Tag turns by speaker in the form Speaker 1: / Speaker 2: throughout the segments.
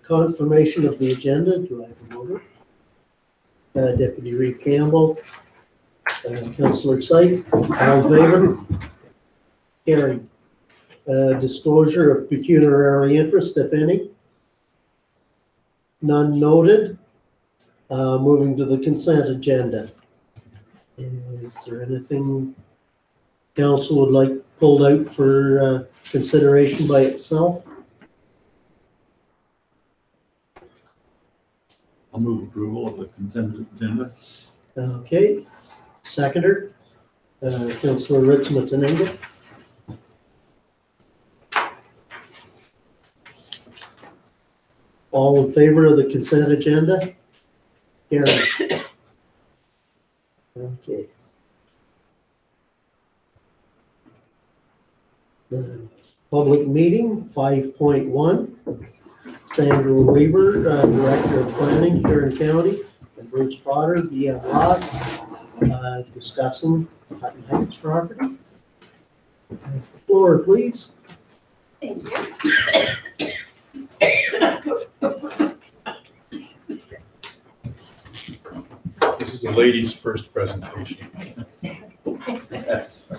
Speaker 1: Confirmation of the agenda. Do I have a mover? Deputy Reeve Campbell. Councillor Syke. All in favor? Carried. Disclosure of pecuniary interest, if any. None noted. Moving to the consent agenda. Is there anything council would like pulled out for consideration by itself?
Speaker 2: I'll move approval of the consent agenda.
Speaker 1: Okay. Seconder, Councillor Ritz-Matanenga. All in favor of the consent agenda? Carried. Okay. The public meeting 5.1. Sandra Weaver, Director of Planning, Huron County, and Bruce Potter, BM Ross, discussing Hutton Heights property. Floor, please.
Speaker 3: Thank you.
Speaker 2: This is a lady's first presentation. Yes.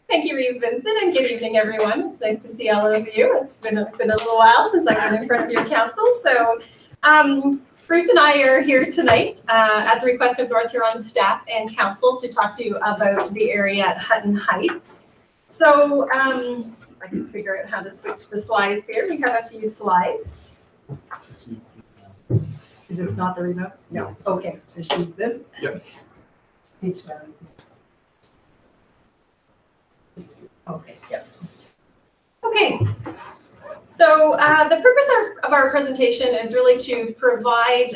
Speaker 3: Thank you, Reeve Vincent, and good evening, everyone. It's nice to see all of you. It's been a little while since I've been in front of your council. So Bruce and I are here tonight at the request of North Huron staff and council to talk to you about the area at Hutton Heights. So I can figure out how to switch the slides here. We have a few slides. Is this not the remote? No. Okay, just use this.
Speaker 2: Yep.
Speaker 3: Okay, yep. Okay, so the purpose of our presentation is really to provide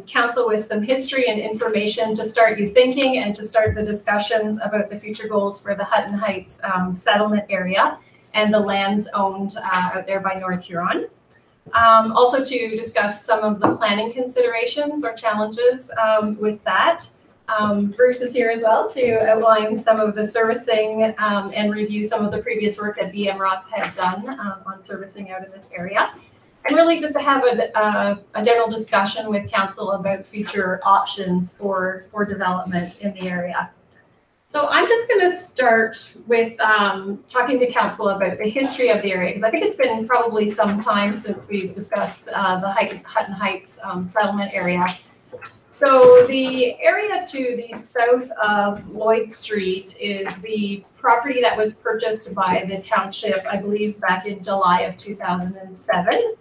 Speaker 3: council with some history and information to start you thinking and to start the discussions about the future goals for the Hutton Heights settlement area and the lands owned out there by North Huron. Also to discuss some of the planning considerations or challenges with that. Bruce is here as well to outline some of the servicing and review some of the previous work that BM Ross had done on servicing out in this area. And really just to have a general discussion with council about future options for development in the area. So I'm just going to start with talking to council about the history of the area, because I think it's been probably some time since we've discussed the Hutton Heights settlement area. So the area to the south of Lloyd Street is the property that was purchased by the township, I believe, back in July of 2007.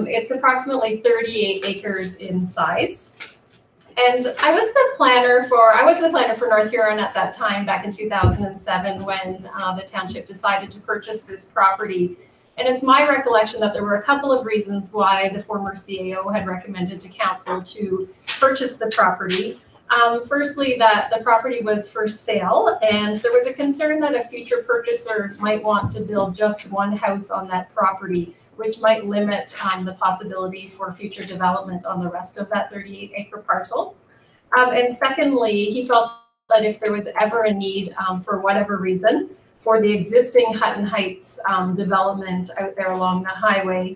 Speaker 3: It's approximately 38 acres in size. And I was the planner for North Huron at that time, back in 2007, when the township decided to purchase this property. And it's my recollection that there were a couple of reasons why the former CAO had recommended to council to purchase the property. Firstly, that the property was for sale, and there was a concern that a future purchaser might want to build just one house on that property, which might limit the possibility for future development on the rest of that 38-acre parcel. And secondly, he felt that if there was ever a need for whatever reason for the existing Hutton Heights development out there along the highway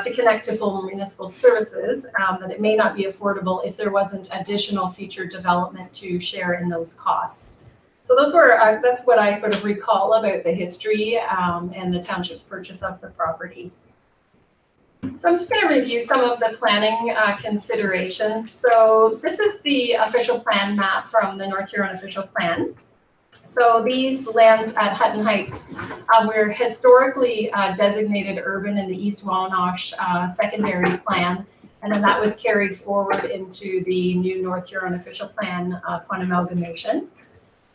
Speaker 3: to connect to full municipal services, that it may not be affordable if there wasn't additional future development to share in those costs. So those were that's what I sort of recall about the history and the township's purchase of the property. So I'm just going to review some of the planning considerations. So this is the official plan map from the North Huron official plan. So these lands at Hutton Heights were historically designated urban in the East Wawanosh secondary plan, and then that was carried forward into the new North Huron official plan upon amalgamation.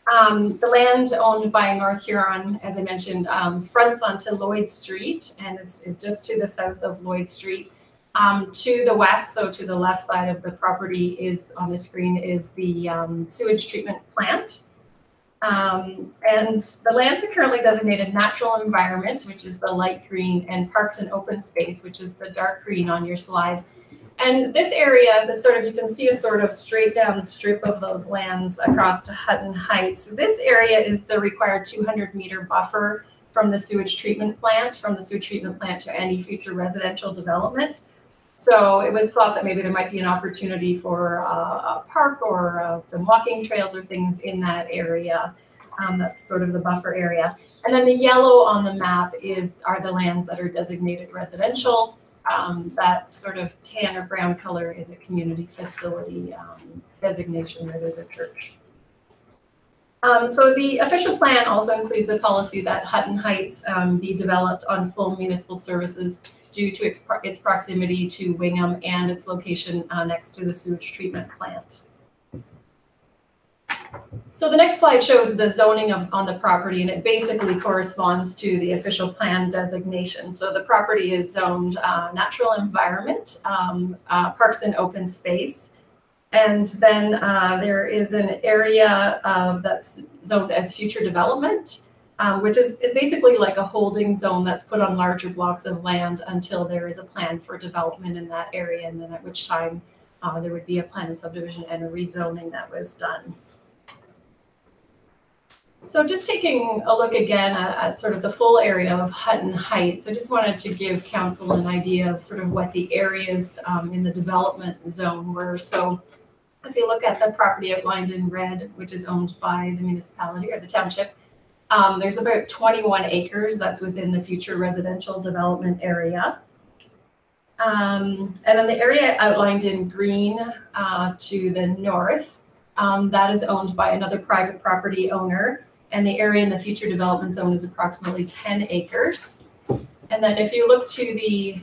Speaker 3: The land owned by North Huron, as I mentioned, fronts onto Lloyd Street and is just to the south of Lloyd Street. To the west, so to the left side of the property is on the screen is the sewage treatment plant. And the land is currently designated natural environment, which is the light green, and parks and open space, which is the dark green on your slide. And this area, you can see a sort of straight down strip of those lands across to Hutton Heights. This area is the required 200-meter buffer from the sewage treatment plant, to any future residential development. So it was thought that maybe there might be an opportunity for a park or some walking trails or things in that area. That's sort of the buffer area. And then the yellow on the map are the lands that are designated residential. That sort of tan or brown color is a community facility designation where there's a church. So the official plan also includes the policy that Hutton Heights be developed on full municipal services due to its proximity to Wingham and its location next to the sewage treatment plant. So the next slide shows the zoning on the property, and it basically corresponds to the official plan designation. So the property is zoned natural environment, parks and open space. And then there is an area that's zoned as future development, which is basically like a holding zone that's put on larger blocks of land until there is a plan for development in that area, and then at which time there would be a plan of subdivision and a rezoning that was done. So just taking a look again at sort of the full area of Hutton Heights, I just wanted to give council an idea of sort of what the areas in the development zone were. So if you look at the property outlined in red, which is owned by the municipality or the township, there's about 21 acres that's within the future residential development area. And then the area outlined in green to the north, that is owned by another private property owner. And the area in the future development zone is approximately 10 acres. And then if you look to the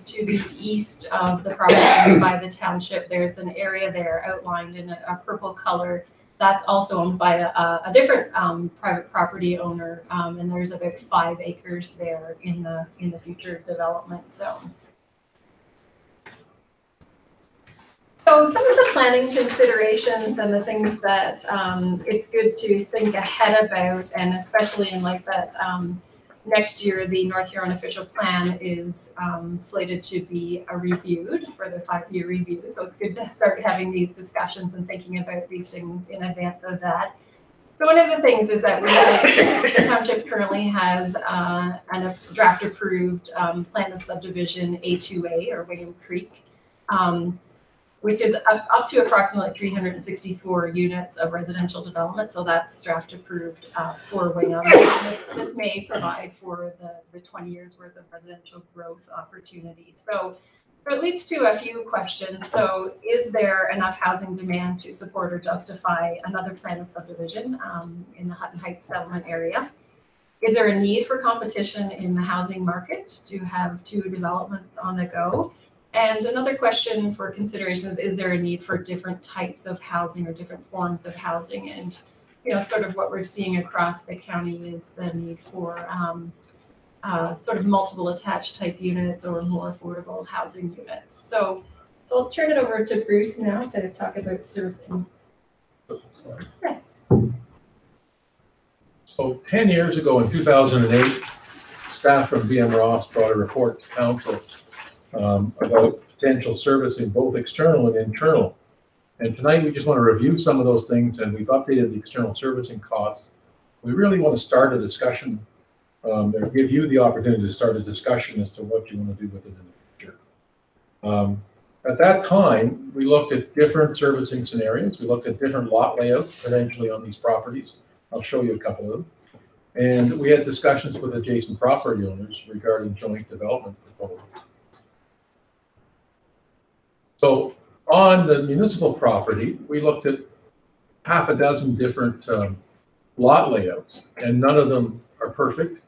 Speaker 3: east of the property owned by the township, there's an area there outlined in a purple color that's also owned by a different private property owner. And there's about 5 acres there in the future development zone. So some of the planning considerations and the things that it's good to think ahead about, and especially in like that next year, the North Huron official plan is slated to be reviewed for the 5-year review. So it's good to start having these discussions and thinking about these things in advance of that. So one of the things is that the township currently has a draft approved plan of subdivision A2A or Wingham Creek, which is up to approximately 364 units of residential development. So that's draft approved for Wingham. This may provide for the 20 years worth of residential growth opportunity. So it leads to a few questions. So is there enough housing demand to support or justify another plan of subdivision in the Hutton Heights settlement area? Is there a need for competition in the housing market to have 2 developments on the go? And another question for consideration is there a need for different types of housing or different forms of housing? And, you know, sort of what we're seeing across the county is the need for sort of multiple attached type units or more affordable housing units. So I'll turn it over to Bruce now to talk about servicing. Yes.
Speaker 2: So 10 years ago in 2008, staff from BM Ross brought a report to council about potential servicing, both external and internal. And tonight we just want to review some of those things, and we've updated the external servicing costs. We really want to start a discussion, or give you the opportunity to start a discussion as to what you want to do with it in the future. At that time, we looked at different servicing scenarios. We looked at different lot layouts potentially on these properties. I'll show you a couple of them. And we had discussions with adjacent property owners regarding joint development proposals. So on the municipal property, we looked at half a dozen different lot layouts, and none of them are perfect.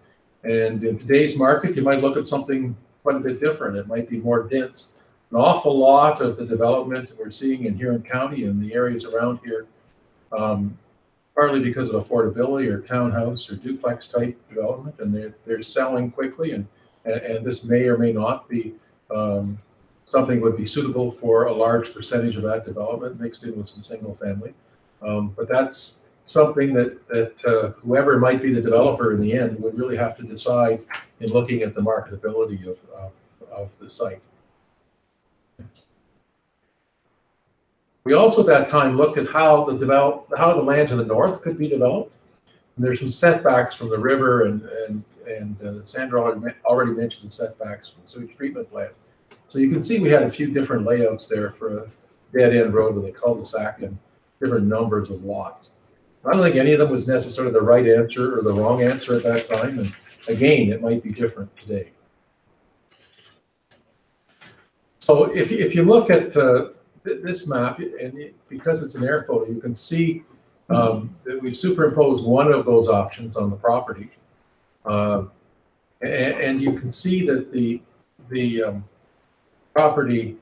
Speaker 2: And in today's market, you might look at something quite a bit different. It might be more dense. An awful lot of the development we're seeing in Huron County and the areas around here, partly because of affordability or townhouse or duplex type development, and they're selling quickly, and this may or may not be something would be suitable for a large percentage of that development mixed in with some single family. But that's something that whoever might be the developer in the end would really have to decide in looking at the marketability of the site. We also at that time looked at how the land to the north could be developed. And there's some setbacks from the river, and Sandra already mentioned the setbacks from the sewage treatment plant. So you can see we had a few different layouts there for a dead-end road with a cul-de-sac and different numbers of lots. I don't think any of them was necessarily the right answer or the wrong answer at that time. And again, it might be different today. So if you look at this map, and because it's an air photo, you can see that we've superimposed one of those options on the property. And you can see that the property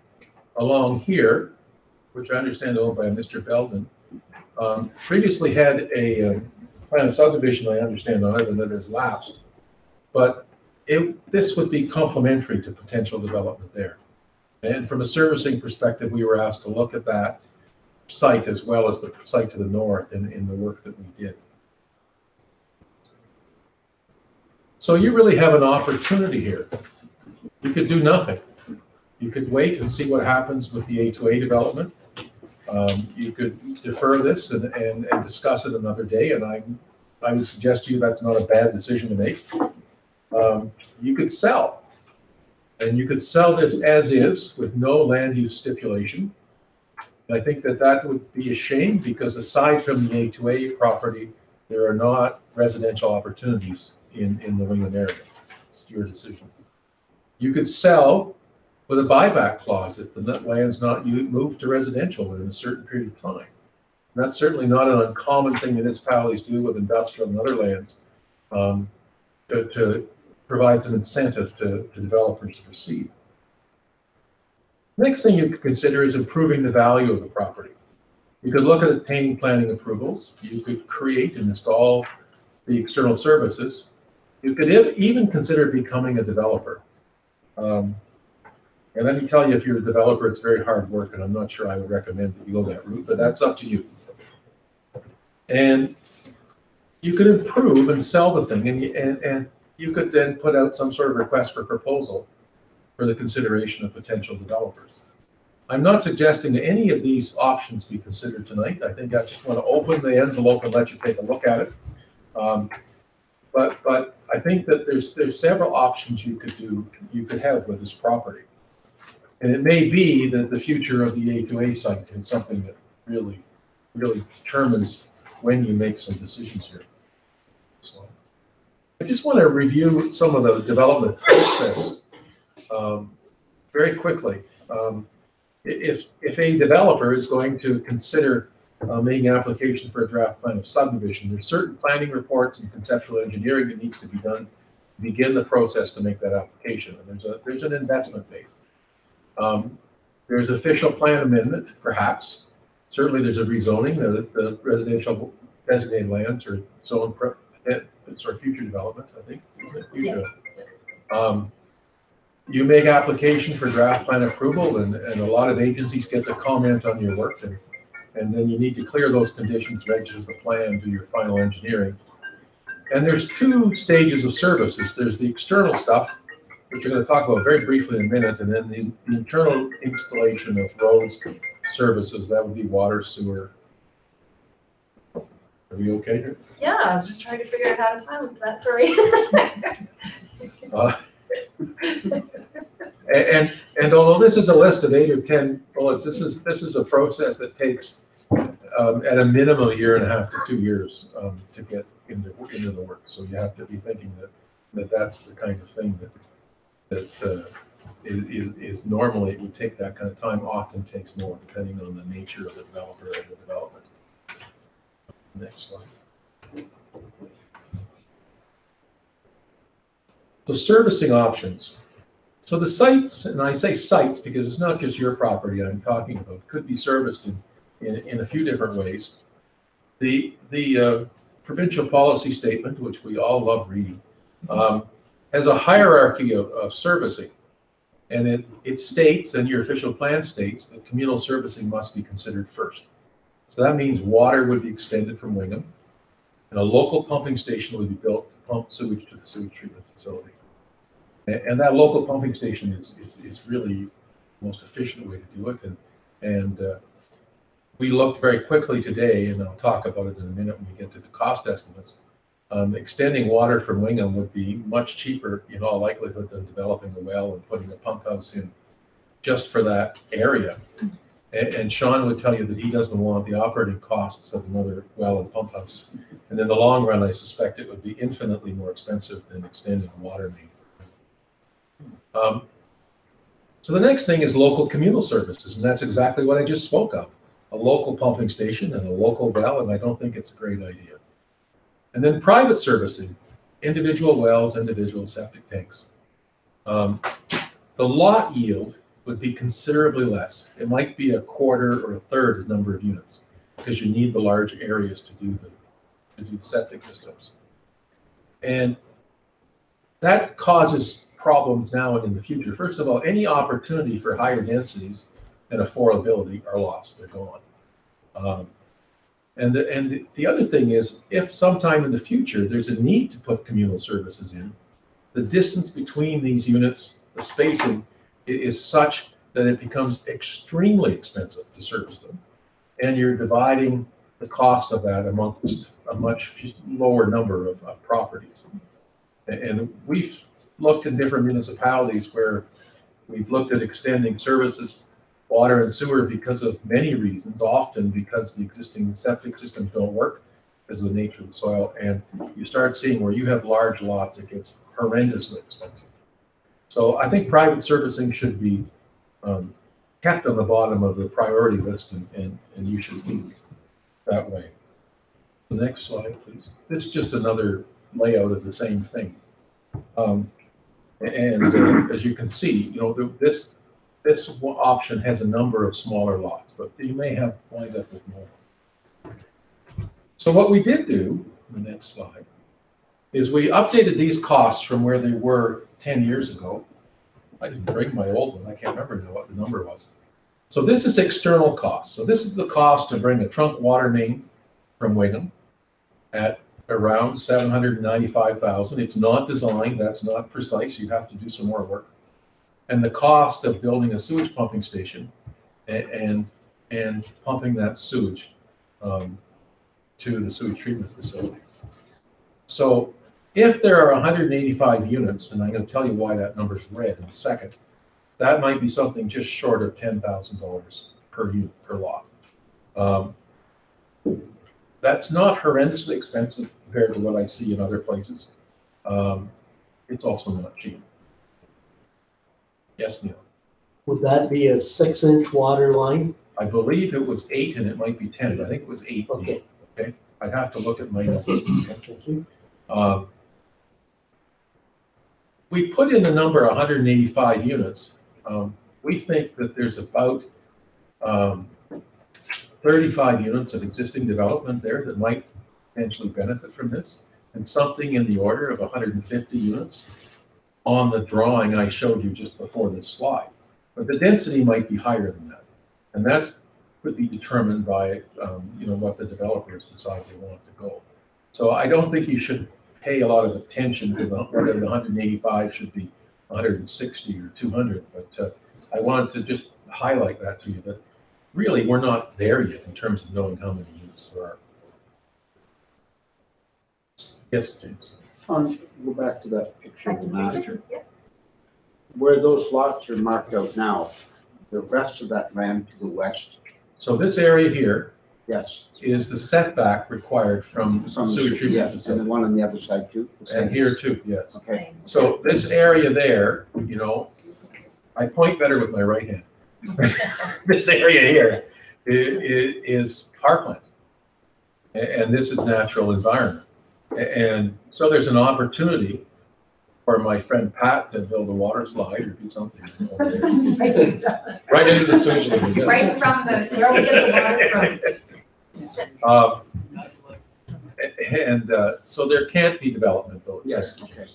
Speaker 2: along here, which I understand owned by Mr. Belden, previously had a plan of subdivision, I understand, on it, and that has lapsed. But this would be complementary to potential development there. And from a servicing perspective, we were asked to look at that site as well as the site to the north in the work that we did. So you really have an opportunity here. You could do nothing. You could wait and see what happens with the A2A development. You could defer this and discuss it another day, and I would suggest to you that's not a bad decision to make. You could sell, and you could sell this as is with no land use stipulation. And I think that would be a shame, because aside from the A2A property, there are not residential opportunities in the Wingham area. It's your decision. You could sell with a buyback clause if the land's not moved to residential within a certain period of time. And that's certainly not an uncommon thing municipalities do with industrial and other lands, to provide an incentive to developers to proceed. Next thing you could consider is improving the value of the property. You could look at obtaining planning approvals. You could create and install the external services. You could even consider becoming a developer. And let me tell you, if you're a developer, it's very hard work, and I'm not sure I would recommend that you go that route, but that's up to you. And you could improve and sell the thing, and you could then put out some sort of request for proposal for the consideration of potential developers. I'm not suggesting that any of these options be considered tonight. I think I just want to open the envelope and let you take a look at it. But I think that there's several options you could have with this property. And it may be that the future of the A2A site is something that really determines when you make some decisions here. So I just want to review some of the development process very quickly. If a developer is going to consider making an application for a draft plan of subdivision, there's certain planning reports and conceptual engineering that needs to be done to begin the process to make that application. And there's an investment made. There's official plan amendment, perhaps. Certainly there's a rezoning, the residential designated lands or zone for future development, I think. Future. Yes. You make application for draft plan approval, and a lot of agencies get to comment on your work, and then you need to clear those conditions, register the plan, do your final engineering. And there's two stages of services. There's the external stuff, which we're going to talk about very briefly in a minute, and then the internal installation of roads services. That would be water, sewer. Are we okay here?
Speaker 3: Yeah, I was just trying to figure out how to silence that. Sorry.
Speaker 2: And although this is a list of 8 or 10 bullets, this is a process that takes at a minimum 1.5 to 2 years to get into the work. So you have to be thinking that that's the kind of thing that is normally, it would take that kind of time, often takes more, depending on the nature of the developer and the development. Next slide. So servicing options. So the sites, and I say sites because it's not just your property I'm talking about, could be serviced in a few different ways. The provincial policy statement, which we all love reading, has a hierarchy of servicing. And it states, and your official plan states, that communal servicing must be considered first. So that means water would be extended from Wingham, and a local pumping station would be built to pump sewage to the sewage treatment facility. And that local pumping station is really the most efficient way to do it. And we looked very quickly today, and I'll talk about it in a minute when we get to the cost estimates. Extending water from Wingham would be much cheaper in all likelihood than developing a well and putting a pump house in just for that area. And Sean would tell you that he doesn't want the operating costs of another well and pump house. And in the long run, I suspect it would be infinitely more expensive than extending a water main. So the next thing is local communal services, and that's exactly what I just spoke of. A local pumping station and a local well, and I don't think it's a great idea. And then private servicing, individual wells, individual septic tanks. The lot yield would be considerably less. It might be a quarter or a third the number of units because you need the large areas to do the septic systems. And that causes problems now and in the future. First of all, any opportunity for higher densities and affordability are lost. They're gone. And the other thing is, if sometime in the future there's a need to put communal services in, the distance between these units, the spacing, is such that it becomes extremely expensive to service them. And you're dividing the cost of that amongst a much lower number of properties. And we've looked in different municipalities where we've looked at extending services, water and sewer, because of many reasons, often because the existing septic systems don't work because of the nature of the soil. And you start seeing where you have large lots, it gets horrendously expensive. So I think private servicing should be kept on the bottom of the priority list, and you should think that way. The next slide, please. It's just another layout of the same thing. As you can see, you know, this option has a number of smaller lots, but you may have wind up with more. So what we did do, the next slide, is we updated these costs from where they were 10 years ago. I didn't bring my old one. I can't remember now what the number was. So this is external cost. So this is the cost to bring a trunk water main from Wingham at around $795,000. It's not designed. That's not precise. You have to do some more work. And the cost of building a sewage pumping station and pumping that sewage to the sewage treatment facility. So if there are 185 units, and I'm going to tell you why that number's red in a second, that might be something just short of $10,000 per unit, per lot. That's not horrendously expensive compared to what I see in other places. It's also not cheap. Yes, Neil?
Speaker 1: Would that be a 6-inch water line?
Speaker 2: I believe it was 8 and it might be 10. I think it was 8.
Speaker 1: Okay.
Speaker 2: Okay. I'd have to look at my notes.
Speaker 1: Thank you.
Speaker 2: We put in the number 185 units. We think that there's about 35 units of existing development there that might potentially benefit from this, and something in the order of 150 units on the drawing I showed you just before this slide. But the density might be higher than that, and that's could be determined by what the developers decide they want to go. So I don't think you should pay a lot of attention to whether the 185 should be 160 or 200, but I wanted to just highlight that to you, that really we're not there yet in terms of knowing how many units there are. Yes, James.
Speaker 4: Go back to that picture.
Speaker 3: Back to the picture. Yeah.
Speaker 4: Where those lots are marked out now, the rest of that land to the west.
Speaker 2: So this area here
Speaker 4: Yes.
Speaker 2: is the setback required from the sewage treatment
Speaker 4: And the
Speaker 2: facility.
Speaker 4: one on the other side too?
Speaker 2: And here too, yes.
Speaker 4: Okay.
Speaker 2: So this area there, I point better with my right hand. This area here is parkland, and this is natural environment. And so there's an opportunity for my friend Pat to build a water slide or do something over there. Right into the sewage line. Yeah.
Speaker 3: Right from where we get the water from.
Speaker 2: So there can't be development though.
Speaker 4: Yes, okay.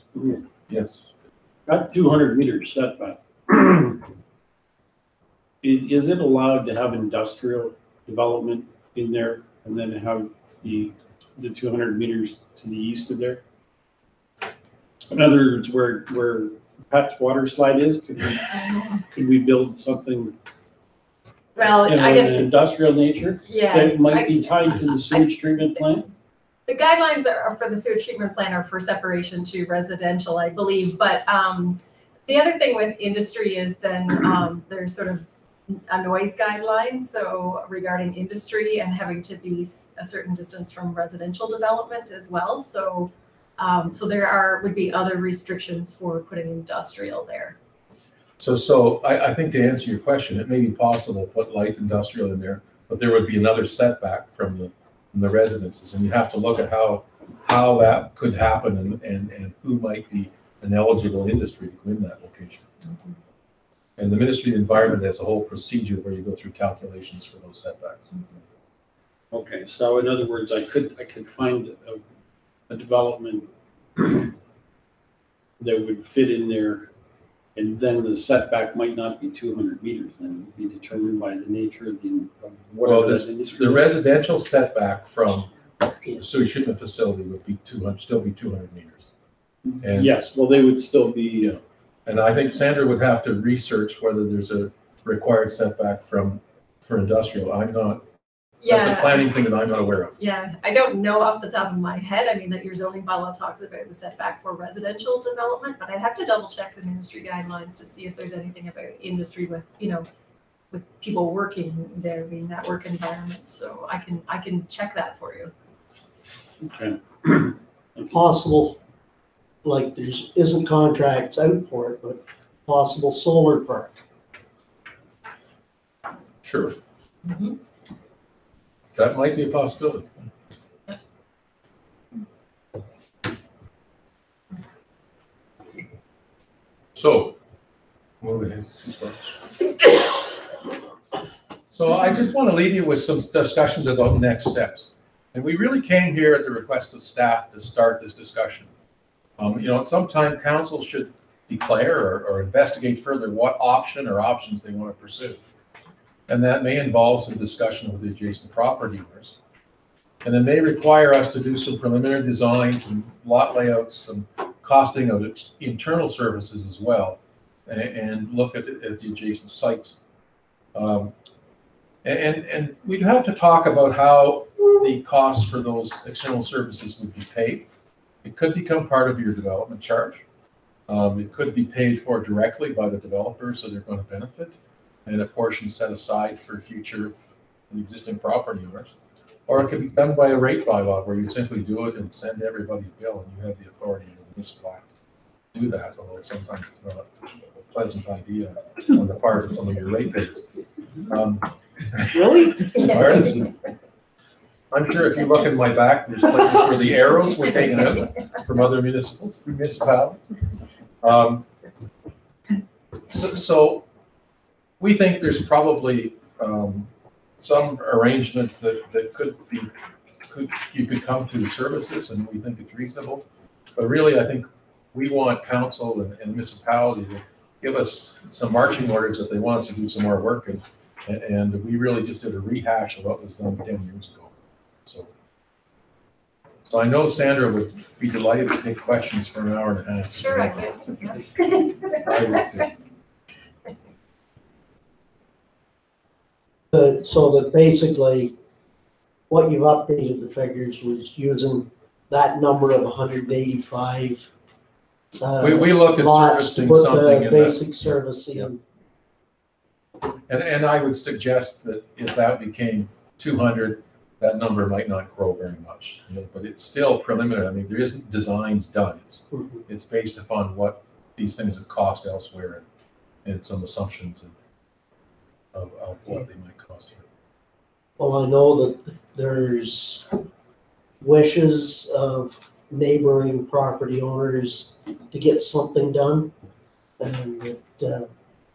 Speaker 2: Yes.
Speaker 5: Got 200 meters setback. Is it allowed to have industrial development in there and then have the 200 meters to the east of there? In other words, where Pat's water slide is, could we build something
Speaker 3: Well,
Speaker 5: And
Speaker 3: I
Speaker 5: an
Speaker 3: guess,
Speaker 5: industrial nature
Speaker 3: yeah.
Speaker 5: that might be tied to the sewage treatment plant?
Speaker 3: The guidelines are for the sewage treatment plant are for separation to residential, I believe, but the other thing with industry is then there's sort of a noise guideline, so regarding industry and having to be a certain distance from residential development as well. So so there would be other restrictions for putting industrial there.
Speaker 2: So I think to answer your question, it may be possible to put light industrial in there, but there would be another setback from the residences, and you have to look at how that could happen and who might be an eligible industry to go in that location.
Speaker 3: Mm-hmm.
Speaker 2: And the Ministry of the Environment has a whole procedure where you go through calculations for those setbacks.
Speaker 5: Okay, so in other words, I could find a development that would fit in there, and then the setback might not be 200 meters, then it would be determined by the nature of whatever
Speaker 2: Well,
Speaker 5: that industry
Speaker 2: the
Speaker 5: is.
Speaker 2: residential setback from the sewage treatment facility would be still be 200 meters. And,
Speaker 5: Yes, well, they would still be,
Speaker 2: yeah. And I think Sandra would have to research whether there's a required setback for industrial. I'm not, that's a planning thing that I'm not aware of.
Speaker 3: Yeah, I don't know off the top of my head. I mean, that your zoning bylaw talks about the setback for residential development, but I'd have to double check the ministry guidelines to see if there's anything about industry with, with people working there, being that work environment. So I can check that for you.
Speaker 5: okay.
Speaker 1: Possible, like there isn't contracts out for it, but possible solar park.
Speaker 2: Sure.
Speaker 3: Mhm.
Speaker 2: That might be a possibility. So, moving into So I just want to leave you with some discussions about next steps. And we really came here at the request of staff to start this discussion. At some time, council should declare or investigate further what option or options they want to pursue. And that may involve some discussion with the adjacent property owners. And it may require us to do some preliminary designs and lot layouts, some costing of its internal services as well, and look at the adjacent sites. And we'd have to talk about how the costs for those external services would be paid. It could become part of your development charge. It could be paid for directly by the developer, so they're going to benefit, and a portion set aside for future existing property owners. Or it could be done by a rate bylaw where you simply do it and send everybody a bill, and you have the authority in the municipal act to do that, although sometimes it's not a pleasant idea on the part of some of your ratepayers.
Speaker 1: Really?
Speaker 2: Pardon? I'm sure if you look in my back, there's places where the arrows were taken out from other municipalities. So we think there's probably some arrangement that you could come to services, and we think it's reasonable. But really, I think we want council and municipality to give us some marching orders if they want us to do some more work, and we really just did a rehash of what was done 10 years ago. So I know Sandra would be delighted to take questions for an hour and a half.
Speaker 3: Sure, I can.
Speaker 2: I would too.
Speaker 1: So that basically, what you've updated the figures was using that number of 185
Speaker 2: We look at
Speaker 1: lots to
Speaker 2: servicing
Speaker 1: put
Speaker 2: something
Speaker 1: the
Speaker 2: in
Speaker 1: basic service in.
Speaker 2: and I would suggest that if that became 200, that number might not grow very much, but it's still preliminary. I mean, there isn't designs done. It's based upon what these things have cost elsewhere and some assumptions of what they might cost here.
Speaker 1: Well, I know that there's wishes of neighboring property owners to get something done, and that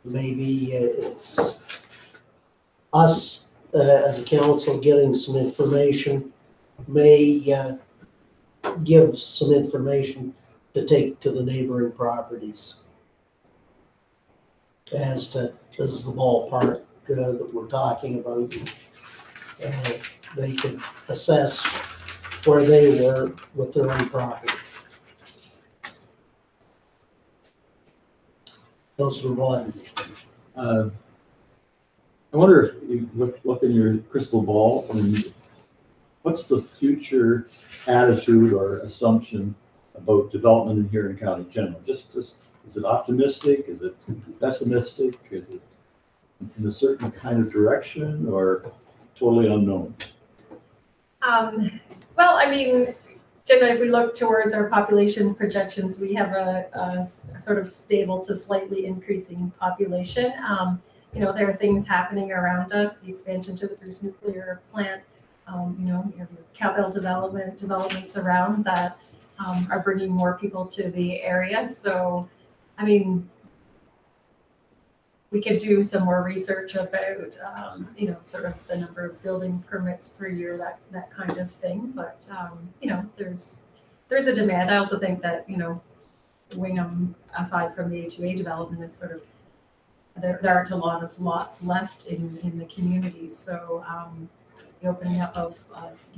Speaker 1: maybe it's us as a council getting some information may give some information to take to the neighboring properties as to this is the ballpark that we're talking about. They could assess where they were with their own property. Those are one.
Speaker 6: I wonder if you look in your crystal ball and what's the future attitude or assumption about development in Huron County in general? Just is it optimistic? Is it pessimistic? Is it in a certain kind of direction or totally unknown?
Speaker 3: Well, I mean, generally, if we look towards our population projections, we have a sort of stable to slightly increasing population. You know, there are things happening around us, the expansion to the Bruce nuclear plant, you know, you have your cowbell developments around that are bringing more people to the area. So, I mean, we could do some more research about, you know, sort of the number of building permits per year, that kind of thing. But, you know, there's a demand. I also think that, you know, Wingham, aside from the HUA development, is sort of, there aren't a lot of lots left in the community. So the opening up of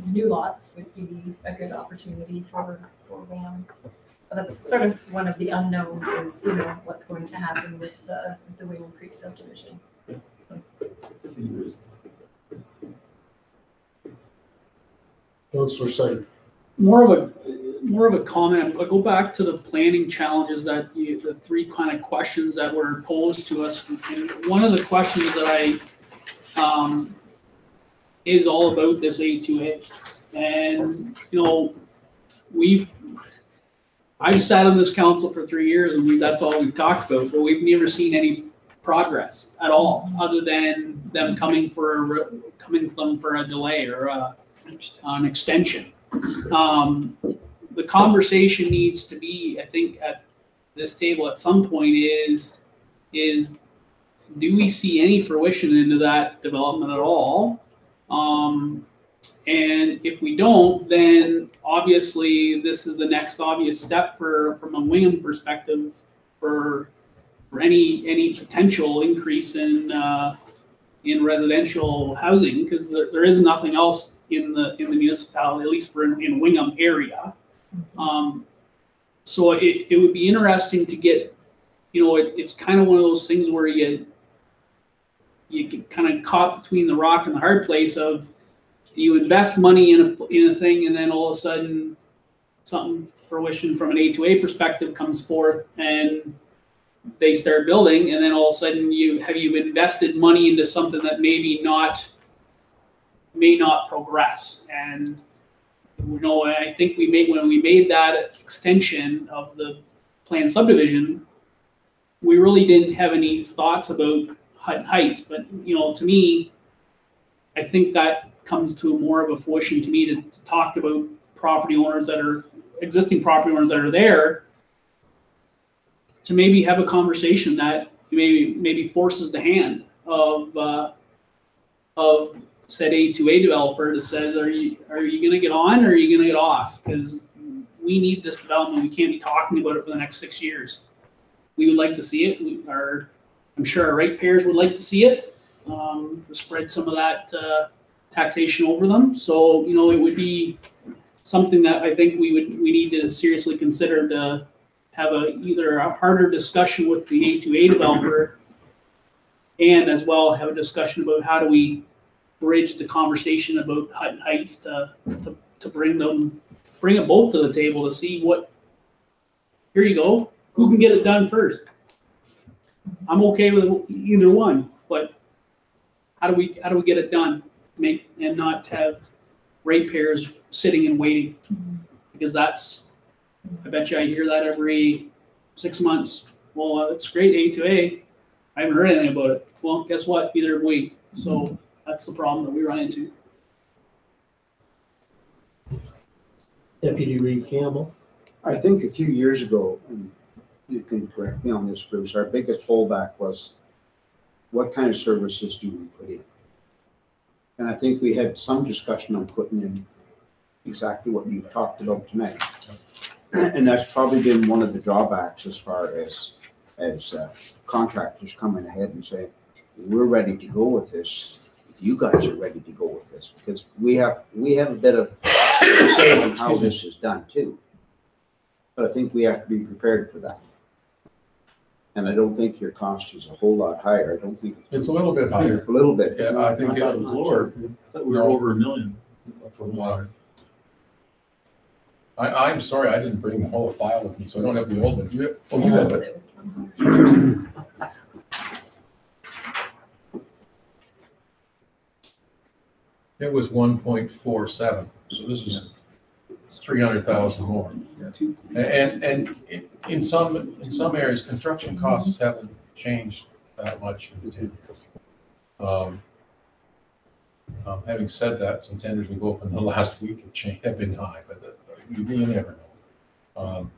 Speaker 3: new lots would be a good opportunity for Wingham. But that's sort of one of the unknowns is, you know, what's going to happen with the Wingham Creek subdivision.
Speaker 1: Councillor Syed.
Speaker 7: More of a comment. I go back to the planning challenges that the three kind of questions that were posed to us. And one of the questions that I is all about this A2A, and you know, I've sat on this council for 3 years, and that's all we've talked about. But we've never seen any progress at all, other than them coming for a delay or an extension. The conversation needs to be, I think, at this table at some point is do we see any fruition into that development at all? And if we don't, then obviously this is the next obvious step from a Wingham perspective for any potential increase in residential housing, because there is nothing else in the municipality, at least in Wingham area. So it would be interesting to get, you know, it's kind of one of those things where you get kind of caught between the rock and the hard place of, do you invest money in a thing, and then all of a sudden something fruition from an A2A perspective comes forth and they start building, and then all of a sudden you invested money into something that may not progress. And you know, I think when we made that extension of the planned subdivision, we really didn't have any thoughts about Hutton Heights. But you know, to me, I think that comes to more of a fruition to me to talk about existing property owners that are there, to maybe have a conversation that maybe forces the hand of said A2A developer that says, are you going to get on or are you going to get off? Because we need this development. We can't be talking about it for the next 6 years. We would like to see it. I'm sure our ratepayers would like to see it, to spread some of that taxation over them. So, you know, it would be something that I think we need to seriously consider, to have either a harder discussion with the A2A developer, and as well have a discussion about how do we bridge the conversation about Hutton Heights to bring it both to the table to see here you go, who can get it done first. I'm okay with either one, but how do we get it done? And not have ratepayers sitting and waiting, because I bet you I hear that every 6 months. Well, it's great A2A. I haven't heard anything about it. Well, guess what? Neither have we. So that's the problem that we run into.
Speaker 1: Deputy Reeve Campbell.
Speaker 4: I think a few years ago, and you can correct me on this, Bruce, our biggest holdback was what kind of services do we put in? And I think we had some discussion on putting in exactly what you've talked about tonight. And that's probably been one of the drawbacks as far as contractors coming ahead and saying, we're ready to go with this. You guys are ready to go with this, because we have a bit of say on how this is done too. But I think we have to be prepared for that. And I don't think your cost is a whole lot higher. I don't think.
Speaker 2: It's a little bit
Speaker 4: I think
Speaker 2: higher.
Speaker 4: it's a little bit.
Speaker 2: Yeah, I think
Speaker 6: I thought it was lower. I thought we were over $1 million from water.
Speaker 2: I'm sorry, I didn't bring the whole file with me, so I don't have the old one. You have it. It was 1.47, so this is 300,000 more. And in some areas, construction costs haven't changed that much in 10 years. Having said that, some tenders we've opened the last week have been high, but you never know.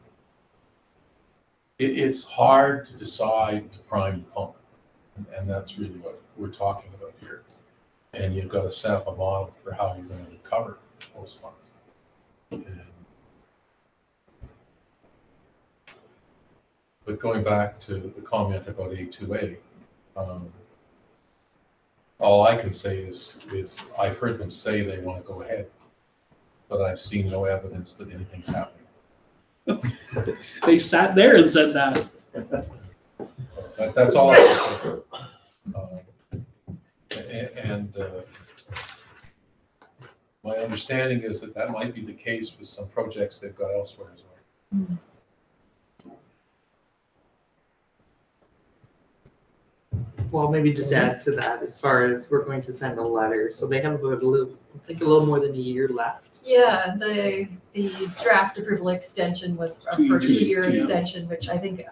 Speaker 2: It's hard to decide to prime the pump, and that's really what we're talking about here. And you've got to set up a model for how you're going to recover those funds. But going back to the comment about A2A, all I can say is I've heard them say they want to go ahead, but I've seen no evidence that anything's happening.
Speaker 7: They sat there and said that.
Speaker 2: That's all I can say. My understanding is that might be the case with some projects they've got elsewhere as well.
Speaker 8: Well, maybe just add to that as far as we're going to send a letter. So they have about I think a little more than a year left.
Speaker 3: Yeah, the draft approval extension was for a 2-year extension, which I think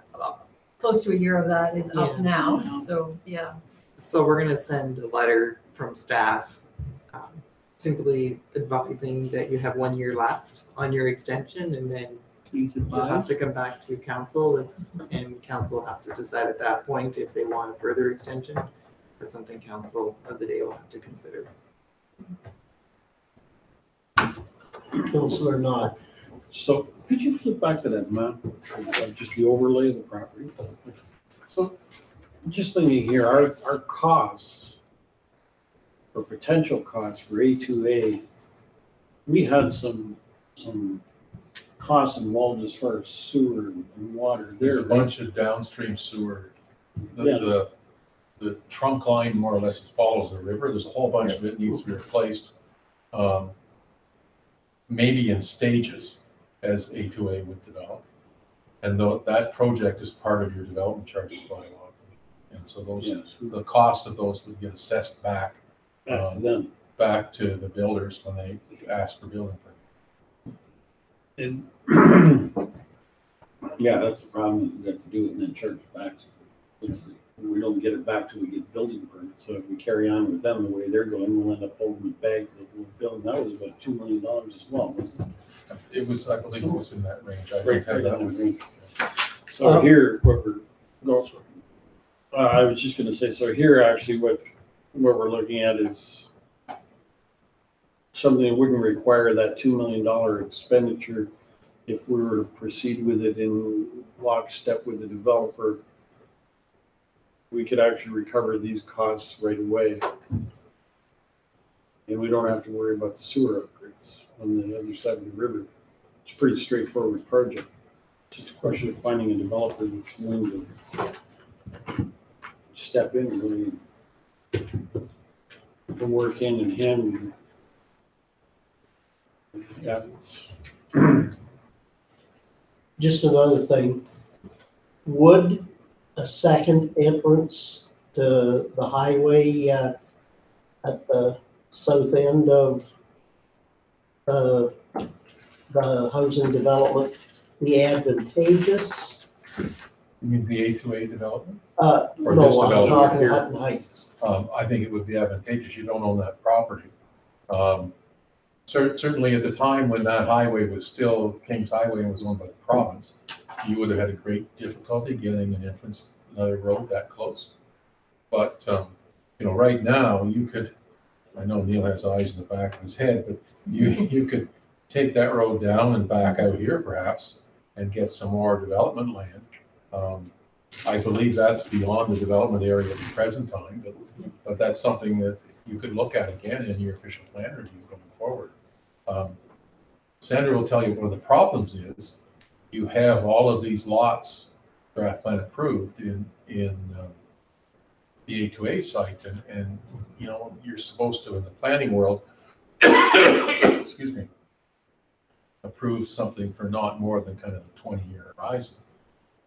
Speaker 3: close to a year of that is up now. So, yeah.
Speaker 8: So we're going to send a letter from staff simply advising that you have 1 year left on your extension, and then you'll have to come back to council, and council will have to decide at that point if they want a further extension. That's something council of the day will have to consider.
Speaker 1: Councillor Knott.
Speaker 5: So could you flip back to that map, just the overlay of the property? So just thinking here, our costs or potential costs for A2A, we had some costs involved as far as sewer and water.
Speaker 2: There's a bunch of downstream sewer. The trunk line more or less follows the river. There's a whole bunch of it needs to be replaced, maybe in stages as A2A would develop. And that project is part of your development charges bylaw. And so the cost of those would get assessed back to the builders when they ask for building permit.
Speaker 5: And yeah, that's the problem. We have to do it and then charge it back. We don't get it back till we get building permit. So if we carry on with them the way they're going, we'll end up holding the bag that we're building. That was about $2 million as well, wasn't it?
Speaker 2: It was, I believe it was in that range. I don't have that one.
Speaker 5: So here, I was just going to say, so here actually what we're looking at is something that wouldn't require that $2 million expenditure if we were to proceed with it in lockstep with the developer. We could actually recover these costs right away. And we don't have to worry about the sewer upgrades on the other side of the river. It's a pretty straightforward project. It's just a question of finding a developer that's willing to step in and really work hand in hand. Yeah.
Speaker 1: Just another thing. Would a second entrance to the highway at the south end of the housing development be advantageous?
Speaker 2: You mean the A2A development?
Speaker 1: No,
Speaker 2: Or this
Speaker 1: I'm
Speaker 2: development
Speaker 1: talking
Speaker 2: here?
Speaker 1: Hutton Heights.
Speaker 2: I think it would be advantageous. You don't own that property. Certainly at the time when that highway was still King's Highway and was owned by the province, you would have had a great difficulty getting an entrance, another road that close. But, right now you could, I know Neil has eyes in the back of his head, but you could take that road down and back out here perhaps and get some more development land. I believe that's beyond the development area at the present time, but that's something that you could look at again in your official plan review going forward. Sandra will tell you one of the problems is you have all of these lots draft plan approved in the A2A site, and you know, you're supposed to, in the planning world, excuse me, approve something for not more than kind of a 20-year horizon.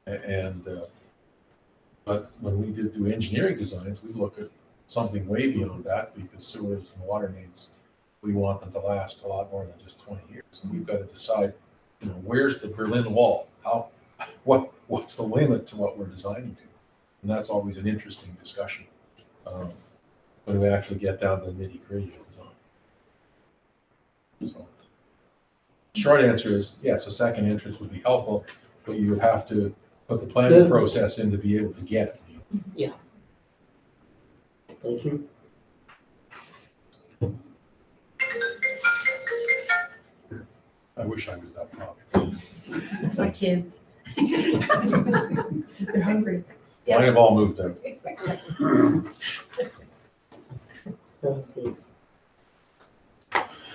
Speaker 2: And but when we do engineering designs, we look at something way beyond that, because sewers and water mains, we want them to last a lot more than just 20 years. And we've got to decide, you know, where's the Berlin Wall? What's the limit to what we're designing to? And that's always an interesting discussion when we actually get down to the nitty-gritty of design. So, short answer is yes, a second entrance would be helpful, but you would have to put the planning process in to be able to get it.
Speaker 1: Yeah. Thank you.
Speaker 2: I wish I was that popular.
Speaker 3: It's my kids. They're hungry.
Speaker 2: Yeah. Mine have all moved out.
Speaker 1: Okay.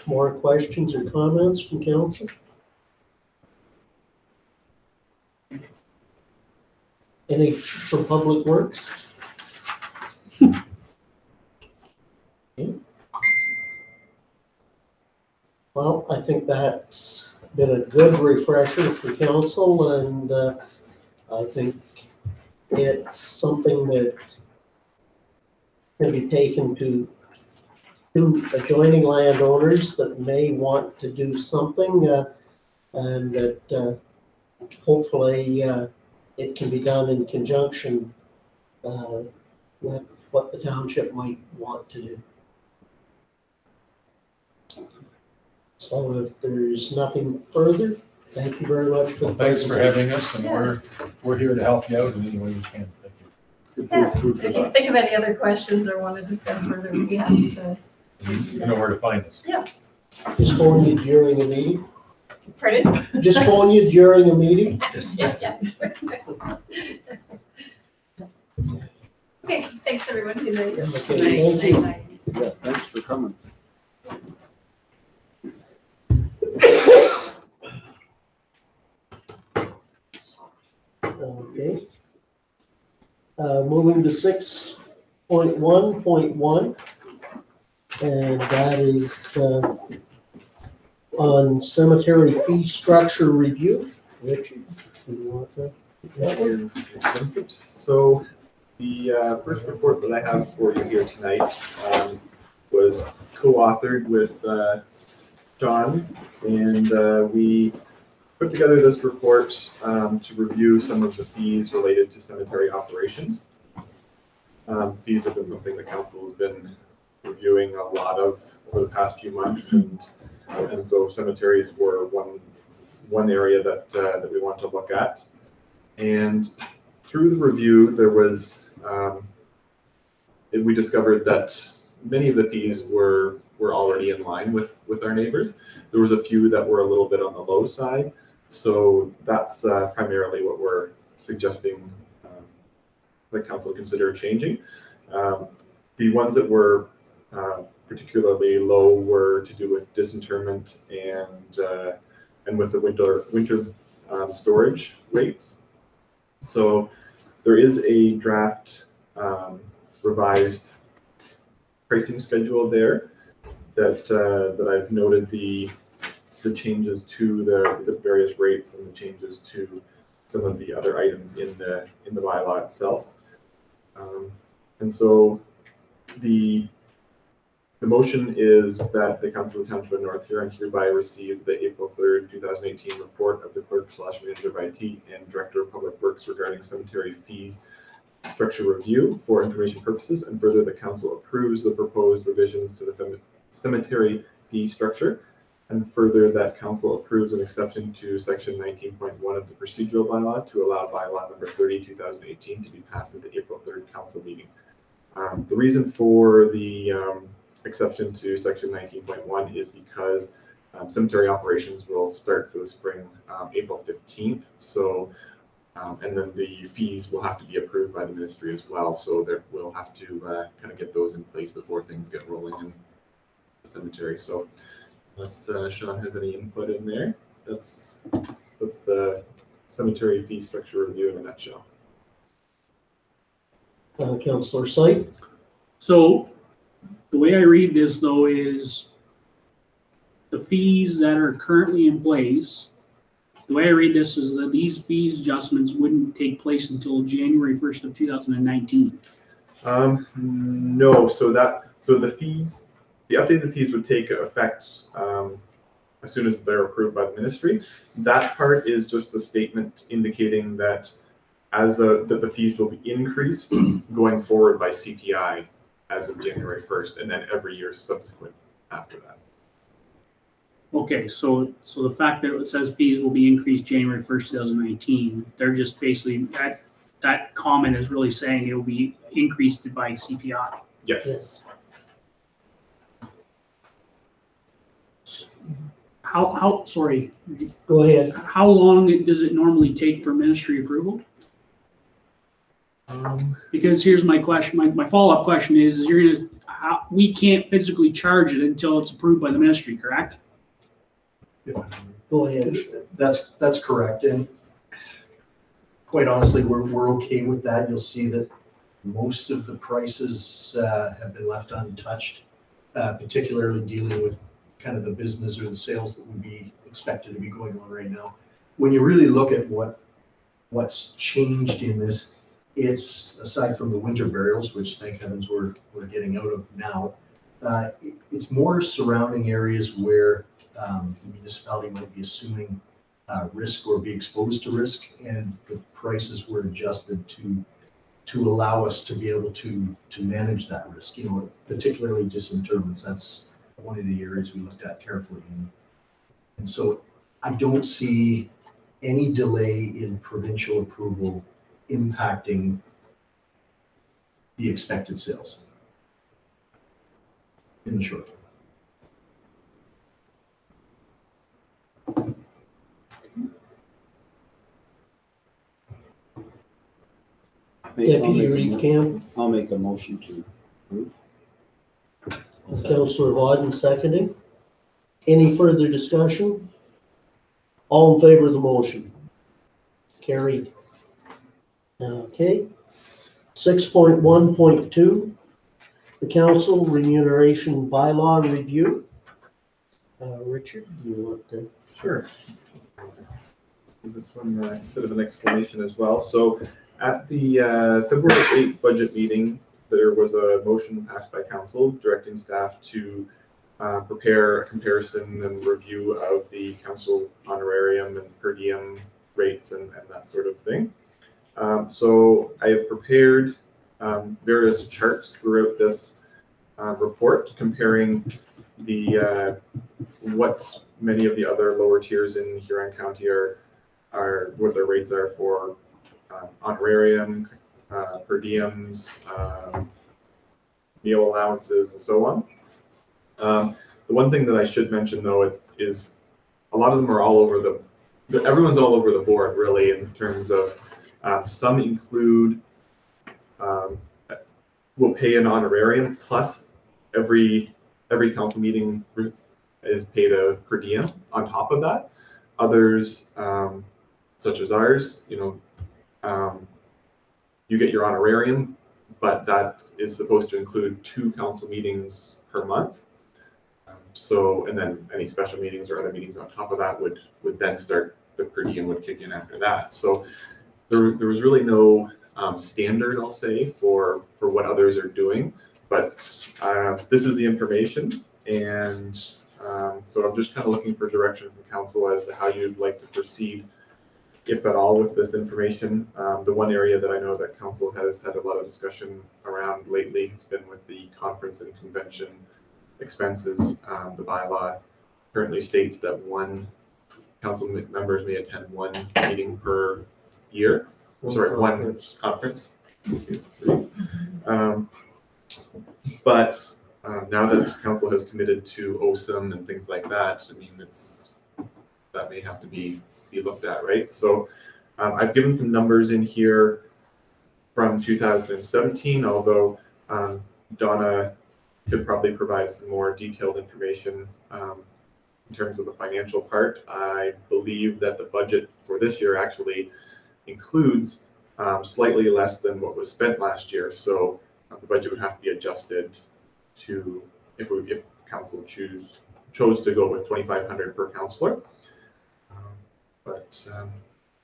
Speaker 1: More questions or comments from council? Any from Public Works? Okay. Well, I think that's been a good refresher for council, and I think it's something that can be taken to adjoining landowners that may want to do something, and that hopefully it can be done in conjunction with what the township might want to do. So if there's nothing further, thank you very much for the
Speaker 2: Thanks for
Speaker 1: presentation.
Speaker 2: having us, and we're here to help you out in any way we can. Thank you.
Speaker 3: Yeah. If you think of any other questions or want to discuss further, we'd be happy to.
Speaker 2: You know where to find us.
Speaker 3: Yeah.
Speaker 1: Just phone you during a meeting?
Speaker 3: Pardon?
Speaker 1: Just phone you during a meeting?
Speaker 3: Yes. Okay, thanks everyone. Good night.
Speaker 1: Okay, thank you.
Speaker 4: Yeah, thanks for coming.
Speaker 1: Okay. Moving to 6.1.1, and that is on cemetery fee structure review. Richard, do you want to?
Speaker 9: Thank you, Vincent. So the first report that I have for you here tonight was co-authored with John, and we put together this report to review some of the fees related to cemetery operations. Fees have been something the council has been reviewing a lot of over the past few months, and so cemeteries were one area that we wanted to look at. And through the review, there was we discovered that many of the fees were already in line with our neighbors. There was a few that were a little bit on the low side, so that's primarily what we're suggesting the council consider changing. The ones that were particularly low were to do with disinterment and with the winter storage rates. So there is a draft revised pricing schedule there that I've noted the changes to the various rates and the changes to some of the other items in the bylaw itself. And so the motion is that the Council of the Township of North Huron hereby receive the April 3rd, 2018 report of the Clerk/Manager of IT and Director of Public Works regarding cemetery fees structure review for information purposes, and further the Council approves the proposed revisions to the cemetery fee structure, and further that Council approves an exception to section 19.1 of the procedural bylaw to allow bylaw number 30, 2018 to be passed at the April 3rd Council meeting. The reason for the exception to section 19.1 is because cemetery operations will start for the spring April 15th. So, and then the fees will have to be approved by the ministry as well. So there we'll have to kind of get those in place before things get rolling in the cemetery. So unless Sean has any input in there, that's the cemetery fee structure review in a nutshell.
Speaker 1: Councillor Syed?
Speaker 7: So the way I read this though is the fees that are currently in place, the way I read this is that these fees adjustments wouldn't take place until January 1st of 2019.
Speaker 9: No, so the fees, the updated fees would take effect as soon as they're approved by the ministry. That part is just the statement indicating that that the fees will be increased going forward by CPI as of January 1st, and then every year subsequent after that.
Speaker 7: Okay, so the fact that it says fees will be increased January 1st, 2019, they're just basically, that comment is really saying it will be increased by CPI.
Speaker 9: Yes.
Speaker 7: Sorry,
Speaker 1: Go ahead.
Speaker 7: how long does it normally take for ministry approval? Because here's my question, my follow-up question is we can't physically charge it until it's approved by the ministry, correct?
Speaker 1: Go ahead.
Speaker 10: That's correct, and quite honestly, we're okay with that. You'll see that most of the prices have been left untouched, particularly dealing with kind of the business or the sales that would be expected to be going on right now. When you really look at what's changed in this, it's aside from the winter burials, which thank heavens we're getting out of now, it's more surrounding areas where the municipality might be assuming risk or be exposed to risk, and the prices were adjusted to allow us to be able to manage that risk. Particularly disinterments. That's one of the areas we looked at carefully, and so I don't see any delay in provincial approval impacting the expected sales in the short term.
Speaker 1: Deputy Reeve Campbell?
Speaker 4: I'll make a motion to approve.
Speaker 1: Councillor Wadden seconding. Any further discussion? All in favor of the motion? Carried. Okay. 6.1.2, the council remuneration bylaw review. Richard, you want to?
Speaker 9: Sure. This one a bit of an explanation as well. So at the February 8th budget meeting, there was a motion passed by council directing staff to prepare a comparison and review of the council honorarium and per diem rates and that sort of thing. So I have prepared various charts throughout this report comparing what many of the other lower tiers in Huron County are what their rates are for honorarium, per diems, meal allowances, and so on. The one thing that I should mention though is a lot of them are all over everyone's all over the board really, in terms of some include will pay an honorarium plus every council meeting is paid a per diem on top of that. Others, such as ours, you get your honorarium, but that is supposed to include 2 council meetings per month. And then any special meetings or other meetings on top of that would then start, the per diem would kick in after that. So there was really no standard, I'll say, for what others are doing, but this is the information, and so I'm just kind of looking for direction from council as to how you'd like to proceed, if at all, with this information. The one area that I know that council has had a lot of discussion around lately has been with the conference and convention expenses. The bylaw currently states that one council members may attend 1 meeting per year. One conference. But now that council has committed to OSM and things like that, I mean, that may have to be looked at, right? So I've given some numbers in here from 2017, although Donna could probably provide some more detailed information in terms of the financial part, I believe that the budget for this year actually includes slightly less than what was spent last year. So the budget would have to be adjusted to, if council chose to go with 2,500 per councillor. But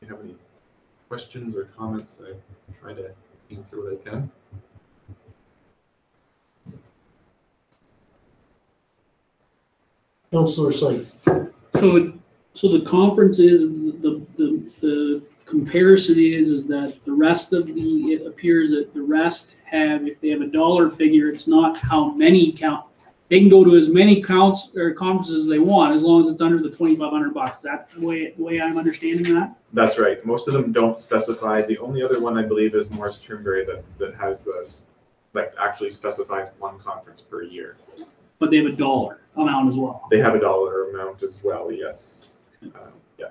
Speaker 9: if you have any questions or comments, I try to answer what I can.
Speaker 1: Councillor Slate.
Speaker 7: So the conference is, the comparison is that the rest of it appears that the rest have, if they have a dollar figure, it's not how many they can go to as many conferences as they want, as long as it's under the $2,500. Is that the way I'm understanding that?
Speaker 9: That's right. Most of them don't specify. The only other one I believe is Morris Turnberry that has this, that actually specifies one conference per year.
Speaker 7: But they have a dollar amount as well.
Speaker 9: They have a dollar amount as well, yes. Yeah.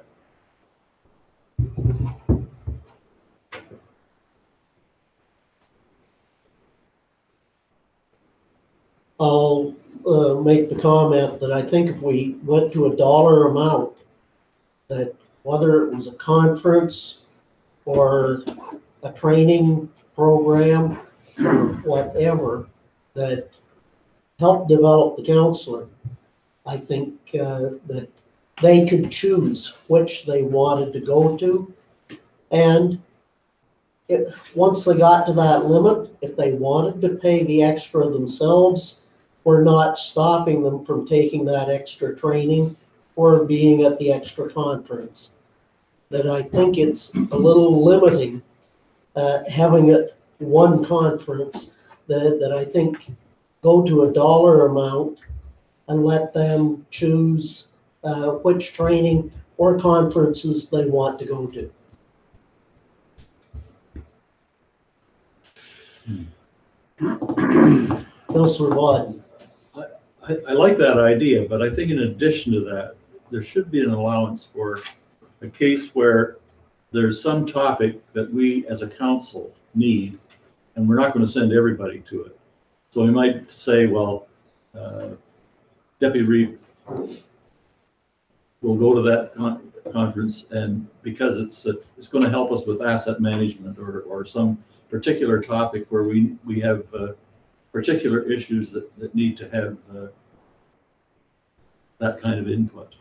Speaker 1: I'll make the comment that I think if we went to a dollar amount, that whether it was a conference or a training program or whatever that helped develop the counselor, I think that they could choose which they wanted to go to. And once they got to that limit, if they wanted to pay the extra themselves, we're not stopping them from taking that extra training or being at the extra conference. That I think it's a little limiting having it one conference, that I think go to a dollar amount and let them choose which training or conferences they want to go to. Councillor Vaughn.
Speaker 6: I like that idea, but I think in addition to that, there should be an allowance for a case where there's some topic that we as a council need, and we're not going to send everybody to it. So we might say, well, Deputy Reeve will go to that conference, and because it's going to help us with asset management or some particular topic where we have particular issues that need to have that kind of input.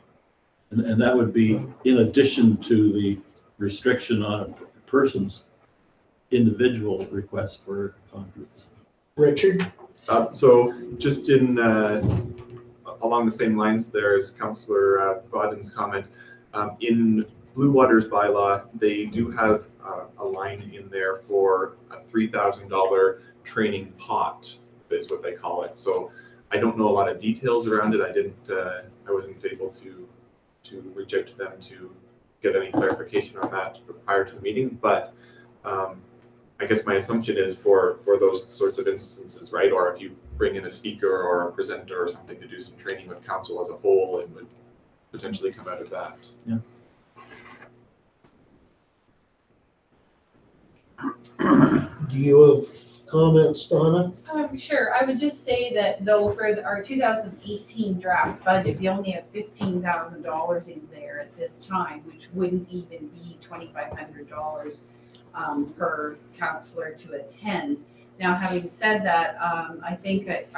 Speaker 6: And that would be in addition to the restriction on a person's individual request for a conference.
Speaker 1: Richard?
Speaker 9: So just in along the same lines there as Councillor Bodden's comment, in Blue Water's bylaw, they do have a line in there for a $3,000 training pot, is what they call it. So I don't know a lot of details around it. I wasn't able to reach out to them to get any clarification on that prior to the meeting, but I guess my assumption is for those sorts of instances, right? Or if you bring in a speaker or a presenter or something to do some training with council as a whole, it would potentially come out of that.
Speaker 6: Yeah.
Speaker 1: Do you have comments, Donna?
Speaker 11: Sure. I would just say that though for our 2018 draft budget, we only have $15,000 in there at this time, which wouldn't even be $2,500 per counselor to attend. Now, having said that, I think that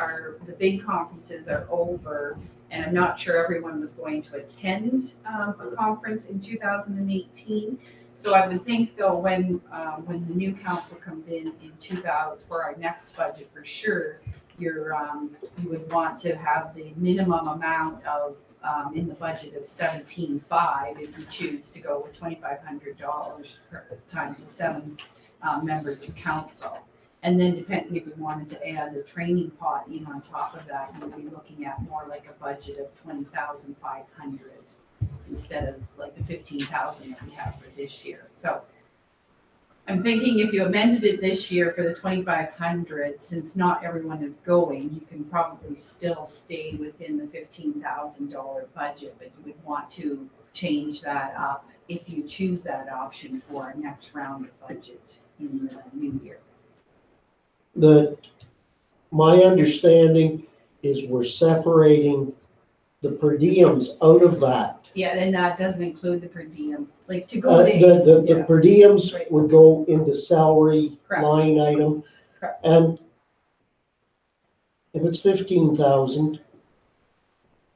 Speaker 11: the big conferences are over, and I'm not sure everyone was going to attend a conference in 2018. So I would think though, when the new council comes in 2000 for our next budget, for sure, you would want to have the minimum amount of in the budget of $17,500 if you choose to go with $2,500 times the 7 members of council. And then depending if you wanted to add a training pot in on top of that, you'd be looking at more like a budget of $20,500 instead of like the $15,000 that we have for this year. So I'm thinking if you amended it this year for the $2,500, since not everyone is going, you can probably still stay within the $15,000 budget, but you would want to change that up if you choose that option for our next round of budget in the new year.
Speaker 1: My understanding is we're separating the per diems out of that.
Speaker 11: Yeah, and that doesn't include the per diem, like to
Speaker 1: Uh,
Speaker 11: go to.
Speaker 1: the
Speaker 11: yeah.
Speaker 1: per diems
Speaker 11: Right.
Speaker 1: would go into salary
Speaker 11: Correct.
Speaker 1: line item.
Speaker 11: Correct.
Speaker 1: And if it's 15,000,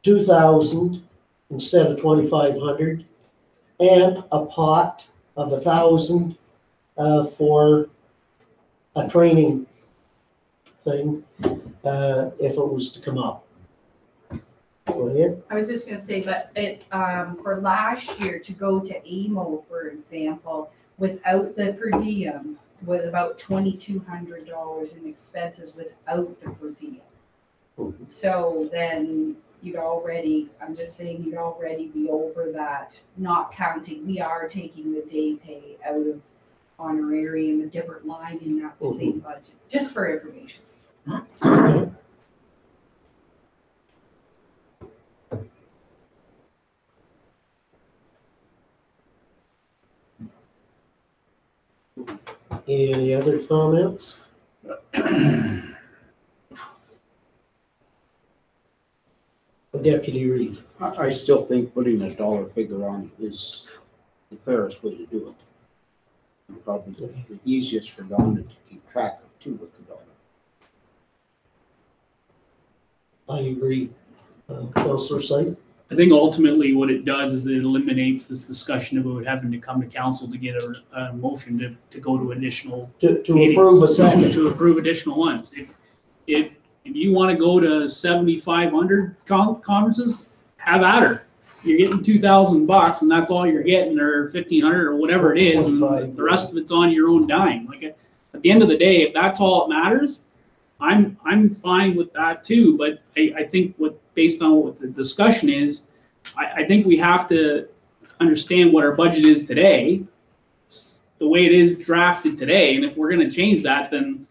Speaker 1: 2,000 instead of 2,500, and a pot of 1,000 for a training thing, if it was to come up. Go ahead.
Speaker 11: I was just gonna say, but it, for last year, to go to AMO, for example, without the per diem, was about $2,200 in expenses without the per diem. So then you'd already, I'm just saying, you'd already be over that, not counting, we are taking the day pay out of honorarium, a different line in that same budget, just for information.
Speaker 1: Any other comments? Deputy Reeve.
Speaker 4: I still think putting a dollar figure on it is the fairest way to do it. And probably the easiest for Donna to keep track of too with the dollar.
Speaker 1: I agree. Councillor Syed?
Speaker 7: I think ultimately what it does is it eliminates this discussion about having to come to council to get a motion to go to additional
Speaker 1: To
Speaker 7: meetings.
Speaker 1: approve a second.
Speaker 7: To approve additional ones. If you want to go to 7,500 conferences, have at her. You're getting $2,000 and that's all you're getting, or 1,500 or whatever it is, and the rest of it's on your own dime. Like at the end of the day, if that's all that matters, I'm fine with that too. But I think based on what the discussion is, I think we have to understand what our budget is today, the way it is drafted today, and if we're going to change that, then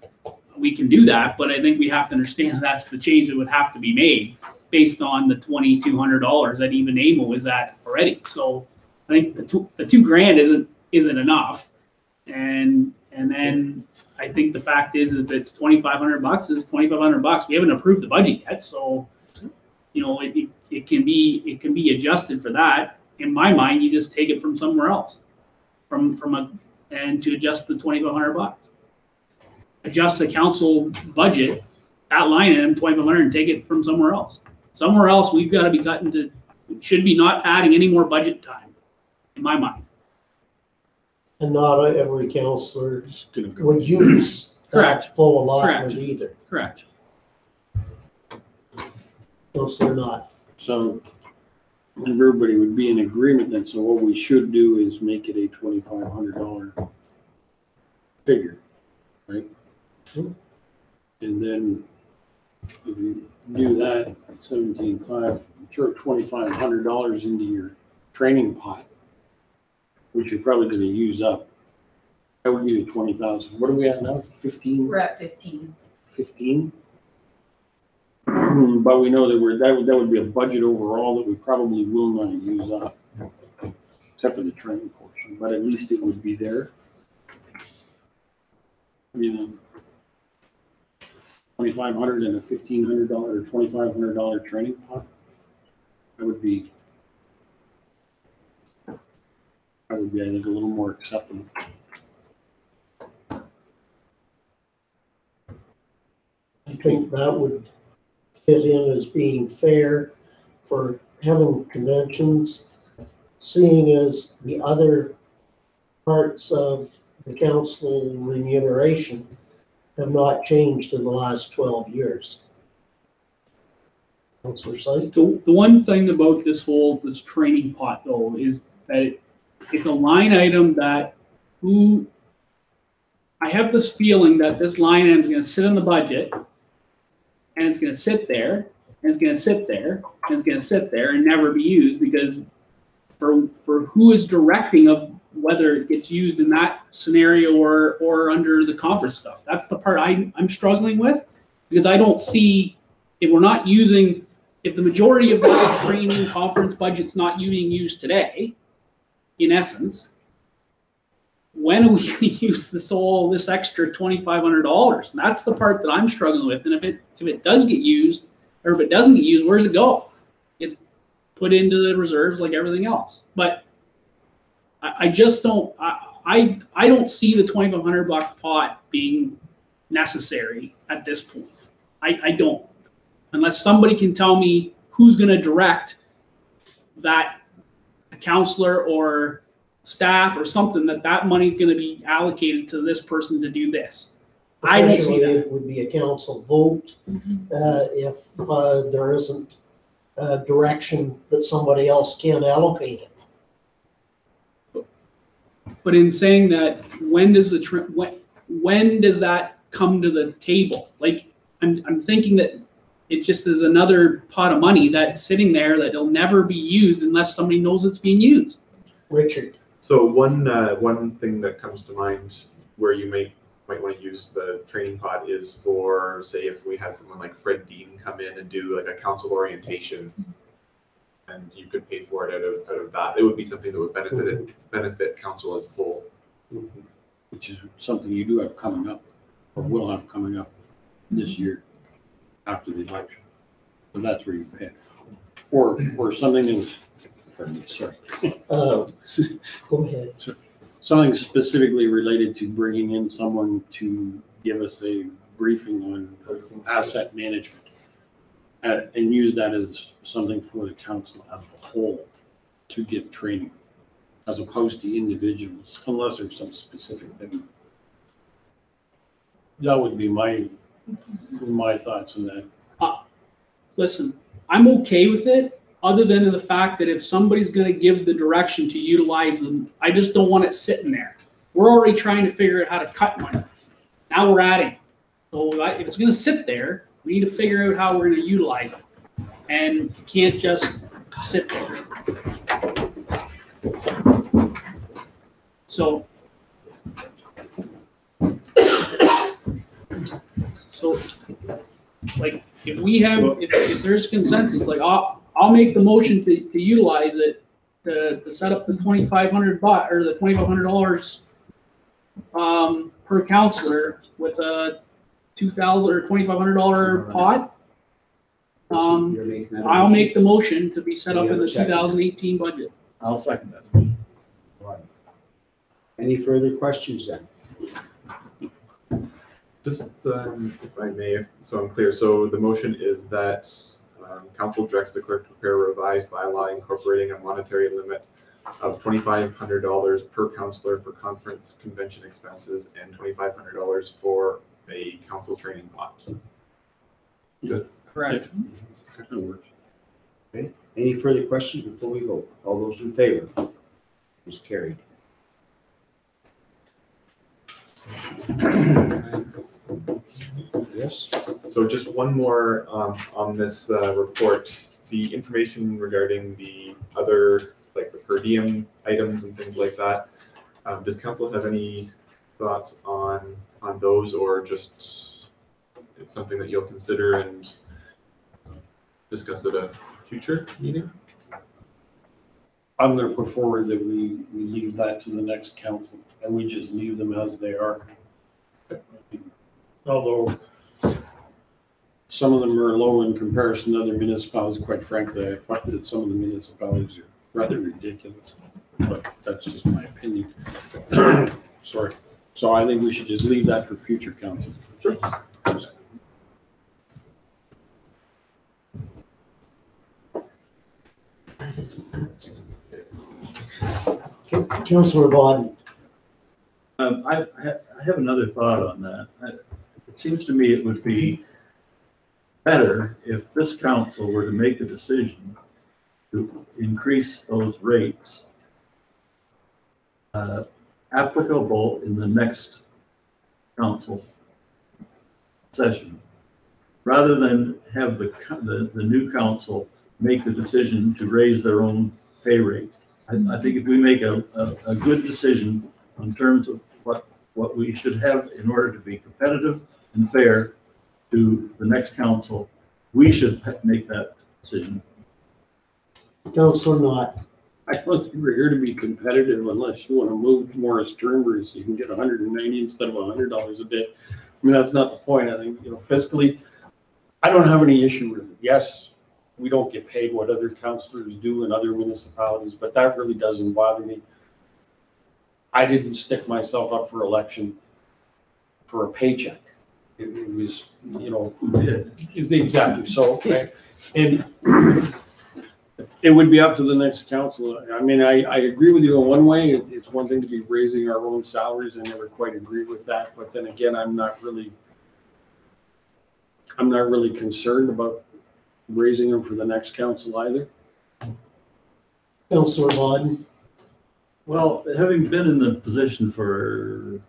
Speaker 7: we can do that. But I think we have to understand that's the change that would have to be made based on the $2,200 that even AMO is at already. So I think the $2,000 isn't enough, and then I think the fact is if it's $2,500, it's $2,500. We haven't approved the budget yet, so it can be adjusted for that. In my mind, you just take it from somewhere else, and to adjust the $2,500. Adjust the council budget, that line item, $2,500, and take it from somewhere else. Somewhere else, we've got to be cutting to, should be not adding any more budget time, in my mind.
Speaker 1: And not every councillor would use that full allotment either.
Speaker 7: Correct.
Speaker 1: Councillor Knott.
Speaker 5: So everybody would be in agreement then. So what we should do is make it a $2,500 figure, right? And then if you do that, 17.5, throw $2,500 into your training pot, which you're probably going to use up. That would be 20,000. What are we at now? 15?
Speaker 11: We're at 15.
Speaker 5: 15? But we know that that would be a budget overall that we probably will not use up, except for the training portion. But at least it would be there. $2,500 and a $1,500 or $2,500 training pot. That would be, I think, a little more acceptable.
Speaker 1: I think that would fit in as being fair for having conventions, seeing as the other parts of the council remuneration have not changed in the last 12 years. Councillor Syed?
Speaker 7: The one thing about this training pot though is that it's a line item that I have this feeling that this line item is going to sit in the budget, and it's going to sit there, and it's going to sit there, and it's going to sit there and never be used, because for who is directing of whether it gets used in that scenario or under the conference stuff. That's the part I'm struggling with, because I don't see, if the majority of the training conference budget's not being used today, in essence, when do we use this extra $2,500? And that's the part that I'm struggling with. And if it does get used, or if it doesn't get used, where's it go? put into the reserves like everything else. But I just don't, I don't see the $2,500 pot being necessary at this point. I don't, unless somebody can tell me who's going to direct that, a counselor or staff or something, that money is going to be allocated to this person to do this. I don't see that.
Speaker 1: It would be a council vote if there isn't a direction that somebody else can allocate it.
Speaker 7: But in saying that, when does when does that come to the table? Like, I'm thinking that it just is another pot of money that's sitting there that will never be used unless somebody knows it's being used.
Speaker 1: Richard.
Speaker 9: So one thing that comes to mind where you might want to use the training pot is for, say, if we had someone like Fred Dean come in and do like a council orientation, and you could pay for it out of that. It would be something that would benefit council as a whole.
Speaker 5: Which is something you do have coming up, or will have coming up this year after the election. So that's where you pick. Or something is, pardon me, sorry.
Speaker 1: Go ahead.
Speaker 5: Something specifically related to bringing in someone to give us a briefing on asset management, and use that as something for the council as a whole to give training, as opposed to individuals, unless there's some specific thing. That would be my thoughts on that.
Speaker 7: Listen, I'm okay with it, other than the fact that if somebody's going to give the direction to utilize them, I just don't want it sitting there. We're already trying to figure out how to cut money. Now we're adding. So if it's going to sit there, we need to figure out how we're going to utilize it. And you can't just sit there. So like, if there's consensus, like, I'll make the motion to utilize it to set up the $2,500 or the $2,500 per counselor with a $2,000 or $2,500 pot. I'll make the motion to be set up in the 2018 budget.
Speaker 6: I'll second that.
Speaker 4: Any further questions then?
Speaker 9: Just if I may, so I'm clear. So the motion is that council directs the clerk to prepare a revised bylaw incorporating a monetary limit of $2,500 per counselor for conference convention expenses and $2,500 for a council training pot.
Speaker 5: Good.
Speaker 7: Correct.
Speaker 5: That works.
Speaker 4: Okay. Any further questions before we vote? All those in favor? Is carried. Yes.
Speaker 9: So just one more on this report. The information regarding the other, like the per diem items and things like that. Does council have any thoughts on those, or just it's something that you'll consider and discuss at a future meeting?
Speaker 5: I'm going to put forward that we leave that to the next council and we just leave them as they are. Although some of them are low in comparison to other municipalities, quite frankly, I find that some of the municipalities are rather ridiculous, but that's just my opinion. Sorry. So I think we should just leave that for future council.
Speaker 9: Sure.
Speaker 1: Councillor Bodden.
Speaker 6: I have another thought on that. It seems to me it would be better if this council were to make a decision to increase those rates applicable in the next council session, rather than have the new council make the decision to raise their own pay rates. I think if we make a good decision in terms of what we should have in order to be competitive and fair to the next council, we should make that decision.
Speaker 1: Councillor Knott.
Speaker 5: I don't think we're here to be competitive unless you want to move to Morris Turnbury so you can get 190 instead of $100 a day. I mean, that's not the point. I think, fiscally, I don't have any issue with it. Yes, we don't get paid what other councillors do in other municipalities, but that really doesn't bother me. I didn't stick myself up for election for a paycheck. It was, you know,
Speaker 6: Who did?
Speaker 5: exactly. So, and it would be up to the next council. I mean, I agree with you in one way. It's one thing to be raising our own salaries. I never quite agree with that. But then again, I'm not really concerned about raising them for the next council either.
Speaker 1: Councillor Bodden.
Speaker 6: Well, having been in the position for,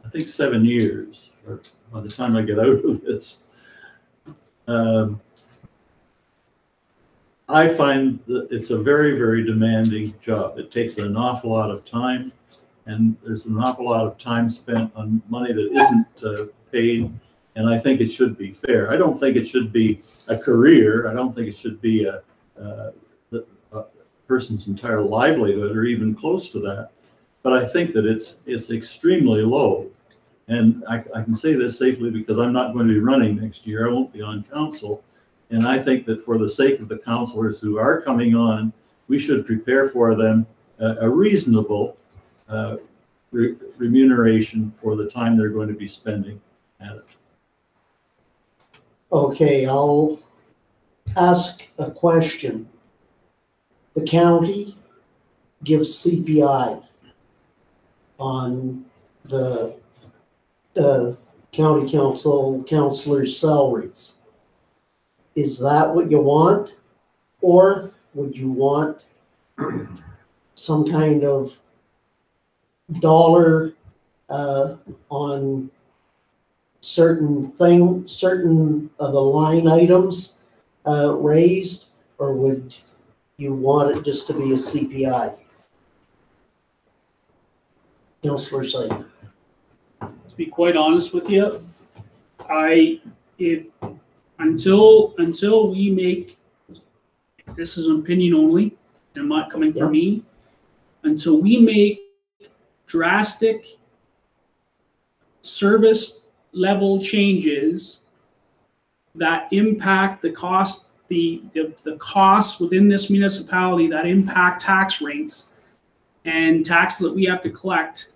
Speaker 6: I think, 7 years, or by the time I get out of this, I find that it's a very, very demanding job. It takes an awful lot of time, and there's an awful lot of time spent on money that isn't paid, and I think it should be fair. I don't think it should be a career. I don't think it should be a person's entire livelihood or even close to that. But I think that it's extremely low. And I can say this safely because I'm not going to be running next year. I won't be on council. And I think that for the sake of the councillors who are coming on, we should prepare for them a reasonable remuneration for the time they're going to be spending at it.
Speaker 1: Okay, I'll ask a question. The county gives CPI on the county councillors' salaries. Is that what you want? Or would you want some kind of dollar on certain of the line items raised, or would you want it just to be a CPI? Councillor Syed.
Speaker 7: To be quite honest with you, until we make, this is an opinion only, and not coming from me, until we make drastic service level changes that impact the cost, the costs within this municipality that impact tax rates and taxes that we have to collect,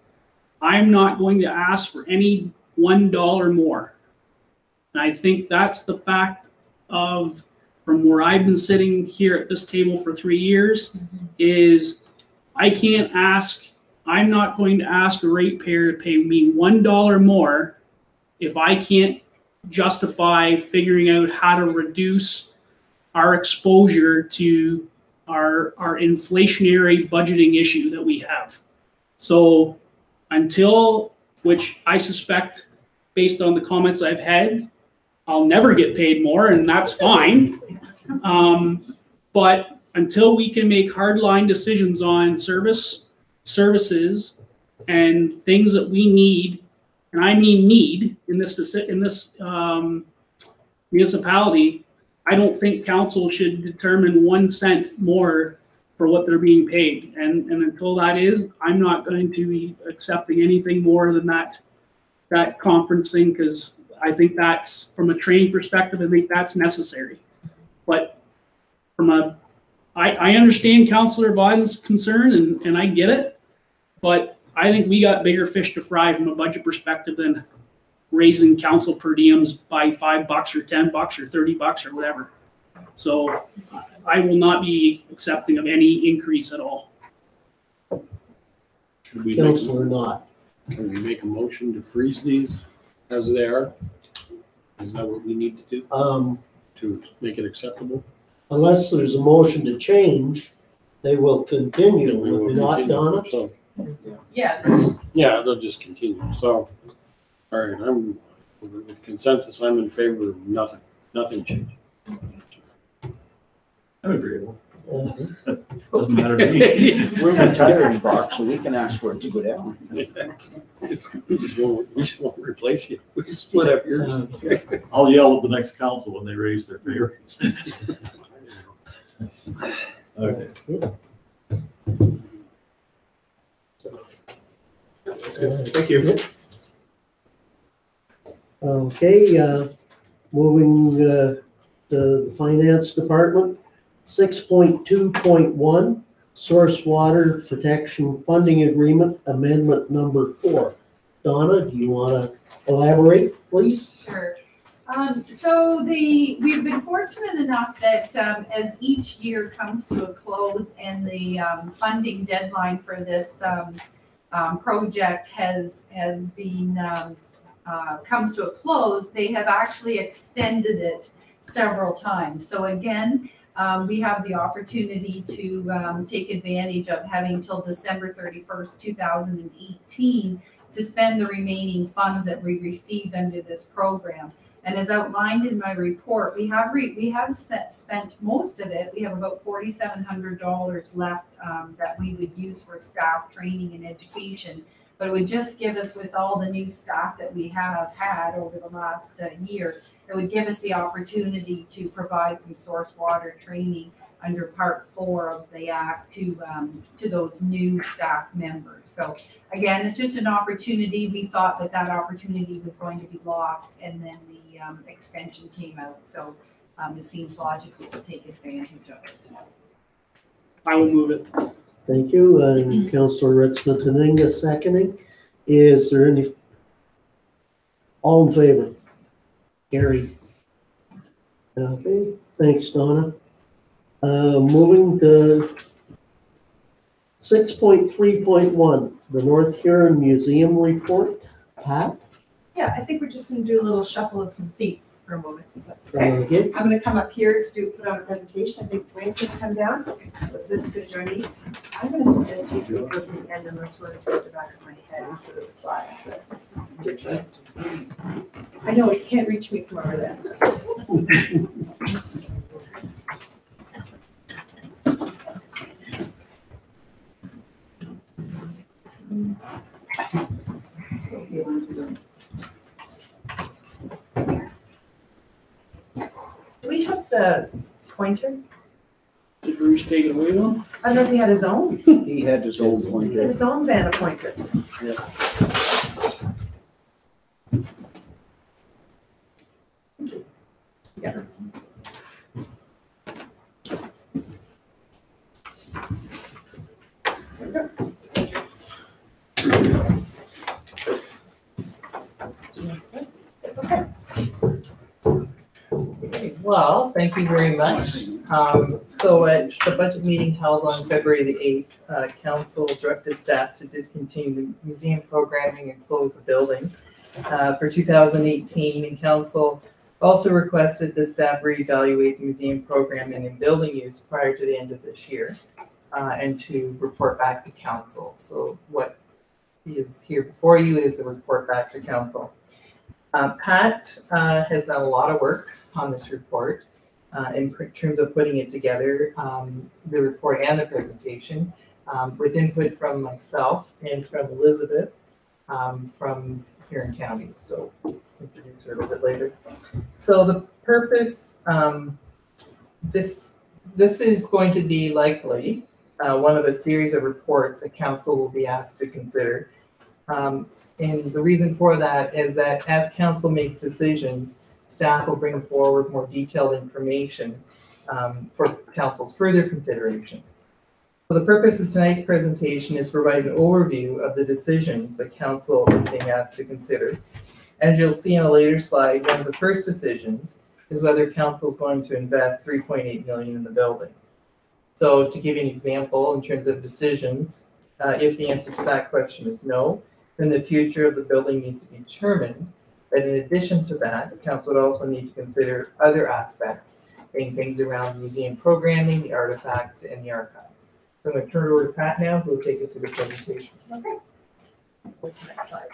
Speaker 7: I'm not going to ask for any $1 more. And I think that's the fact of, from where I've been sitting here at this table for 3 years, is I'm not going to ask a ratepayer to pay me $1 more if I can't justify figuring out how to reduce our exposure to our inflationary budgeting issue that we have. So until, which I suspect, based on the comments I've had, I'll never get paid more, and that's fine. But until we can make hardline decisions on services and things that we need, and I mean need in this municipality, I don't think council should determine 1 cent more for what they're being paid. And until that is, I'm not going to be accepting anything more than that conferencing, because I think that's, from a training perspective, I think that's necessary. But I understand Councillor Bodden's concern, and I get it, but I think we got bigger fish to fry from a budget perspective than raising council per diems by $5 or $10 or $30 or whatever. So I will not be accepting of any increase at all.
Speaker 5: Should we
Speaker 1: Councillor Knott.
Speaker 5: Can we make a motion to freeze these as they are? Is that what we need to do to make it acceptable?
Speaker 1: Unless there's a motion to change, they will continue, will they not, Donna?
Speaker 5: So,
Speaker 11: Yeah.
Speaker 5: yeah, they'll just continue. So, all right, with consensus, I'm in favor of nothing changing.
Speaker 6: I'm agreeable.
Speaker 1: Uh,
Speaker 6: Doesn't matter to me.
Speaker 4: We're retiring, Brock, so we can ask for it to go down.
Speaker 5: We just won't replace you. We just split up yours.
Speaker 6: I'll yell at the next council when they raise their pay rates. Okay.
Speaker 10: Thank you.
Speaker 1: Okay, moving the Finance Department. 6.2.1, Source Water Protection Funding Agreement, Amendment number 4. Donna, do you want to elaborate, please?
Speaker 11: Sure. So we've been fortunate enough that as each year comes to a close and the funding deadline for this project has been comes to a close, they have actually extended it several times. So again, we have the opportunity to take advantage of having till December 31st, 2018 to spend the remaining funds that we received under this program. And as outlined in my report, we have spent most of it. We have about $4,700 left that we would use for staff training and education. But it would just give us, with all the new staff that we have had over the last year, it would give us the opportunity to provide some source water training under Part 4 of the Act to those new staff members. So again, it's just an opportunity. We thought that opportunity was going to be lost, and then the extension came out. So it seems logical to take advantage of it.
Speaker 7: I will move it.
Speaker 1: Thank you. And Councillor Ritzman-Taninga seconding. Is there any, all in favor? Carried. Okay, thanks, Donna. Moving to 6.3.1, the North Huron Museum report. Pat?
Speaker 12: Yeah, I think we're just gonna do a little shuffle of some seats for a moment. if that's Okay.
Speaker 1: Okay.
Speaker 12: I'm gonna come up here to put on a presentation. I think Wayne's gonna come down. Elizabeth's gonna join me. I'm gonna suggest you go to the end unless we're at the back of my head instead of the slide. but it's your choice. I know you can't reach me from over there. So. Do we have the pointer?
Speaker 7: Did Bruce take it away though?
Speaker 12: I don't know if he had his own.
Speaker 4: He had his own
Speaker 12: He had
Speaker 4: pointer.
Speaker 12: his own van of pointers. Yeah.
Speaker 8: Well, thank you very much. So at the budget meeting held on February the 8th, council directed staff to discontinue the museum programming and close the building for 2018, and council also requested the staff reevaluate the museum programming and building use prior to the end of this year and to report back to council. So what is here before you is the report back to council. Pat has done a lot of work on this report in terms of putting it together, the report and the presentation, with input from myself and from Elizabeth from Huron County. So I'll introduce her a little bit later. So the purpose, this is going to be likely one of a series of reports that council will be asked to consider. And the reason for that is that as council makes decisions, staff will bring forward more detailed information for council's further consideration. So the purpose of tonight's presentation is to provide an overview of the decisions that council is being asked to consider. As you'll see on a later slide, one of the first decisions is whether council is going to invest $3.8 million in the building. So to give you an example in terms of decisions, if the answer to that question is no, then the future of the building needs to be determined. But in addition to that, council would also need to consider other aspects, being things around museum programming, the artifacts, and the archives. So I'm going to turn it over to Pat now, who will take us through the presentation.
Speaker 12: Okay. What's the next slide?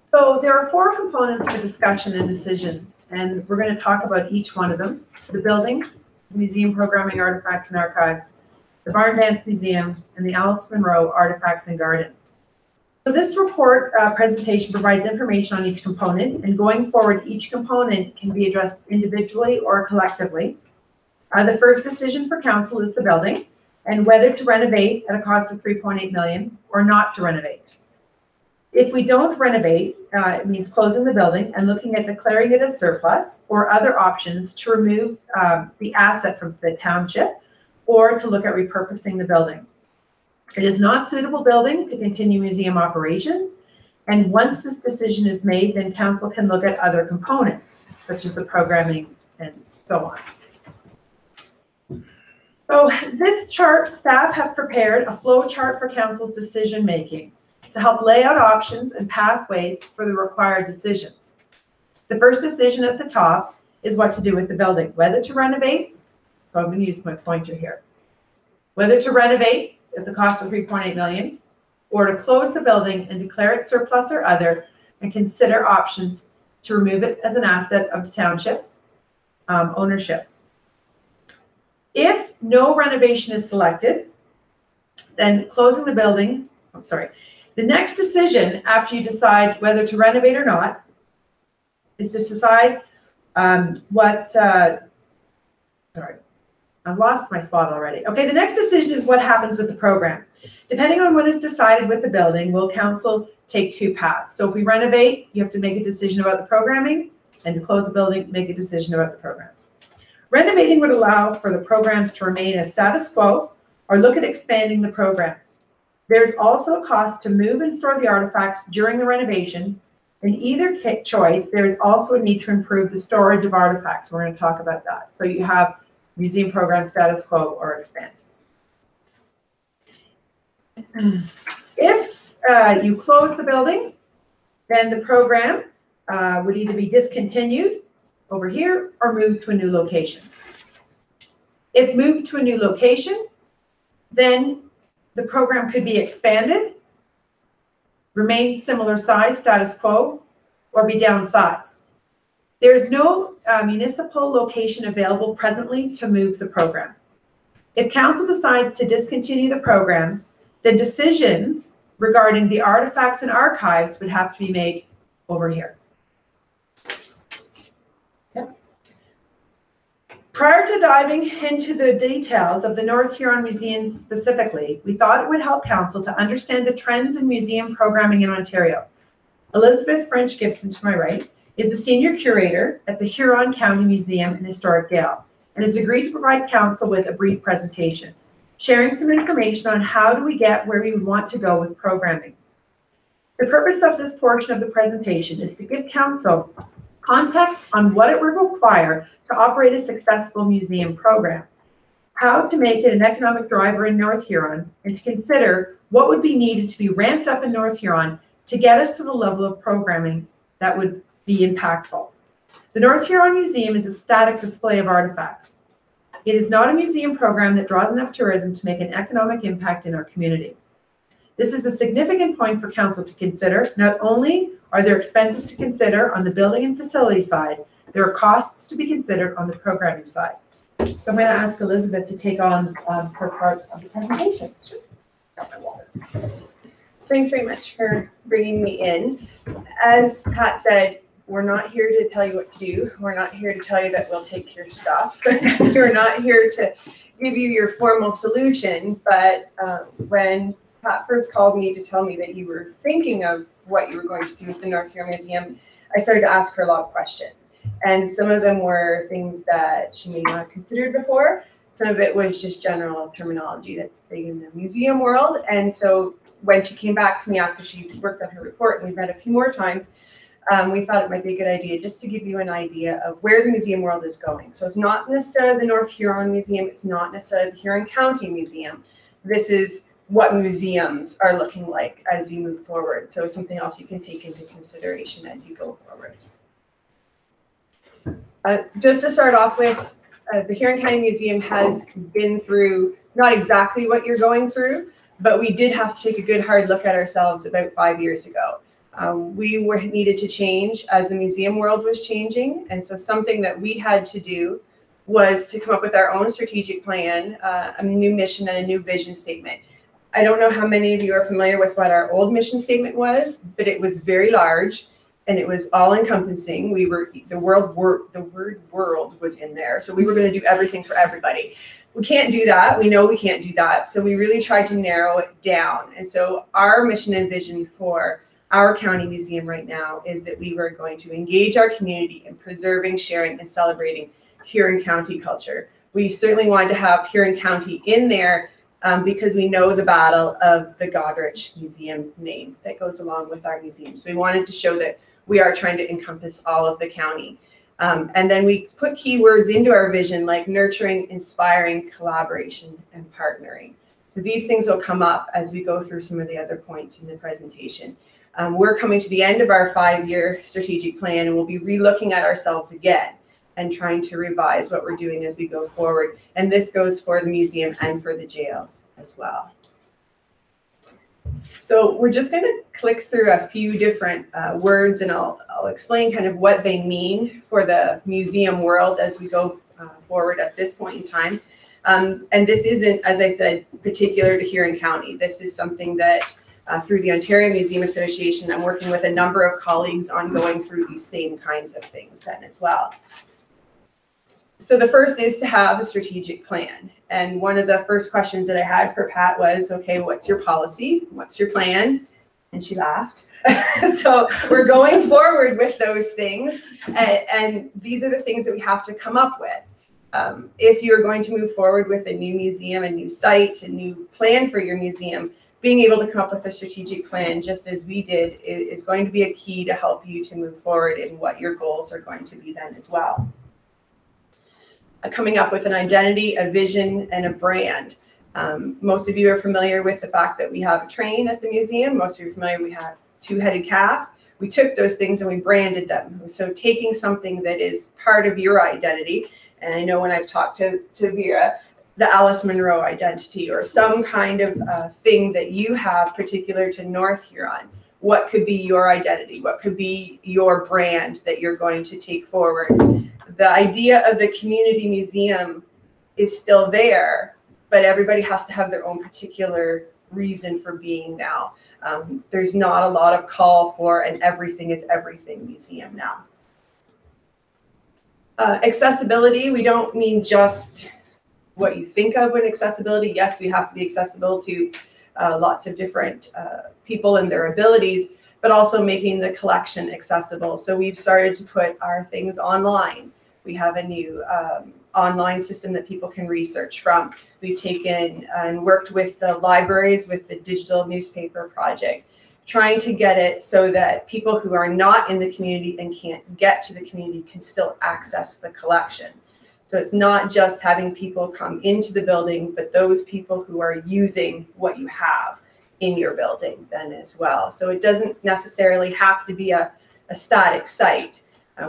Speaker 12: So there are 4 components for discussion and decision, and we're going to talk about each one of them: the building, the museum programming, artifacts, and archives, the Barn Dance Museum, and the Alice Munro Artifacts and Garden. So this report presentation provides information on each component, and going forward, each component can be addressed individually or collectively. The first decision for council is the building, and whether to renovate at a cost of $3.8 million or not to renovate. If we don't renovate, it means closing the building and looking at declaring it as surplus or other options to remove the asset from the township or to look at repurposing the building. It is not suitable building to continue museum operations. And once this decision is made, then council can look at other components, such as the programming and so on. So this chart, staff have prepared a flow chart for council's decision-making to help lay out options and pathways for the required decisions. The first decision at the top is what to do with the building, whether to renovate, so I'm going to use my pointer here, whether to renovate at the cost of 3.8 million, or to close the building and declare it surplus or other, and consider options to remove it as an asset of the township's ownership. If no renovation is selected, then closing the building, the next decision after you decide whether to renovate or not is to decide I've lost my spot already. Okay, the next decision is what happens with the program. Depending on what is decided with the building, will council take two paths. So if we renovate, you have to make a decision about the programming, and to close the building, make a decision about the programs. Renovating would allow for the programs to remain as status quo or look at expanding the programs. There's also a cost to move and store the artifacts during the renovation. In either choice, there is also a need to improve the storage of artifacts. We're going to talk about that. So you have museum program status quo or expand. If you close the building, then the program would either be discontinued over here or moved to a new location. If moved to a new location, then the program could be expanded, remain similar size, status quo, or be downsized. There's no municipal location available presently to move the program. If council decides to discontinue the program, the decisions regarding the artifacts and archives would have to be made over here. Prior to diving into the details of the North Huron Museum specifically, we thought it would help council to understand the trends in museum programming in Ontario. Elizabeth French Gibson, to my right, is the senior curator at the Huron County Museum and Historic Gale, and has agreed to provide council with a brief presentation, sharing some information on how do we get where we would want to go with programming. The purpose of this portion of the presentation is to give council context on what it would require to operate a successful museum program, how to make it an economic driver in North Huron, and to consider what would be needed to be ramped up in North Huron to get us to the level of programming that would be impactful. The North Huron Museum is a static display of artifacts. It is not a museum program that draws enough tourism to make an economic impact in our community. This is a significant point for council to consider. Not only are there expenses to consider on the building and facility side, there are costs to be considered on the programming side. So I'm going to ask Elizabeth to take on her part of the presentation.
Speaker 13: Thanks very much for bringing me in. As Pat said, we're not here to tell you what to do. We're not here to tell you that we'll take your stuff. We're not here to give you your formal solution. But when Pat first called me to tell me that you were thinking of what you were going to do with the North Huron Museum, I started to ask her a lot of questions. And some of them were things that she may not have considered before. Some of it was just general terminology that's big in the museum world. And so when she came back to me after she worked on her report, and we've met a few more times, we thought it might be a good idea just to give you an idea of where the museum world is going. So it's not necessarily the North Huron Museum. It's not necessarily the Huron County Museum. This is what museums are looking like as you move forward. So it's something else you can take into consideration as you go forward. Just to start off with, the Huron County Museum has been through not exactly what you're going through, but we did have to take a good hard look at ourselves about 5 years ago. We needed to change as the museum world was changing. And so something that we had to do was to come up with our own strategic plan, a new mission and a new vision statement. I don't know how many of you are familiar with what our old mission statement was, but it was very large and it was all encompassing. The word world was in there. So we were going to do everything for everybody. We can't do that. We know we can't do that. So we really tried to narrow it down. And so our mission and vision for our county museum right now is that we were going to engage our community in preserving, sharing, and celebrating Huron County culture. We certainly wanted to have Huron County in there because we know the battle of the Goderich Museum name that goes along with our museum. So we wanted to show that we are trying to encompass all of the county. And then we put keywords into our vision like nurturing, inspiring, collaboration, and partnering. So these things will come up as we go through some of the other points in the presentation. We're coming to the end of our 5-year strategic plan, and we'll be re-looking at ourselves again and trying to revise what we're doing as we go forward. And this goes for the museum and for the jail as well. So we're just going to click through a few different words, and I'll explain kind of what they mean for the museum world as we go forward at this point in time. And this isn't, as I said, particular to Huron County. This is something that through the Ontario Museum Association, I'm working with a number of colleagues on going through these same kinds of things then as well. So the first is to have a strategic plan. And one of the first questions that I had for Pat was, okay, what's your policy? What's your plan? And she laughed. So we're going forward with those things. And these are the things that we have to come up with. If you're going to move forward with a new museum, a new site, a new plan for your museum, being able to come up with a strategic plan, just as we did, is going to be a key to help you to move forward in what your goals are going to be then as well. Coming up with an identity, a vision, and a brand. Most of you are familiar with the fact that we have a train at the museum. Most of you are familiar we have two-headed calf. We took those things and we branded them. So taking something that is part of your identity, and I know when I've talked to Vera, the Alice Munro identity, or some kind of thing that you have particular to North Huron. What could be your identity? What could be your brand that you're going to take forward? The idea of the community museum is still there, but everybody has to have their own particular reason for being now. There's not a lot of call for an everything is everything museum now. Accessibility, we don't mean just what you think of when accessibility. Yes, we have to be accessible to lots of different people and their abilities, but also making the collection accessible. So we've started to put our things online. We have a new online system that people can research from. We've taken and worked with the libraries with the digital newspaper project, trying to get it so that people who are not in the community and can't get to the community can still access the collection. So it's not just having people come into the building, but those people who are using what you have in your building then as well. So it doesn't necessarily have to be a static site.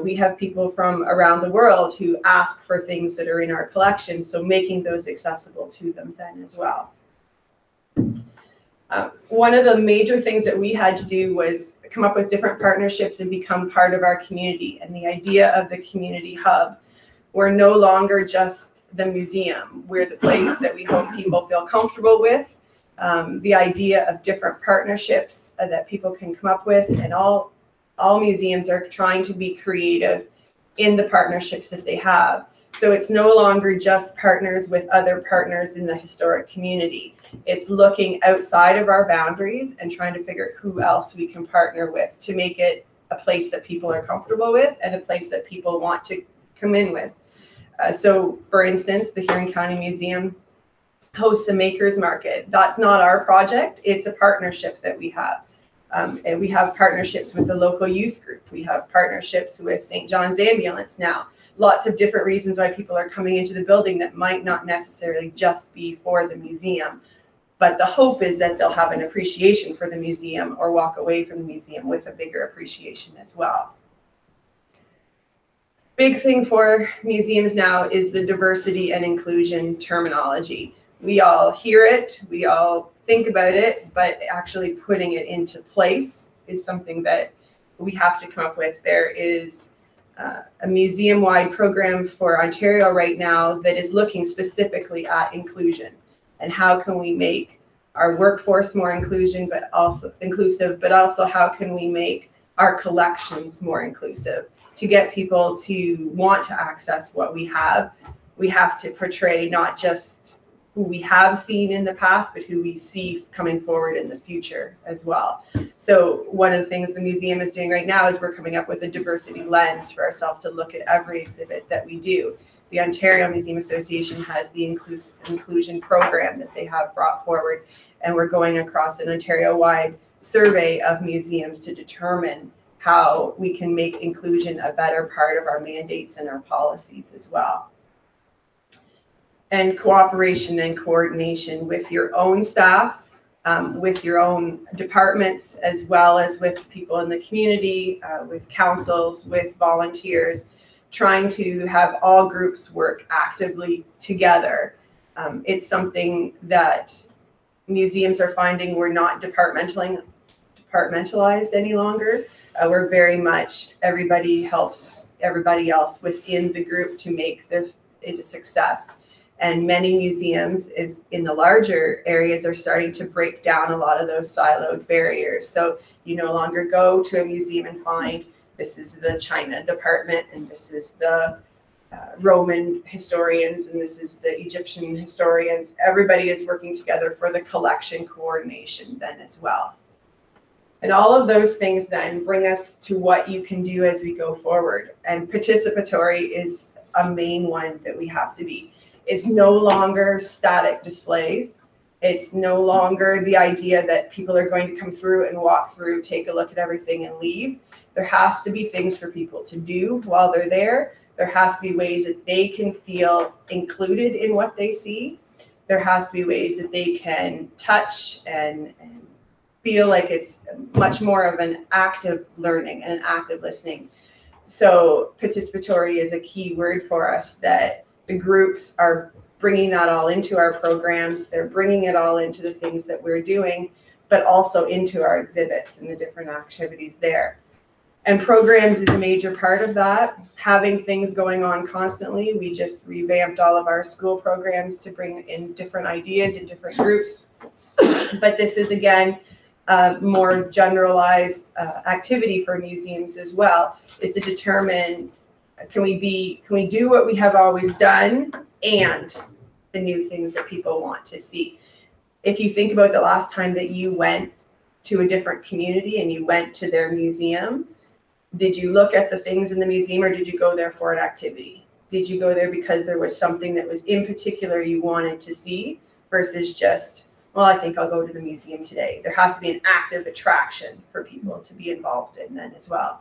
Speaker 13: We have people from around the world who ask for things that are in our collection, so making those accessible to them then as well. One of the major things that we had to do was come up with different partnerships and become part of our community. And the idea of the community hub, we're no longer just the museum. We're the place that we hope people feel comfortable with. The idea of different partnerships that people can come up with, and all museums are trying to be creative in the partnerships that they have. So it's no longer just partners with other partners in the historic community. It's looking outside of our boundaries and trying to figure out who else we can partner with to make it a place that people are comfortable with and a place that people want to come in with. So for instance, the Huron County Museum hosts a makers market. That's not our project. It's a partnership that we have. And we have partnerships with the local youth group. We have partnerships with St. John's Ambulance now. Lots of different reasons why people are coming into the building that might not necessarily just be for the museum. But the hope is that they'll have an appreciation for the museum or walk away from the museum with a bigger appreciation as well. Big thing for museums now is the diversity and inclusion terminology. We all hear it, we all think about it, but actually putting it into place is something that we have to come up with. There is a museum-wide program for Ontario right now that is looking specifically at inclusion and how can we make our workforce more inclusive, but also how can we make our collections more inclusive. To get people to want to access what we have to portray not just who we have seen in the past, but who we see coming forward in the future as well. So one of the things the museum is doing right now is we're coming up with a diversity lens for ourselves to look at every exhibit that we do. The Ontario Museum Association has the inclusion program that they have brought forward, and we're going across an Ontario-wide survey of museums to determine how we can make inclusion a better part of our mandates and our policies as well. And cooperation and coordination with your own staff, with your own departments, as well as with people in the community, with councils, with volunteers, trying to have all groups work actively together. It's something that museums are finding we're not departmentalized any longer. We're very much, everybody helps everybody else within the group to make it a success. And many museums in the larger areas are starting to break down a lot of those siloed barriers. So you no longer go to a museum and find this is the China department and this is the Roman historians and this is the Egyptian historians. Everybody is working together for the collection coordination then as well. And all of those things then bring us to what you can do as we go forward. And participatory is a main one that we have to be. It's no longer static displays. It's no longer the idea that people are going to come through and walk through, take a look at everything and leave. There has to be things for people to do while they're there. There has to be ways that they can feel included in what they see. There has to be ways that they can touch and feel like it's much more of an active learning and an active listening. So participatory is a key word for us, that the groups are bringing that all into our programs. They're bringing it all into the things that we're doing, but also into our exhibits and the different activities there. And programs is a major part of that, having things going on constantly. We just revamped all of our school programs to bring in different ideas in different groups. But this is, again, more generalized activity for museums as well, is to determine, can we do what we have always done and the new things that people want to see. If you think about the last time that you went to a different community and you went to their museum, did you look at the things in the museum, or did you go there for an activity? Did you go there because there was something that was in particular you wanted to see, versus just, well, I think I'll go to the museum today? There has to be an active attraction for people to be involved in then as well,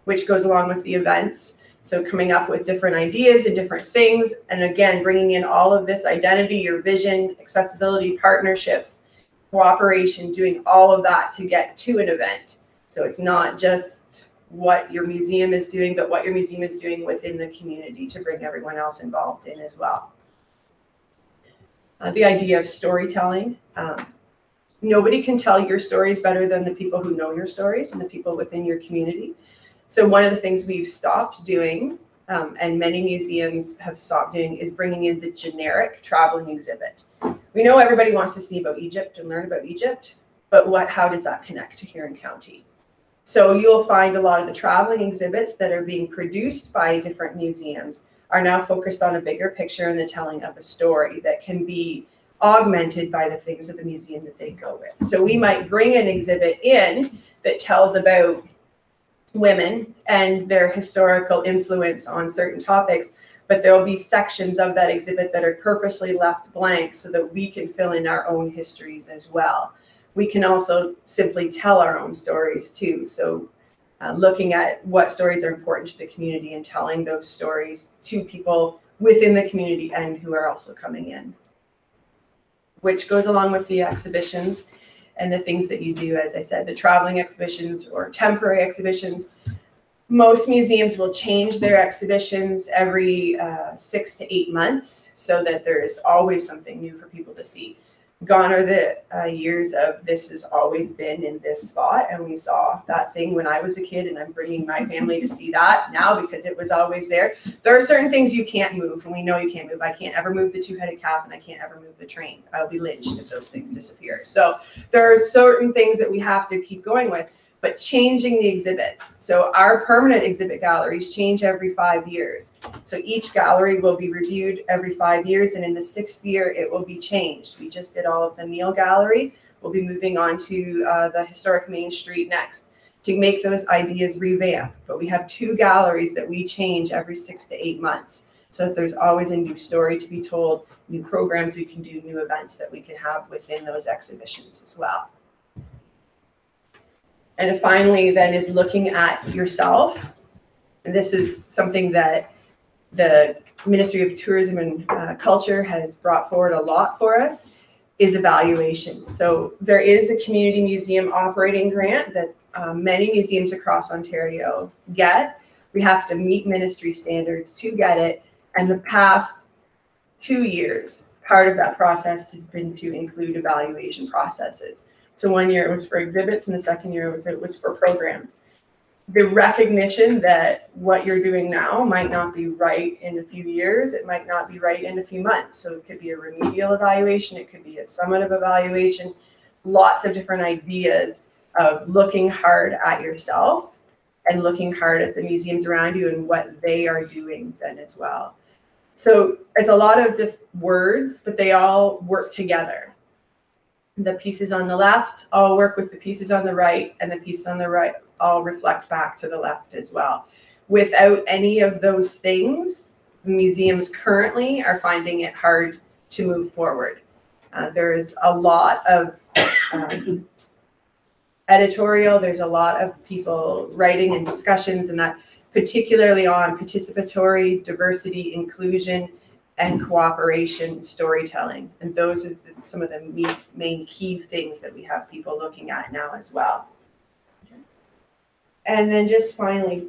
Speaker 13: which goes along with the events. So coming up with different ideas and different things, and again, bringing in all of this identity, your vision, accessibility, partnerships, cooperation, doing all of that to get to an event. So it's not just what your museum is doing, but what your museum is doing within the community to bring everyone else involved in as well. The idea of storytelling. Nobody can tell your stories better than the people who know your stories and the people within your community. So one of the things we've stopped doing, and many museums have stopped doing, is bringing in the generic traveling exhibit. We know everybody wants to see about Egypt and learn about Egypt, but how does that connect to Huron County? So you'll find a lot of the traveling exhibits that are being produced by different museums are now focused on a bigger picture and the telling of a story that can be augmented by the things of the museum that they go with. So we might bring an exhibit in that tells about women and their historical influence on certain topics, but there will be sections of that exhibit that are purposely left blank so that we can fill in our own histories as well. We can also simply tell our own stories too. So looking at what stories are important to the community and telling those stories to people within the community and who are also coming in, which goes along with the exhibitions and the things that you do. As I said, the traveling exhibitions or temporary exhibitions. Most museums will change their exhibitions every 6 to 8 months so that there is always something new for people to see. Gone are the years of this has always been in this spot and we saw that thing when I was a kid and I'm bringing my family to see that now because it was always there. There are certain things you can't move, and we know you can't move. I can't ever move the two-headed calf and I can't ever move the train. I'll be lynched if those things disappear. So there are certain things that we have to keep going with. but changing the exhibits. So our permanent exhibit galleries change every 5 years. So each gallery will be reviewed every 5 years, and in the 6th year, it will be changed. We just did all of the Neil Gallery. We'll be moving on to the historic Main Street next to make those ideas revamp. But we have 2 galleries that we change every 6 to 8 months. So that there's always a new story to be told, new programs we can do, new events that we can have within those exhibitions as well. And finally, then, is looking at yourself. And this is something that the Ministry of Tourism and Culture has brought forward a lot for us, is evaluations. So there is a community museum operating grant that many museums across Ontario get. We have to meet ministry standards to get it. And the past 2 years, part of that process has been to include evaluation processes. So 1 year it was for exhibits, and the 2nd year it was for programs. The recognition that what you're doing now might not be right in a few years, it might not be right in a few months. So it could be a remedial evaluation, it could be a summative evaluation, lots of different ideas of looking hard at yourself and looking hard at the museums around you and what they are doing then as well. So it's a lot of just words, but they all work together. The pieces on the left all work with the pieces on the right, and the pieces on the right all reflect back to the left as well. Without any of those things, museums currently are finding it hard to move forward. There's a lot of editorial, there's a lot of people writing and discussions, and that particularly on participatory, diversity, inclusion, and cooperation storytelling. And those are some of the main key things that we have people looking at now as well. And then just finally,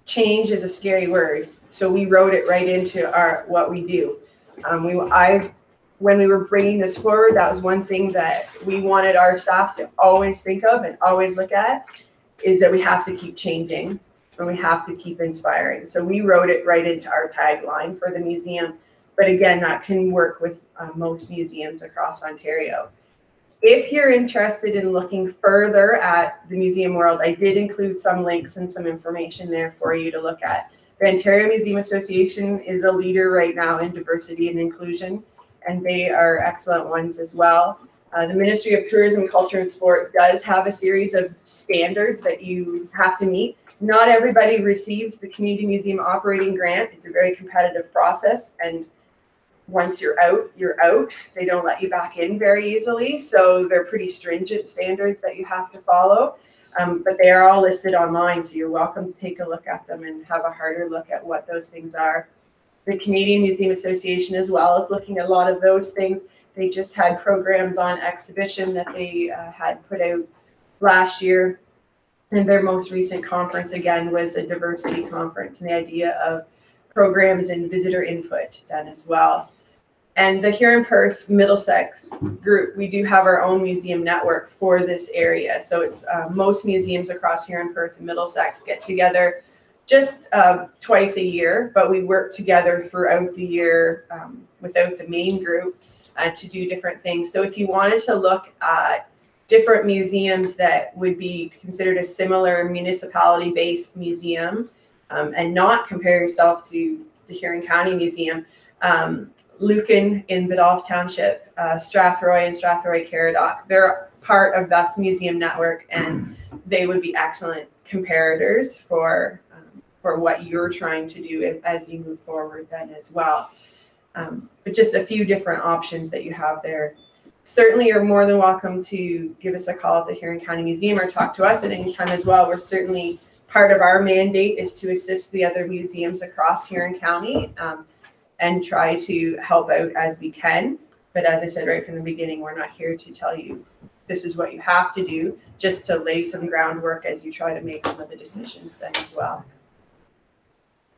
Speaker 13: change is a scary word. So we wrote it right into what we do. When we were bringing this forward, that was one thing that we wanted our staff to always think of and always look at, is that we have to keep changing and we have to keep inspiring. So we wrote it right into our tagline for the museum. But again, that can work with most museums across Ontario. If you're interested in looking further at the museum world, I did include some links and some information there for you to look at. The Ontario Museum Association is a leader right now in diversity and inclusion, and they are excellent ones as well. The Ministry of Tourism, Culture and Sport does have a series of standards that you have to meet. Not everybody receives the Community Museum Operating Grant. It's a very competitive process, and once you're out, you're out. They don't let you back in very easily, so they're pretty stringent standards that you have to follow. But they are all listed online, so you're welcome to take a look at them and have a harder look at what those things are. The Canadian Museum Association as well is looking at a lot of those things. They just had programs on exhibition that they had put out last year. And their most recent conference, again, was a diversity conference, and the idea of programs and visitor input then as well. And the Huron Perth Middlesex group, we do have our own museum network for this area. So it's most museums across Huron Perth and Middlesex get together just twice a year, but we work together throughout the year without the main group to do different things. So if you wanted to look at different museums that would be considered a similar municipality-based museum and not compare yourself to the Huron County Museum, Lucan in Biddulph Township, Strathroy and Strathroy Caradoc, they're part of that museum network, and they would be excellent comparators for what you're trying to do as you move forward then as well. But just a few different options that you have there. Certainly you're more than welcome to give us a call at the Huron County Museum or talk to us at any time as well. We're certainly, part of our mandate is to assist the other museums across Huron County and try to help out as we can. But as I said right from the beginning, we're not here to tell you this is what you have to do, just to lay some groundwork as you try to make some of the decisions then as well.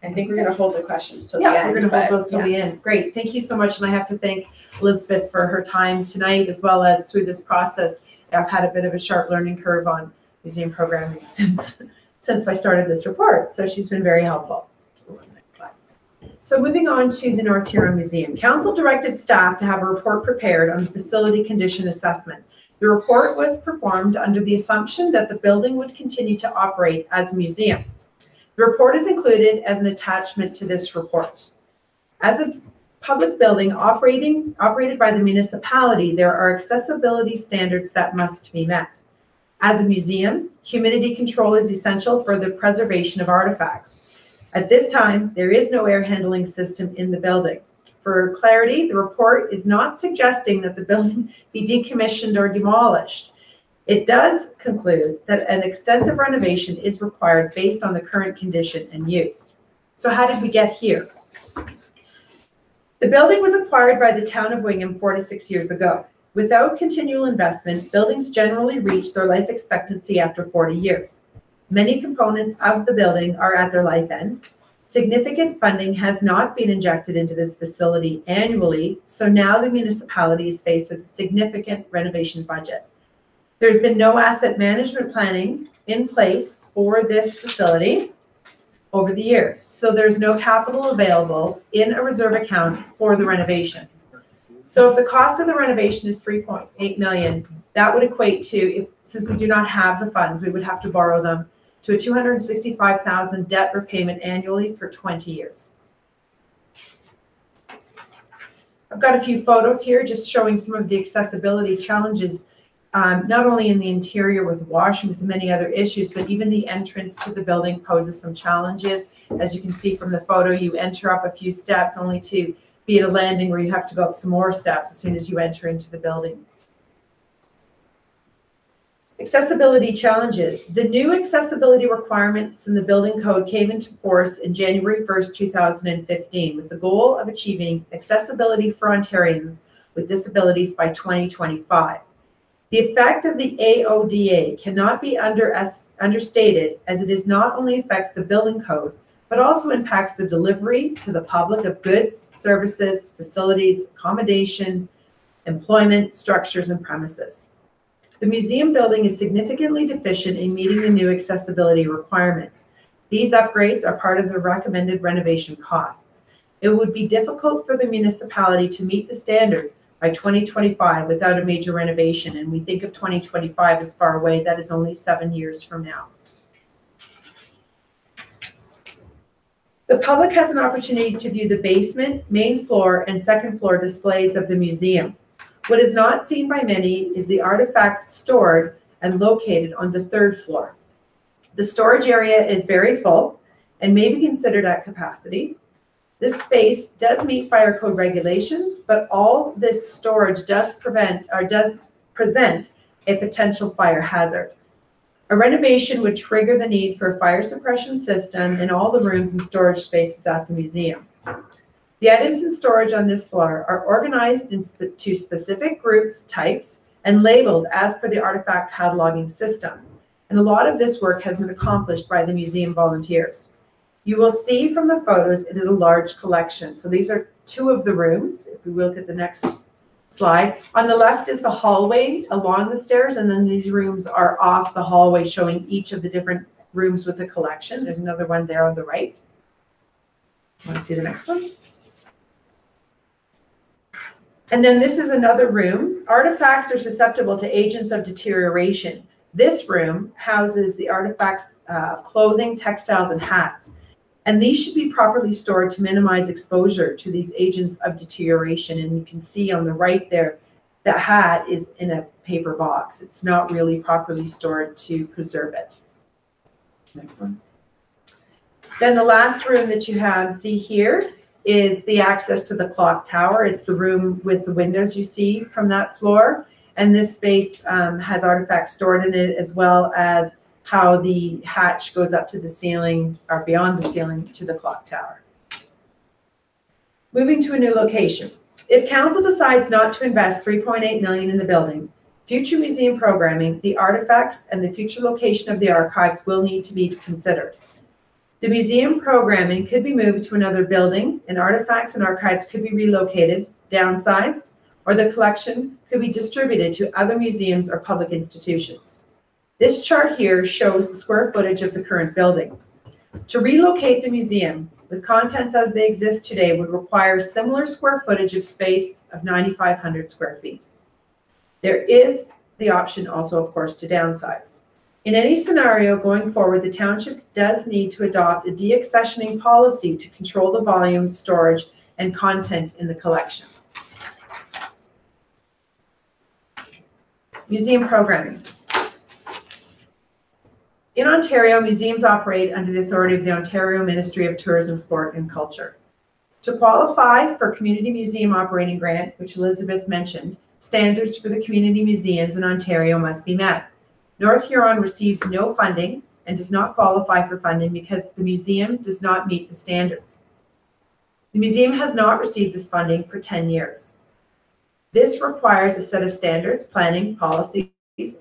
Speaker 13: I think we're going to hold the questions till the end.
Speaker 12: Yeah, we're going to hold those till the end. Great. Thank you so much. And I have to thank Elizabeth for her time tonight, as well as through this process. I've had a bit of a sharp learning curve on museum programming since I started this report. So she's been very helpful. So moving on to the North Huron Museum. Council directed staff to have a report prepared on the facility condition assessment The report was performed under the assumption that the building would continue to operate as a museum. The report is included as an attachment to this report. As a public building operated by the municipality, there are accessibility standards that must be met. As a museum, humidity control is essential for the preservation of artifacts. At this time, there is no air handling system in the building. For clarity, the report is not suggesting that the building be decommissioned or demolished. It does conclude that an extensive renovation is required based on the current condition and use. So how did we get here? The building was acquired by the town of Wingham 4 to 6 years ago. Without continual investment, buildings generally reach their life expectancy after 40 years. Many components of the building are at their life end. Significant funding has not been injected into this facility annually, so now the municipality is faced with a significant renovation budget. There's been no asset management planning in place for this facility over the years, so there's no capital available in a reserve account for the renovation. So if the cost of the renovation is $3.8 million, that would equate to, since we do not have the funds, we would have to borrow them, to a $265,000 debt repayment annually for 20 years. I've got a few photos here just showing some of the accessibility challenges, not only in the interior with washrooms and many other issues, but even the entrance to the building poses some challenges. As you can see from the photo, you enter up a few steps only to be at a landing where you have to go up some more steps as soon as you enter into the building. Accessibility challenges. The new accessibility requirements in the building code came into force in January 1st, 2015, with the goal of achieving accessibility for Ontarians with disabilities by 2025. The effect of the AODA cannot be understated, as it not only affects the building code, but also impacts the delivery to the public of goods, services, facilities, accommodation, employment, structures, and premises. The museum building is significantly deficient in meeting the new accessibility requirements. These upgrades are part of the recommended renovation costs. It would be difficult for the municipality to meet the standard by 2025 without a major renovation, and we think of 2025 as far away. That is only 7 years from now. The public has an opportunity to view the basement, main floor, and second floor displays of the museum. What is not seen by many is the artifacts stored and located on the third floor. The storage area is very full and may be considered at capacity. This space does meet fire code regulations, but all this storage does present a potential fire hazard. A renovation would trigger the need for a fire suppression system in all the rooms and storage spaces at the museum. The items in storage on this floor are organized into specific groups, types, and labeled as per the artifact cataloging system. And a lot of this work has been accomplished by the museum volunteers. You will see from the photos, it is a large collection. So these are two of the rooms. If we look at the next slide. On the left is the hallway along the stairs, and then these rooms are off the hallway, showing each of the different rooms with the collection. There's another one there on the right. Want to see the next one? And then this is another room. Artifacts are susceptible to agents of deterioration. This room houses the artifacts of clothing, textiles, and hats. And these should be properly stored to minimize exposure to these agents of deterioration. And you can see on the right there, the hat is in a paper box. It's not really properly stored to preserve it. Next one. Then the last room that you see here is the access to the clock tower. It's the room with the windows you see from that floor. And this space has artifacts stored in it, as well as how the hatch goes up to the ceiling, or beyond the ceiling, to the clock tower. Moving to a new location. If council decides not to invest $3.8 million in the building, future museum programming, the artifacts, and the future location of the archives will need to be considered. The museum programming could be moved to another building, and artifacts and archives could be relocated, downsized, or the collection could be distributed to other museums or public institutions. This chart here shows the square footage of the current building. To relocate the museum with contents as they exist today would require similar square footage of space of 9,500 square feet. There is the option also, of course, to downsize. In any scenario going forward, the township does need to adopt a deaccessioning policy to control the volume, storage, and content in the collection. Museum programming. In Ontario, museums operate under the authority of the Ontario Ministry of Tourism, Sport and Culture. To qualify for Community Museum Operating Grant, which Elizabeth mentioned, standards for the community museums in Ontario must be met. North Huron receives no funding and does not qualify for funding because the museum does not meet the standards. The museum has not received this funding for 10 years. This requires a set of standards, planning, policies,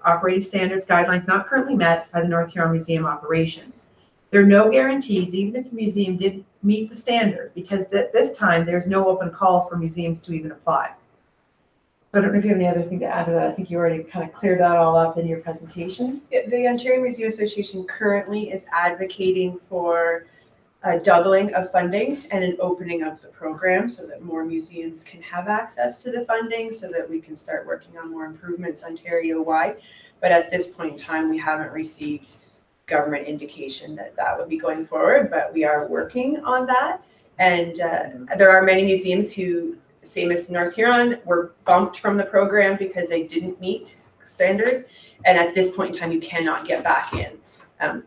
Speaker 12: operating standards, guidelines not currently met by the North Huron Museum operations. There are no guarantees, even if the museum did meet the standard, because at this time there's no open call for museums to even apply. So I don't know if you have any other thing to add to that. I think you already kind of cleared that all up in your presentation.
Speaker 13: The Ontario Museum Association currently is advocating for a doubling of funding and an opening of the program so that more museums can have access to the funding, so that we can start working on more improvements Ontario-wide. But at this point in time, we haven't received government indication that that would be going forward, but we are working on that. And there are many museums who, same as North Huron, were bumped from the program because they didn't meet standards. And at this point in time, you cannot get back in.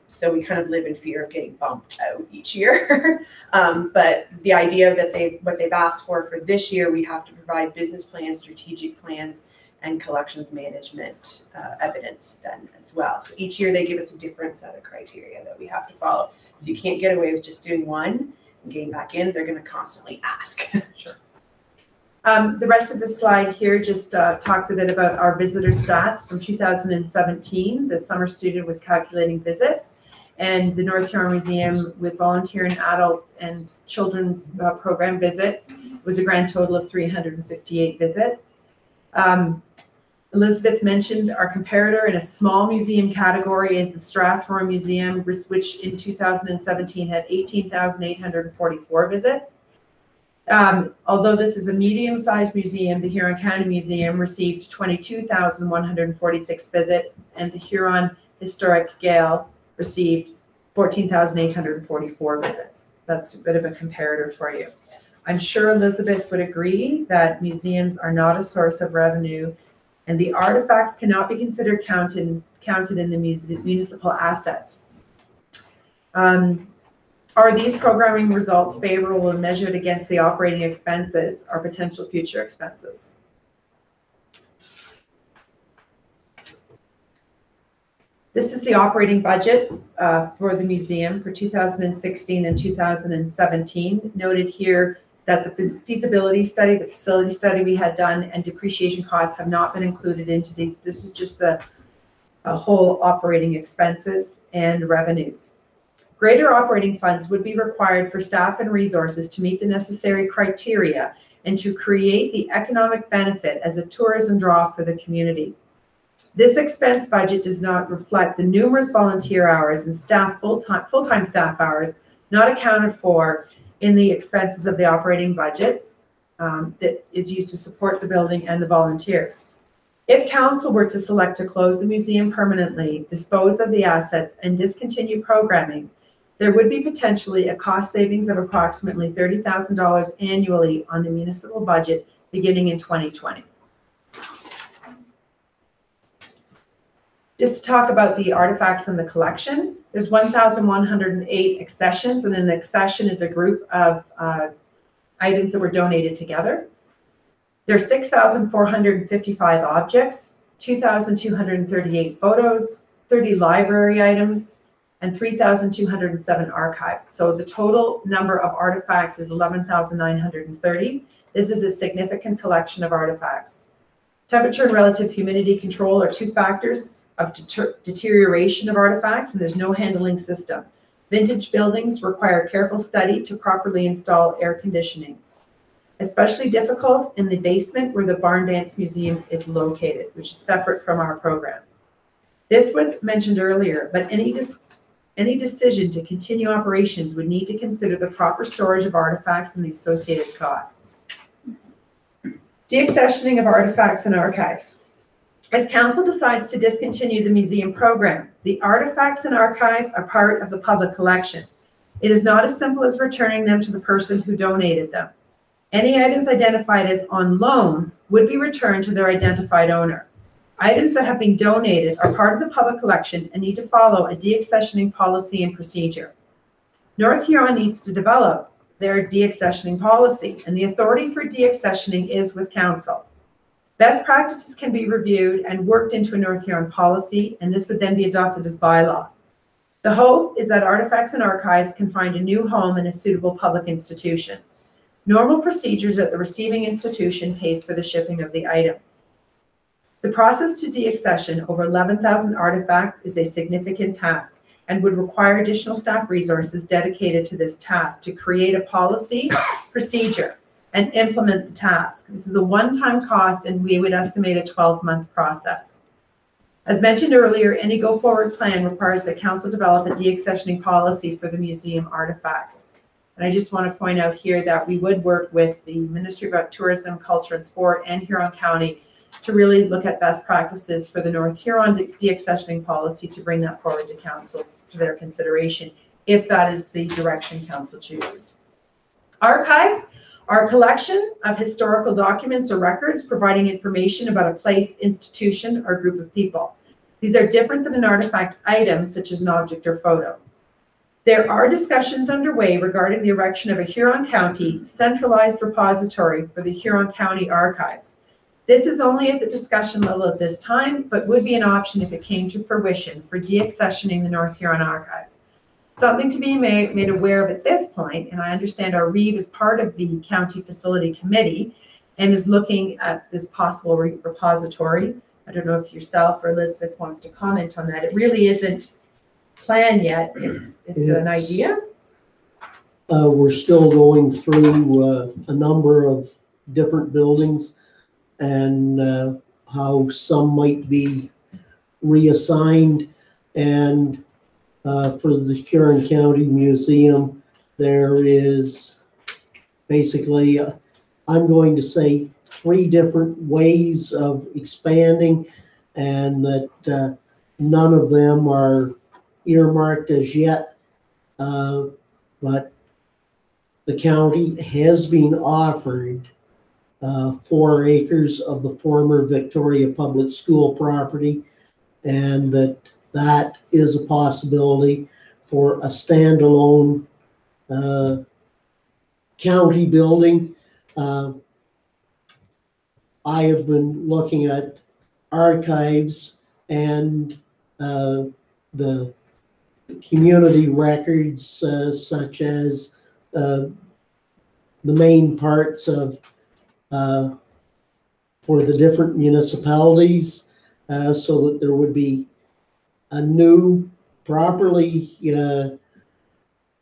Speaker 13: So we kind of live in fear of getting bumped out each year. But the idea that what they've asked for this year, we have to provide business plans, strategic plans, and collections management evidence then as well. So each year they give us a different set of criteria that we have to follow. So you can't get away with just doing one and getting back in. They're going to constantly ask.
Speaker 12: Sure. The rest of the slide here just talks a bit about our visitor stats from 2017. The summer student was calculating visits, and the North Huron Museum, with volunteer and adult and children's program visits, was a grand total of 358 visits. Elizabeth mentioned our comparator in a small museum category is the Strathmore Museum, which in 2017 had 18,844 visits. Although this is a medium-sized museum, the Huron County Museum received 22,146 visits, and the Huron Historic Gale received 14,844 visits. That's a bit of a comparator for you. I'm sure Elizabeth would agree that museums are not a source of revenue, and the artifacts cannot be considered counted in the municipal assets. Are these programming results favorable and measured against the operating expenses or potential future expenses? This is the operating budgets for the museum for 2016 and 2017. Noted here that the feasibility study, the facility study we had done, and depreciation costs have not been included into these. This is just the whole operating expenses and revenues. Greater operating funds would be required for staff and resources to meet the necessary criteria and to create the economic benefit as a tourism draw for the community. This expense budget does not reflect the numerous volunteer hours and full-time staff hours not accounted for in the expenses of the operating budget that is used to support the building and the volunteers. If council were to select to close the museum permanently, dispose of the assets, and discontinue programming, there would be potentially a cost savings of approximately $30,000 annually on the municipal budget beginning in 2020. Just to talk about the artifacts in the collection, there's 1,108 accessions, and an accession is a group of items that were donated together. There's 6,455 objects, 2,238 photos, 30 library items, and 3,207 archives. So the total number of artifacts is 11,930. This is a significant collection of artifacts. Temperature and relative humidity control are two factors of deterioration of artifacts, and there's no handling system. Vintage buildings require careful study to properly install air conditioning. Especially difficult in the basement where the Barn Dance Museum is located, which is separate from our program. This was mentioned earlier, but any decision to continue operations would need to consider the proper storage of artifacts and the associated costs. Deaccessioning of artifacts and archives. If council decides to discontinue the museum program, the artifacts and archives are part of the public collection. It is not as simple as returning them to the person who donated them. Any items identified as on loan would be returned to their identified owner. Items that have been donated are part of the public collection and need to follow a deaccessioning policy and procedure. North Huron needs to develop their deaccessioning policy, and the authority for deaccessioning is with council. Best practices can be reviewed and worked into a North Huron policy, and this would then be adopted as bylaw. The hope is that artifacts and archives can find a new home in a suitable public institution. Normal procedures at the receiving institution pays for the shipping of the item. The process to deaccession over 11,000 artifacts is a significant task and would require additional staff resources dedicated to this task to create a policy, procedure, and implement the task. This is a one-time cost, and we would estimate a 12-month process. As mentioned earlier, any go-forward plan requires that council develop a deaccessioning policy for the museum artifacts. And I just want to point out here that we would work with the Ministry of Tourism, Culture and Sport and Huron County to really look at best practices for the North Huron deaccessioning policy to bring that forward to council for their consideration, if that is the direction council chooses. Archives are a collection of historical documents or records providing information about a place, institution, or group of people. These are different than an artifact item, such as an object or photo. There are discussions underway regarding the erection of a Huron County centralized repository for the Huron County archives. This is only at the discussion level at this time, but would be an option if it came to fruition for deaccessioning the North Huron archives. Something to be made aware of at this point, and I understand our Reeve is part of the county facility committee and is looking at this possible repository. I don't know if yourself or Elizabeth wants to comment on that. It really isn't planned yet. It's an idea.
Speaker 1: We're still going through a number of different buildings and how some might be reassigned. And for the Huron County Museum, there is basically, I'm going to say, 3 different ways of expanding, and that none of them are earmarked as yet, but the county has been offered 4 acres of the former Victoria Public School property, and that is a possibility for a standalone county building. I have been looking at archives and the community records, such as the main parts of for the different municipalities, so that there would be a new, properly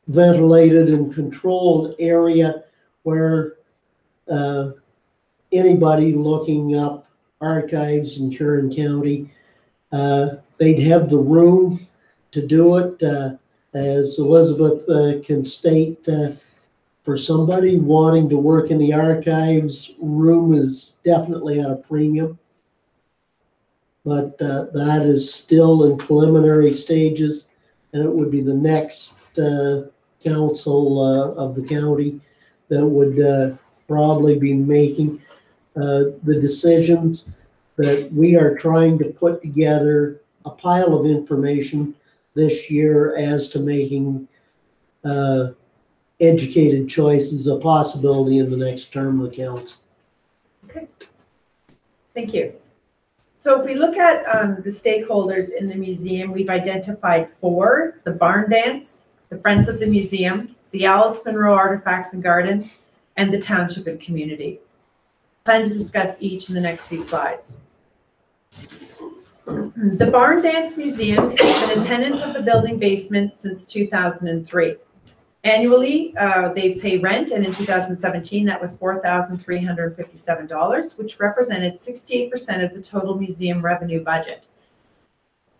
Speaker 1: ventilated and controlled area where anybody looking up archives in Huron County, they'd have the room to do it. As Elizabeth can state, for somebody wanting to work in the archives, room is definitely at a premium. But that is still in preliminary stages, and it would be the next council of the county that would probably be making the decisions. That we are trying to put together a pile of information this year as to making educated choices a possibility in the next term of the council.
Speaker 12: Okay, thank you. So if we look at the stakeholders in the museum, we've identified 4: the Barn Dance, the Friends of the Museum, the Alice Munro Artifacts and Garden, and the Township and Community. I plan to discuss each in the next few slides. The Barn Dance Museum has been a tenant of the building basement since 2003. Annually, they pay rent, and in 2017, that was $4,357, which represented 68% of the total museum revenue budget.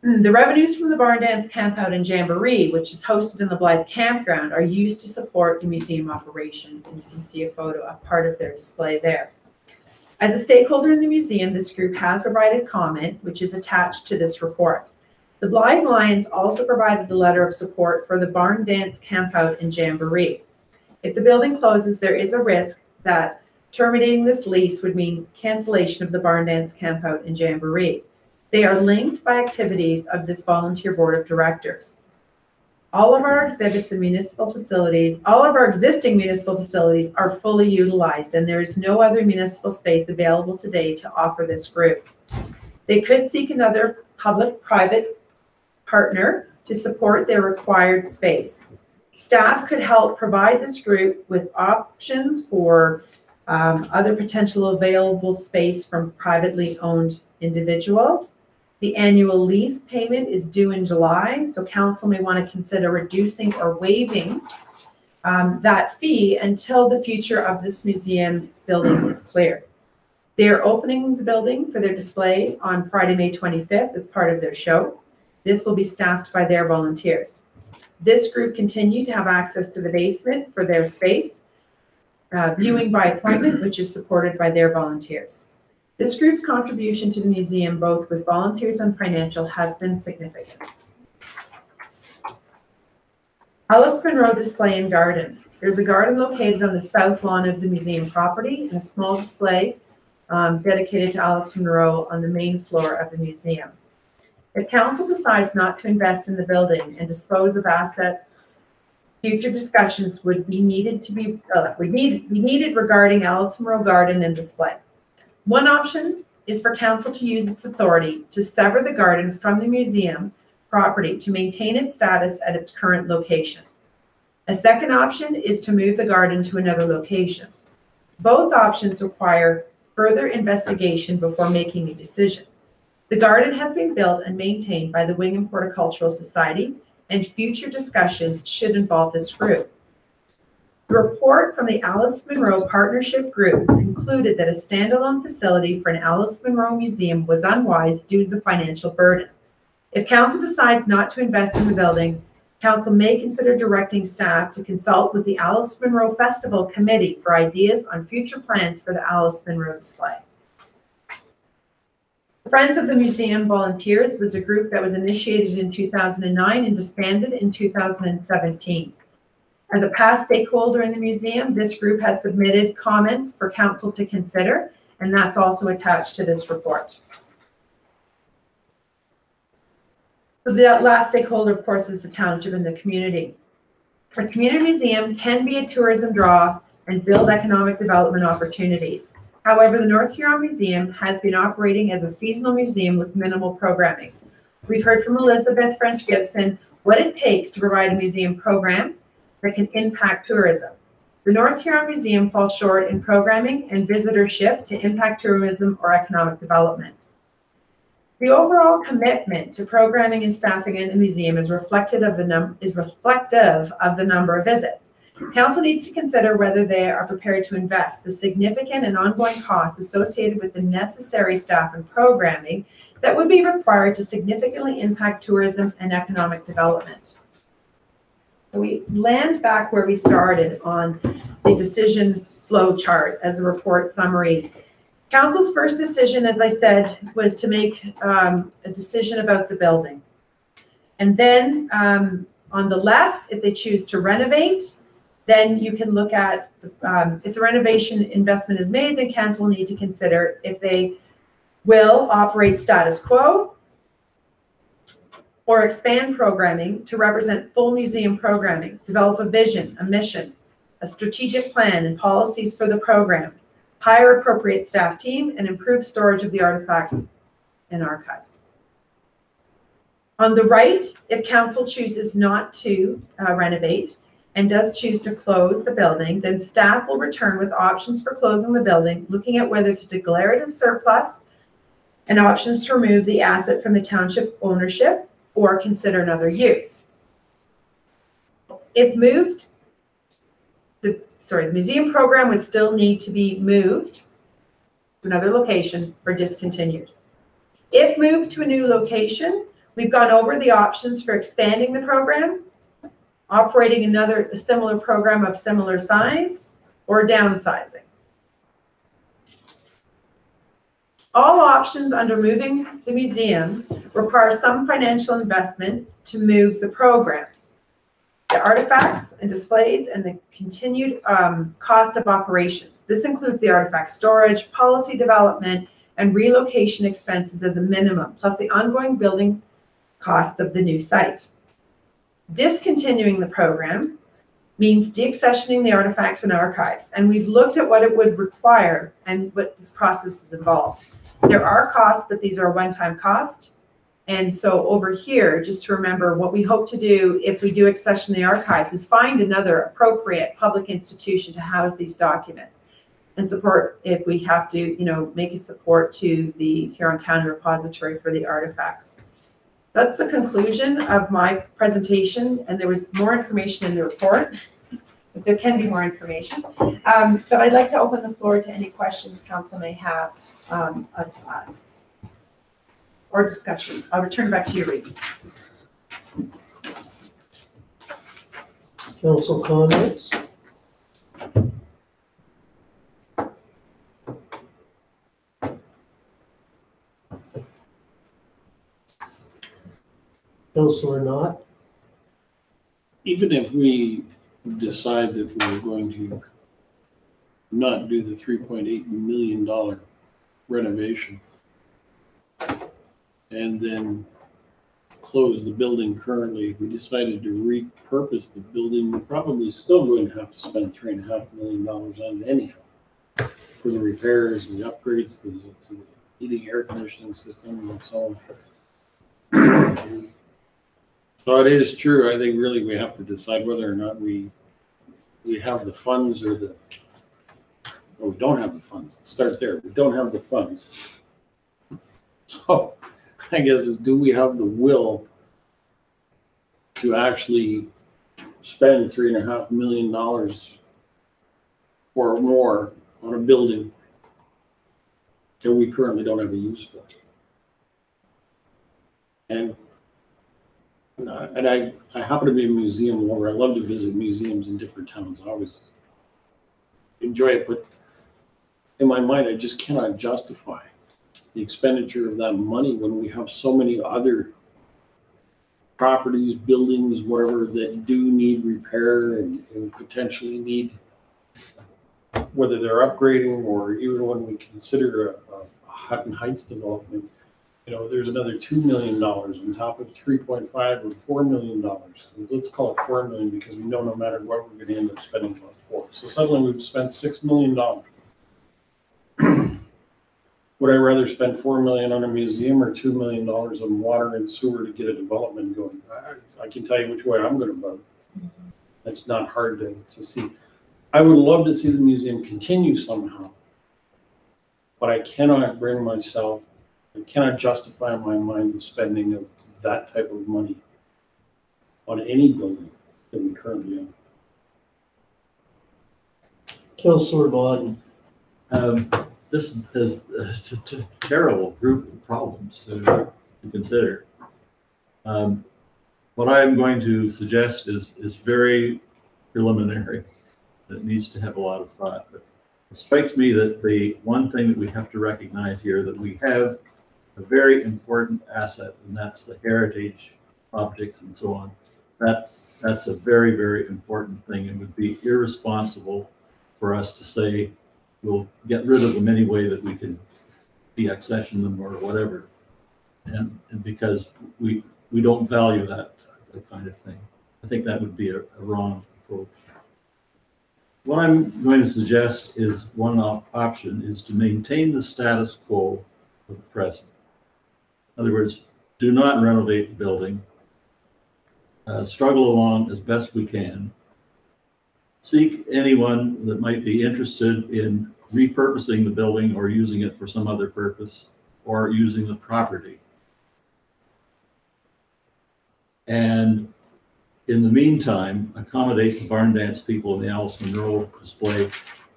Speaker 12: The revenues from the Barn Dance Campout and Jamboree, which is hosted in the Blythe Campground, are used to support the museum operations, and you can see a photo of part of their display there. As a stakeholder in the museum, this group has provided comment, which is attached to this report. The Blythe Lions also provided a letter of support for the barn dance campout and jamboree. If the building closes, there is a risk that terminating this lease would mean cancellation of the barn dance campout and jamboree. They are linked by activities of this volunteer board of directors. All of our exhibits and municipal facilities, all of our existing municipal facilities are fully utilized, and there is no other municipal space available today to offer this group. They could seek another public-private partner to support their required space. Staff could help provide this group with options for other potential available space from privately owned individuals. The annual lease payment is due in July, so council may want to consider reducing or waiving that fee until the future of this museum building is clear. They are opening the building for their display on Friday, May 25th as part of their show. This will be staffed by their volunteers. This group continued to have access to the basement for their space, viewing by appointment, which is supported by their volunteers. This group's contribution to the museum, both with volunteers and financial, has been significant. Alice Munro Display and Garden. There's a garden located on the south lawn of the museum property and a small display dedicated to Alice Munro on the main floor of the museum. If council decides not to invest in the building and dispose of asset, future discussions would be needed regarding Alice Munro Garden and Display. One option is for council to use its authority to sever the garden from the museum property to maintain its status at its current location. A second option is to move the garden to another location. Both options require further investigation before making a decision. The garden has been built and maintained by the Wingham Horticultural Society, and future discussions should involve this group. The report from the Alice Munro Partnership Group concluded that a standalone facility for an Alice Munro Museum was unwise due to the financial burden. If council decides not to invest in the building, council may consider directing staff to consult with the Alice Munro Festival Committee for ideas on future plans for the Alice Munro display. Friends of the Museum Volunteers was a group that was initiated in 2009 and disbanded in 2017. As a past stakeholder in the museum, this group has submitted comments for council to consider, and that's also attached to this report. So the last stakeholder, of course, is the township and the community. A community museum can be a tourism draw and build economic development opportunities. However, the North Huron Museum has been operating as a seasonal museum with minimal programming. We've heard from Elizabeth French-Gibson what it takes to provide a museum program that can impact tourism. The North Huron Museum falls short in programming and visitorship to impact tourism or economic development. The overall commitment to programming and staffing in the museum is reflective of the number of visits. Council needs to consider whether they are prepared to invest the significant and ongoing costs associated with the necessary staff and programming that would be required to significantly impact tourism and economic development. So we land back where we started on the decision flow chart as a report summary. Council's first decision, as I said, was to make a decision about the building. And then on the left, if they choose to renovate, then you can look at if the renovation investment is made, then council will need to consider if they will operate status quo or expand programming to represent full museum programming, develop a vision, a mission, a strategic plan and policies for the program, hire appropriate staff team, and improve storage of the artifacts and archives. On the right, if council chooses not to renovate and does choose to close the building, then staff will return with options for closing the building, looking at whether to declare it as surplus and options to remove the asset from the township ownership or consider another use. If moved, the museum program would still need to be moved to another location or discontinued. If moved to a new location, we've gone over the options for expanding the program, operating a similar program of similar size, or downsizing. All options under moving the museum require some financial investment to move the program. The artifacts and displays and the continued cost of operations. This includes the artifact storage, policy development, and relocation expenses as a minimum, plus the ongoing building costs of the new site. Discontinuing the program means deaccessioning the artifacts and archives, and we've looked at what it would require and what this process is involved. There are costs, but these are a one-time cost. And so over here, just to remember, what we hope to do if we do accession the archives is find another appropriate public institution to house these documents and support if we have to, you know, make a support to the Huron County Repository for the artifacts. That's the conclusion of my presentation, and there was more information in the report, but there can be more information. But I'd like to open the floor to any questions council may have of us or discussion. I'll return it back to you, Reeve.
Speaker 1: Council comments? Councilor Knott?
Speaker 5: Even if we decide that we're going to not do the $3.8 million renovation and then close the building currently, if we decided to repurpose the building, we're probably still going to have to spend $3.5 million on it anyhow for the repairs, the upgrades, to the heating, air conditioning system, and so on. So it is true. I think really we have to decide whether or not we have the funds or we don't have the funds. Let's start there. We don't have the funds. So I guess is, do we have the will to actually spend $3.5 million or more on a building that we currently don't have a use for? And I happen to be a museum lover. I love to visit museums in different towns. I always enjoy it, but in my mind, I just cannot justify the expenditure of that money when we have so many other properties, buildings, whatever, that do need repair and potentially need, whether they're upgrading or even when we consider a Hutton Heights development. You know, there's another $2 million on top of 3.5 or $4 million. Let's call it $4 million because we know no matter what, we're going to end up spending about $4. So suddenly we've spent $6 million. Would I rather spend $4 million on a museum or $2 million on water and sewer to get a development going? I can tell you which way I'm going to vote. That's not hard to see. I would love to see the museum continue somehow, but I cannot bring myself, I cannot justify in my mind the spending of that type of money on any building that we currently own.
Speaker 1: Councilor Vaughan?
Speaker 6: This is a terrible group of problems to consider. What I'm going to suggest is very preliminary. It needs to have a lot of thought. But it strikes me that the one thing that we have to recognize here, that we have a very important asset, and that's the heritage objects and so on. That's a very, very important thing. It would be irresponsible for us to say we'll get rid of them any way that we can deaccession them or whatever, and because we don't value that kind of thing. I think that would be a wrong approach. What I'm going to suggest is one option is to maintain the status quo of the present. In other words, do not renovate the building, struggle along as best we can, seek anyone that might be interested in repurposing the building or using it for some other purpose or using the property. And in the meantime, accommodate the barn dance people in the Alice Munro display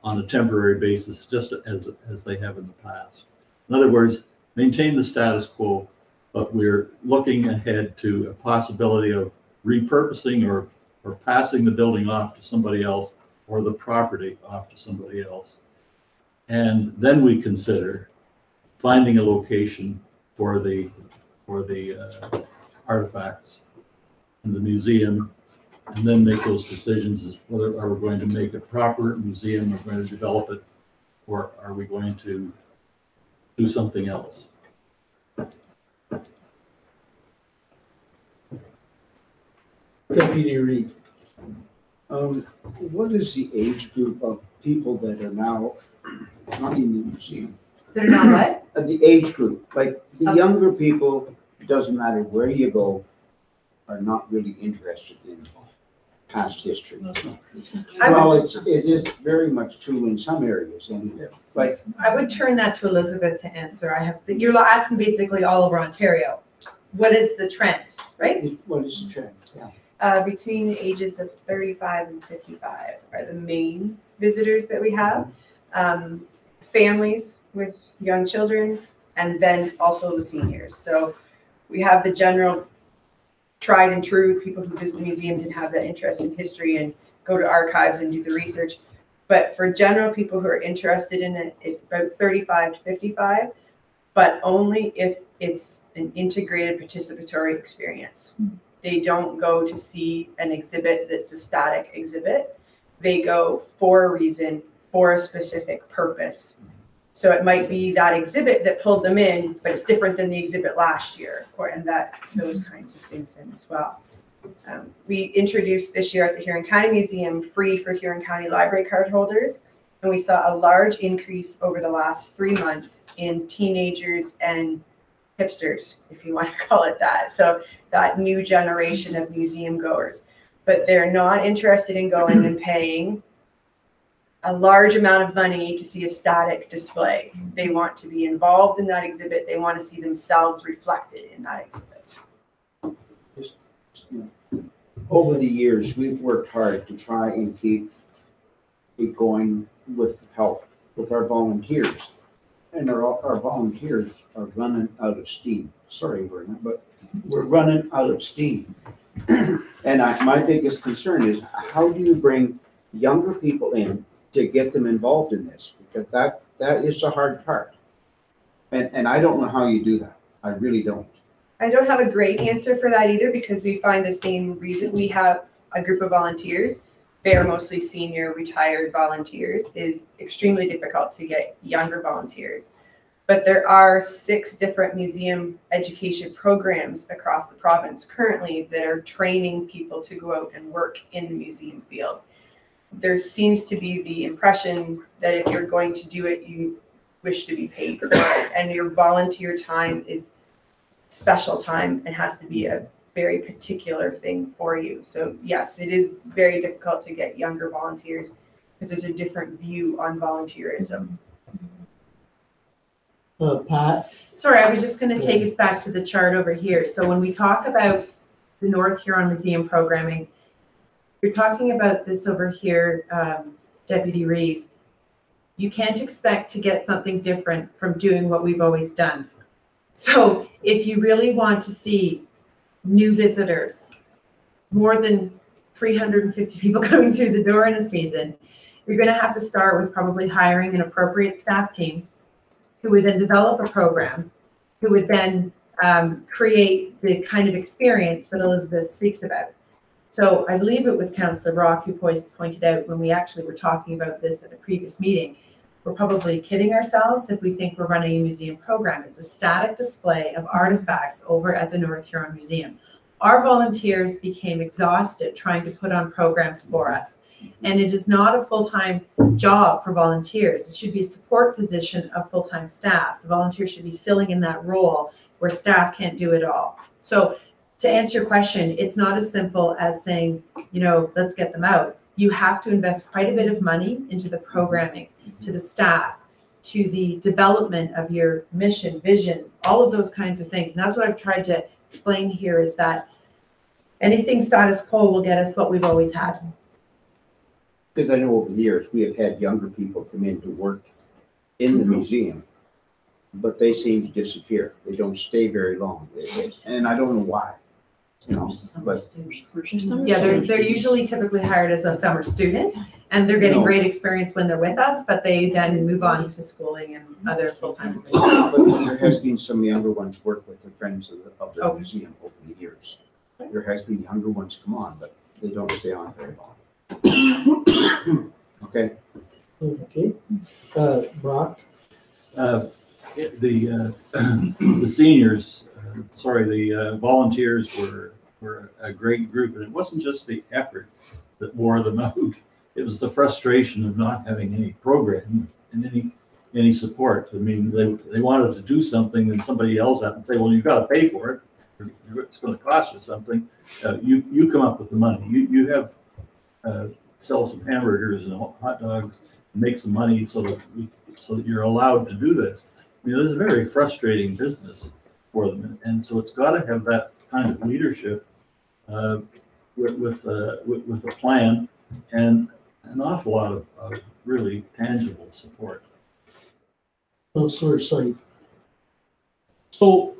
Speaker 6: on a temporary basis, just as they have in the past. In other words, maintain the status quo, but we're looking ahead to a possibility of repurposing or passing the building off to somebody else or the property off to somebody else. And then we consider finding a location for the artifacts in the museum, and then make those decisions as whether are we going to make a proper museum, or going to develop it, or are we going to do something else?
Speaker 1: Deputy Reeve.
Speaker 4: What is the age group of people that are now not in the museum?
Speaker 12: That are not what?
Speaker 4: The age group, like the
Speaker 12: Okay.
Speaker 4: younger people, it doesn't matter where you go, are not really interested in past history. Well, it is very much true in some areas, and like,
Speaker 12: I would turn that to Elizabeth to answer. You're asking basically all over Ontario. What is the trend, right?
Speaker 4: what is the trend? Yeah.
Speaker 13: Between the ages of 35 and 55 are the main visitors that we have. Families with young children, and then also the seniors. So we have the general tried and true people who visit museums and have that interest in history and go to archives and do the research. But for general people who are interested in it, it's about 35 to 55, but only if it's an integrated participatory experience. They don't go to see an exhibit that's a static exhibit. They go for a reason, for a specific purpose. So it might be that exhibit that pulled them in, but it's different than the exhibit last year, and those kinds of things in as well. We introduced this year at the Huron County Museum free for Huron County library card holders, and we saw a large increase over the last 3 months in teenagers and hipsters, if you want to call it that. So that new generation of museum goers, but they're not interested in going and paying a large amount of money to see a static display. They want to be involved in that exhibit. They want to see themselves reflected in that exhibit.
Speaker 4: Over the years, we've worked hard to try and keep it going with help with our volunteers. And our volunteers are running out of steam. Sorry, Vernon, but we're running out of steam. And my biggest concern is, how do you bring younger people in to get them involved in this? Because that is the hard part. And I don't know how you do that. I really don't.
Speaker 13: I don't have a great answer for that either, because we find the same reason. We have a group of volunteers. They are mostly senior retired volunteers. It is extremely difficult to get younger volunteers. But there are 6 different museum education programs across the province currently that are training people to go out and work in the museum field. There seems to be the impression that if you're going to do it, you wish to be paid for it, and your volunteer time is special time and has to be a very particular thing for you. So yes, it is very difficult to get younger volunteers because there's a different view on volunteerism.
Speaker 1: Pat?
Speaker 12: Sorry, I was just going to take us back to the chart over here. So when we talk about the North Huron Museum programming, you're talking about this over here, Deputy Reeve. You can't expect to get something different from doing what we've always done. So if you really want to see new visitors, more than 350 people coming through the door in a season, you're going to have to start with probably hiring an appropriate staff team who would then develop a program, who would then create the kind of experience that Elizabeth speaks about. So I believe it was Councillor Rock who pointed out when we actually were talking about this at a previous meeting, we're probably kidding ourselves if we think we're running a museum program. It's a static display of artifacts over at the North Huron Museum. Our volunteers became exhausted trying to put on programs for us. And it is not a full-time job for volunteers. It should be a support position of full-time staff. The volunteers should be filling in that role where staff can't do it all. So to answer your question, it's not as simple as saying, let's get them out. You have to invest quite a bit of money into the programming, to the staff, to the development of your mission, vision, all of those kinds of things. And that's what I've tried to explain here, is that anything status quo will get us what we've always had.
Speaker 4: Because I know over the years, we have had younger people come in to work in the museum, but they seem to disappear. They don't stay very long. And I don't know why. you know, but
Speaker 12: Yeah, they're usually typically hired as a summer student, and they're getting
Speaker 4: No.
Speaker 12: great experience when they're with us, but they then move on to schooling and other full-time positions.
Speaker 4: but there has been some younger ones work with the friends of the
Speaker 12: Okay.
Speaker 4: museum over the years. There has been younger ones come on, but they don't stay on very long. Okay,
Speaker 1: Okay. Brock?
Speaker 6: The seniors, the volunteers were a great group, and it wasn't just the effort that wore them out. It was the frustration of not having any program and any support. I mean, they wanted to do something, and somebody else out and say, "Well, you've got to pay for it. It's going to cost you something. You come up with the money. You have sell some hamburgers and hot dogs, and make some money so that you're allowed to do this." I mean, it's a very frustrating business for them, and so it's got to have that kind of leadership with a plan and an awful lot of really tangible support.
Speaker 1: Councillor Syed?
Speaker 7: So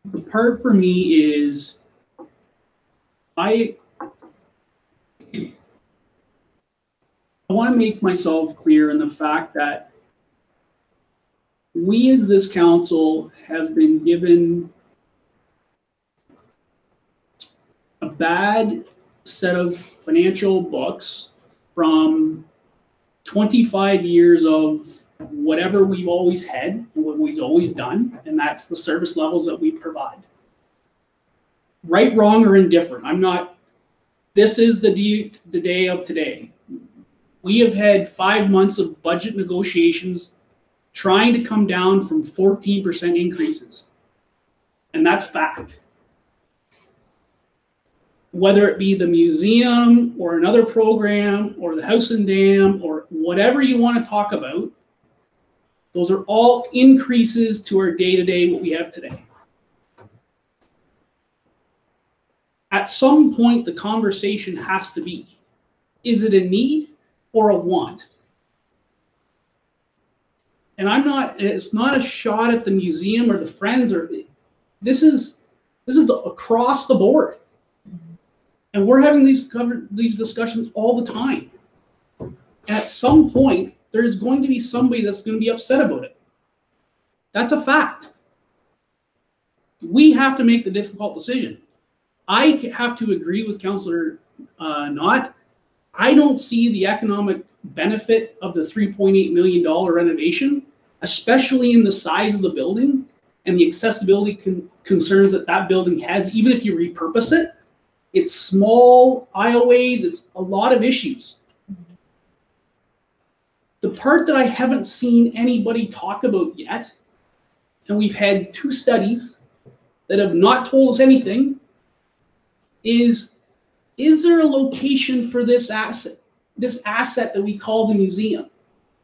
Speaker 7: the part for me is I want to make myself clear in the fact that we as this council have been given a bad set of financial books from 25 years of whatever we've always had and what we've always done, and that's the service levels that we provide. Right, wrong, or indifferent. This is the day of today. We have had 5 months of budget negotiations trying to come down from 14% increases. And that's fact. Whether it be the museum or another program or the house and dam or whatever you want to talk about, those are all increases to our day-to-day what we have today. At some point, the conversation has to be, is it a need or a want? And it's not a shot at the museum or the friends, this is across the board. And we're having these discussions all the time. At some point, there's going to be somebody that's going to be upset about it. That's a fact. We have to make the difficult decision. I have to agree with Councillor Knott. I don't see the economic benefit of the $3.8 million renovation, especially in the size of the building and the accessibility concerns that building has, even if you repurpose it. It's small aisleways, it's a lot of issues. The part that I haven't seen anybody talk about yet, and we've had 2 studies that have not told us anything, is there a location for this asset that we call the museum?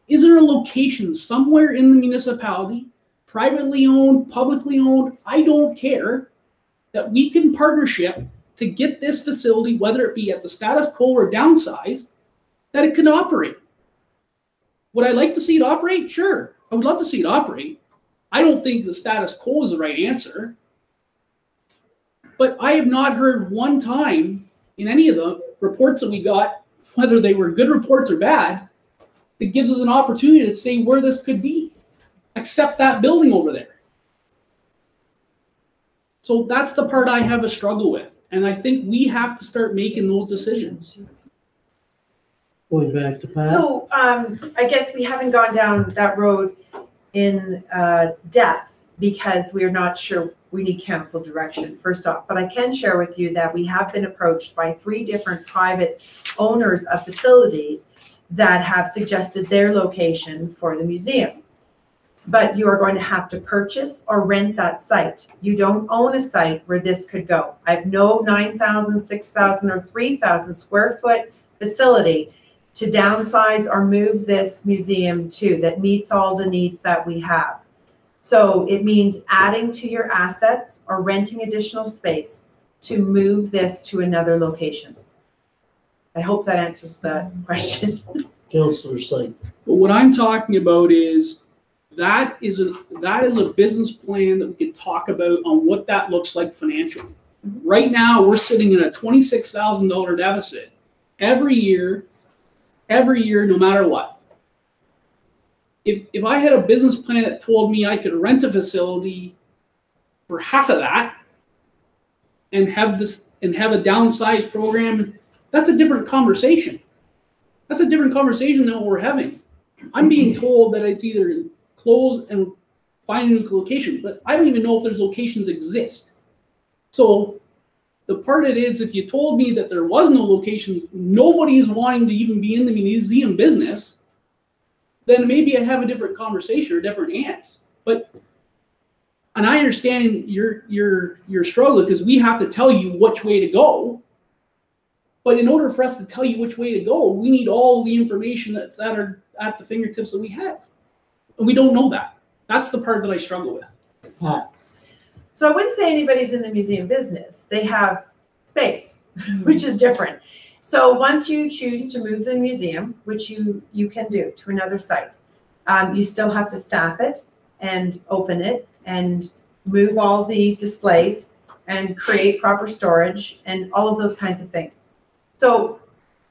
Speaker 7: Is there a location somewhere in the municipality, privately owned, publicly owned, I don't care, that we can partnership to get this facility, whether it be at the status quo or downsized, that it can operate? Would I like to see it operate? Sure, I would love to see it operate. I don't think the status quo is the right answer. But I have not heard one time in any of the reports that we got, whether they were good reports or bad, that gives us an opportunity to say where this could be, except that building over there. So that's the part I have a struggle with. And I think we have to start making those decisions.
Speaker 1: Going back to Pat?
Speaker 12: So I guess we haven't gone down that road in depth because we're not sure. We need council direction, first off. But I can share with you that we have been approached by 3 different private owners of facilities that have suggested their location for the museum. But you are going to have to purchase or rent that site. You don't own a site where this could go. I have no 9,000, 6,000, or 3,000 square foot facility to downsize or move this museum to that meets all the needs that we have. So it means adding to your assets or renting additional space to move this to another location. I hope that answers the question.
Speaker 1: Councillor Syed?
Speaker 7: But what I'm talking about is that is a business plan that we can talk about on what that looks like financially. Right now, we're sitting in a $26,000 deficit every year, no matter what. If I had a business plan that told me I could rent a facility for half of that and have a downsized program, that's a different conversation. That's a different conversation than what we're having. I'm being told that it's either close and find a new location, but I don't even know if those locations exist. So the part of it is, if you told me that there was no locations, nobody is wanting to even be in the museum business, then maybe I have a different conversation or different answer. And I understand your struggle, because we have to tell you which way to go. But in order for us to tell you which way to go, we need all the information that's at the fingertips that we have. And we don't know that. That's the part that I struggle with.
Speaker 1: Pat?
Speaker 12: So I wouldn't say anybody's in the museum business. They have space, which is different. So once you choose to move the museum, which you can do to another site, you still have to staff it and open it and move all the displays and create proper storage and all of those kinds of things. So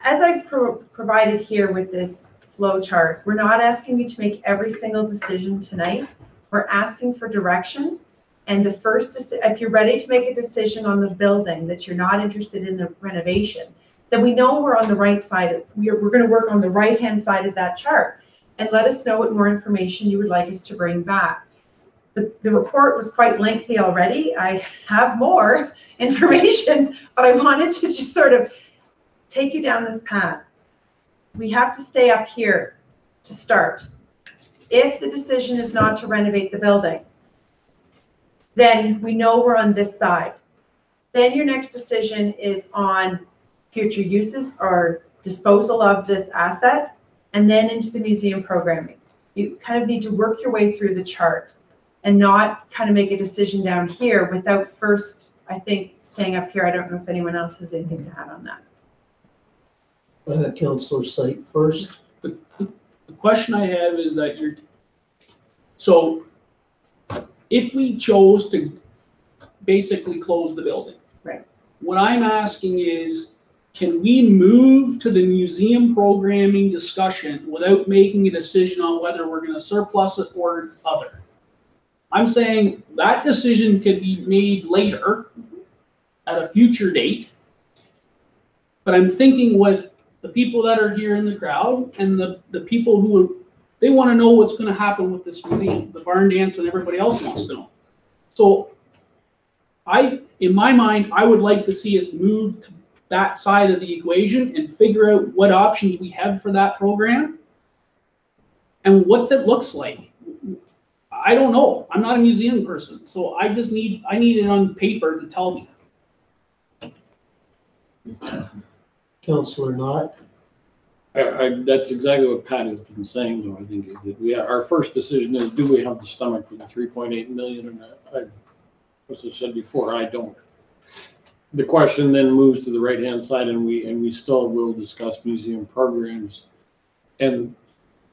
Speaker 12: as I've provided here with this flow chart, we're not asking you to make every single decision tonight. We're asking for direction. And the first, if you're ready to make a decision on the building, that you're not interested in the renovation, then we know we're on the right side. We're going to work on the right-hand side of that chart, and let us know what more information you would like us to bring back. The report was quite lengthy already. I have more information, but I wanted to just sort of take you down this path. We have to stay up here to start. If the decision is not to renovate the building, then we know we're on this side. Then your next decision is on future uses or disposal of this asset, and then into the museum programming. You kind of need to work your way through the chart and not kind of make a decision down here without first, I think, staying up here. I don't know if anyone else has anything to add on that.
Speaker 1: Councillor Site first.
Speaker 7: The question I have is that so if we chose to basically close the building,
Speaker 12: right?
Speaker 7: What I'm asking is, can we move to the museum programming discussion without making a decision on whether we're going to surplus it or other? I'm saying that decision can be made later at a future date, but I'm thinking with the people that are here in the crowd and the people who, they want to know what's going to happen with this museum, the barn dance, and everybody else wants to know. So in my mind, I would like to see us move to that side of the equation and figure out what options we have for that program and what that looks like. I don't know. I'm not a museum person, so I need it on paper to tell me.
Speaker 1: Councillor Knott.
Speaker 5: That's exactly what Pat has been saying, though. I think is that our first decision is, do we have the stomach for the 3.8 million? And as I said before, I don't. The question then moves to the right-hand side, and we still will discuss museum programs, and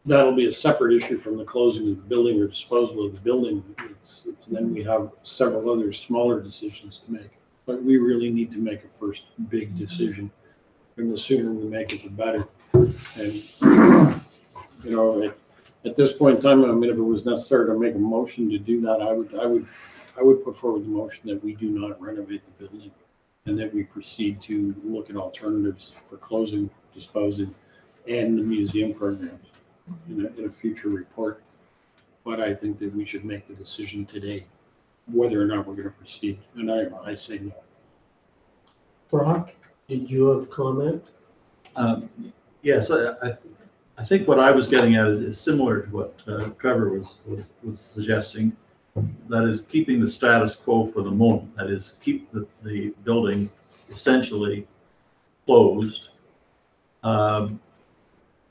Speaker 5: that'll be a separate issue from the closing of the building or disposal of the building. Then we have several other smaller decisions to make, but we really need to make a first big decision, and the sooner we make it, the better. And at this point in time, I mean, if it was necessary to make a motion to do that, I would put forward the motion that we do not renovate the building, and that we proceed to look at alternatives for closing, disposing, and the museum programs in a future report. But I think that we should make the decision today whether or not we're going to proceed, and I say no.
Speaker 1: Brock, did you have a comment?
Speaker 6: Yes, I think what I was getting at is similar to what Trevor was suggesting. That is keeping the status quo for the moment. That is, keep the building essentially closed,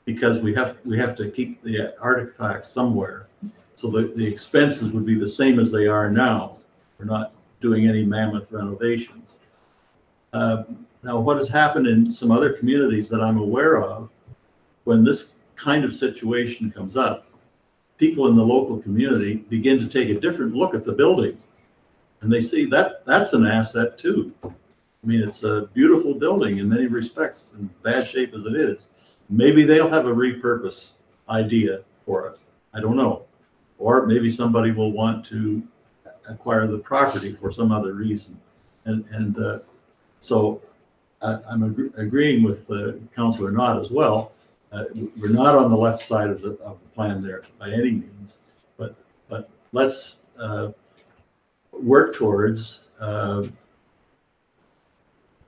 Speaker 6: because we have to keep the artifacts somewhere. So the expenses would be the same as they are now. We're not doing any mammoth renovations. Now, what has happened in some other communities that I'm aware of, when this kind of situation comes up, people in the local community begin to take a different look at the building. and they see that that's an asset too. I mean, it's a beautiful building in many respects, in bad shape as it is. Maybe they'll have a repurpose idea for it. I don't know. Or maybe somebody will want to acquire the property for some other reason. So I'm agreeing with Councillor Knott as well. We're not on the left side of the plan there by any means, but let's work towards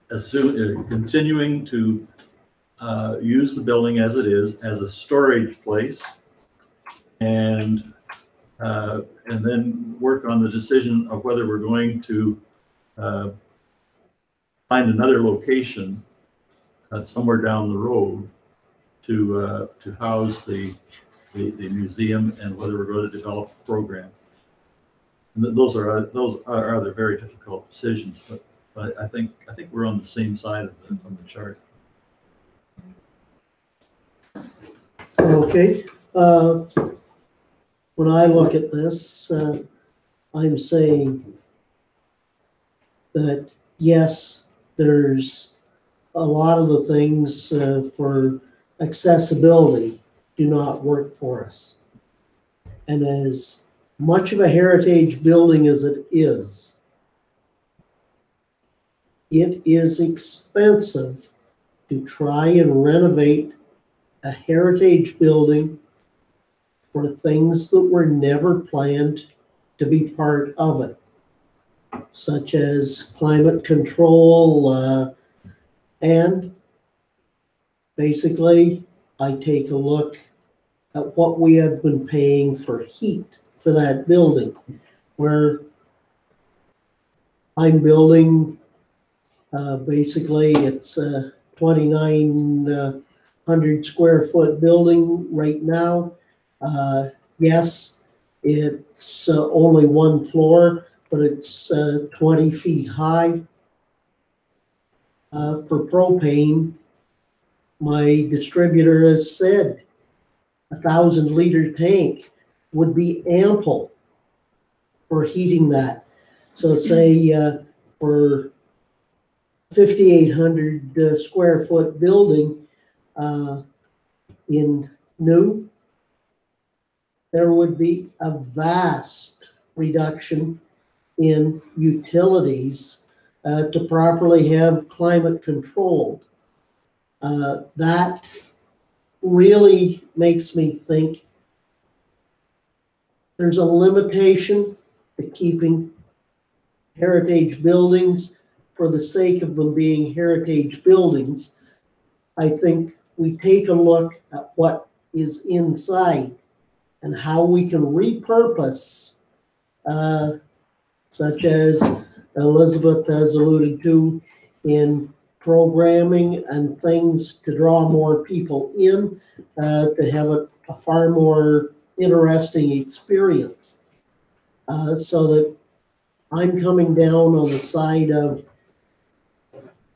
Speaker 6: continuing to use the building as it is as a storage place, and then work on the decision of whether we're going to find another location somewhere down the road to house the museum, and whether we're going to develop a program. And those are other very difficult decisions, but I think we're on the same side of the chart.
Speaker 1: Okay. When I look at this, I'm saying that yes, there's a lot of the things for accessibility do not work for us. And as much of a heritage building as it is expensive to try and renovate a heritage building for things that were never planned to be part of it, such as climate control, and basically I take a look at what we have been paying for heat for that building, where I'm building, basically it's a 2,900 square foot building right now. Yes, it's only one floor, but it's 20 feet high. For propane, my distributor has said 1,000-liter tank would be ample for heating that. So say for 5,800 square foot building in new, there would be a vast reduction in utilities to properly have climate controlled. That really makes me think there's a limitation to keeping heritage buildings for the sake of them being heritage buildings. I think we take a look at what is inside and how we can repurpose, such as Elizabeth has alluded to, in programming and things to draw more people in, to have a far more interesting experience. So that I'm coming down on the side of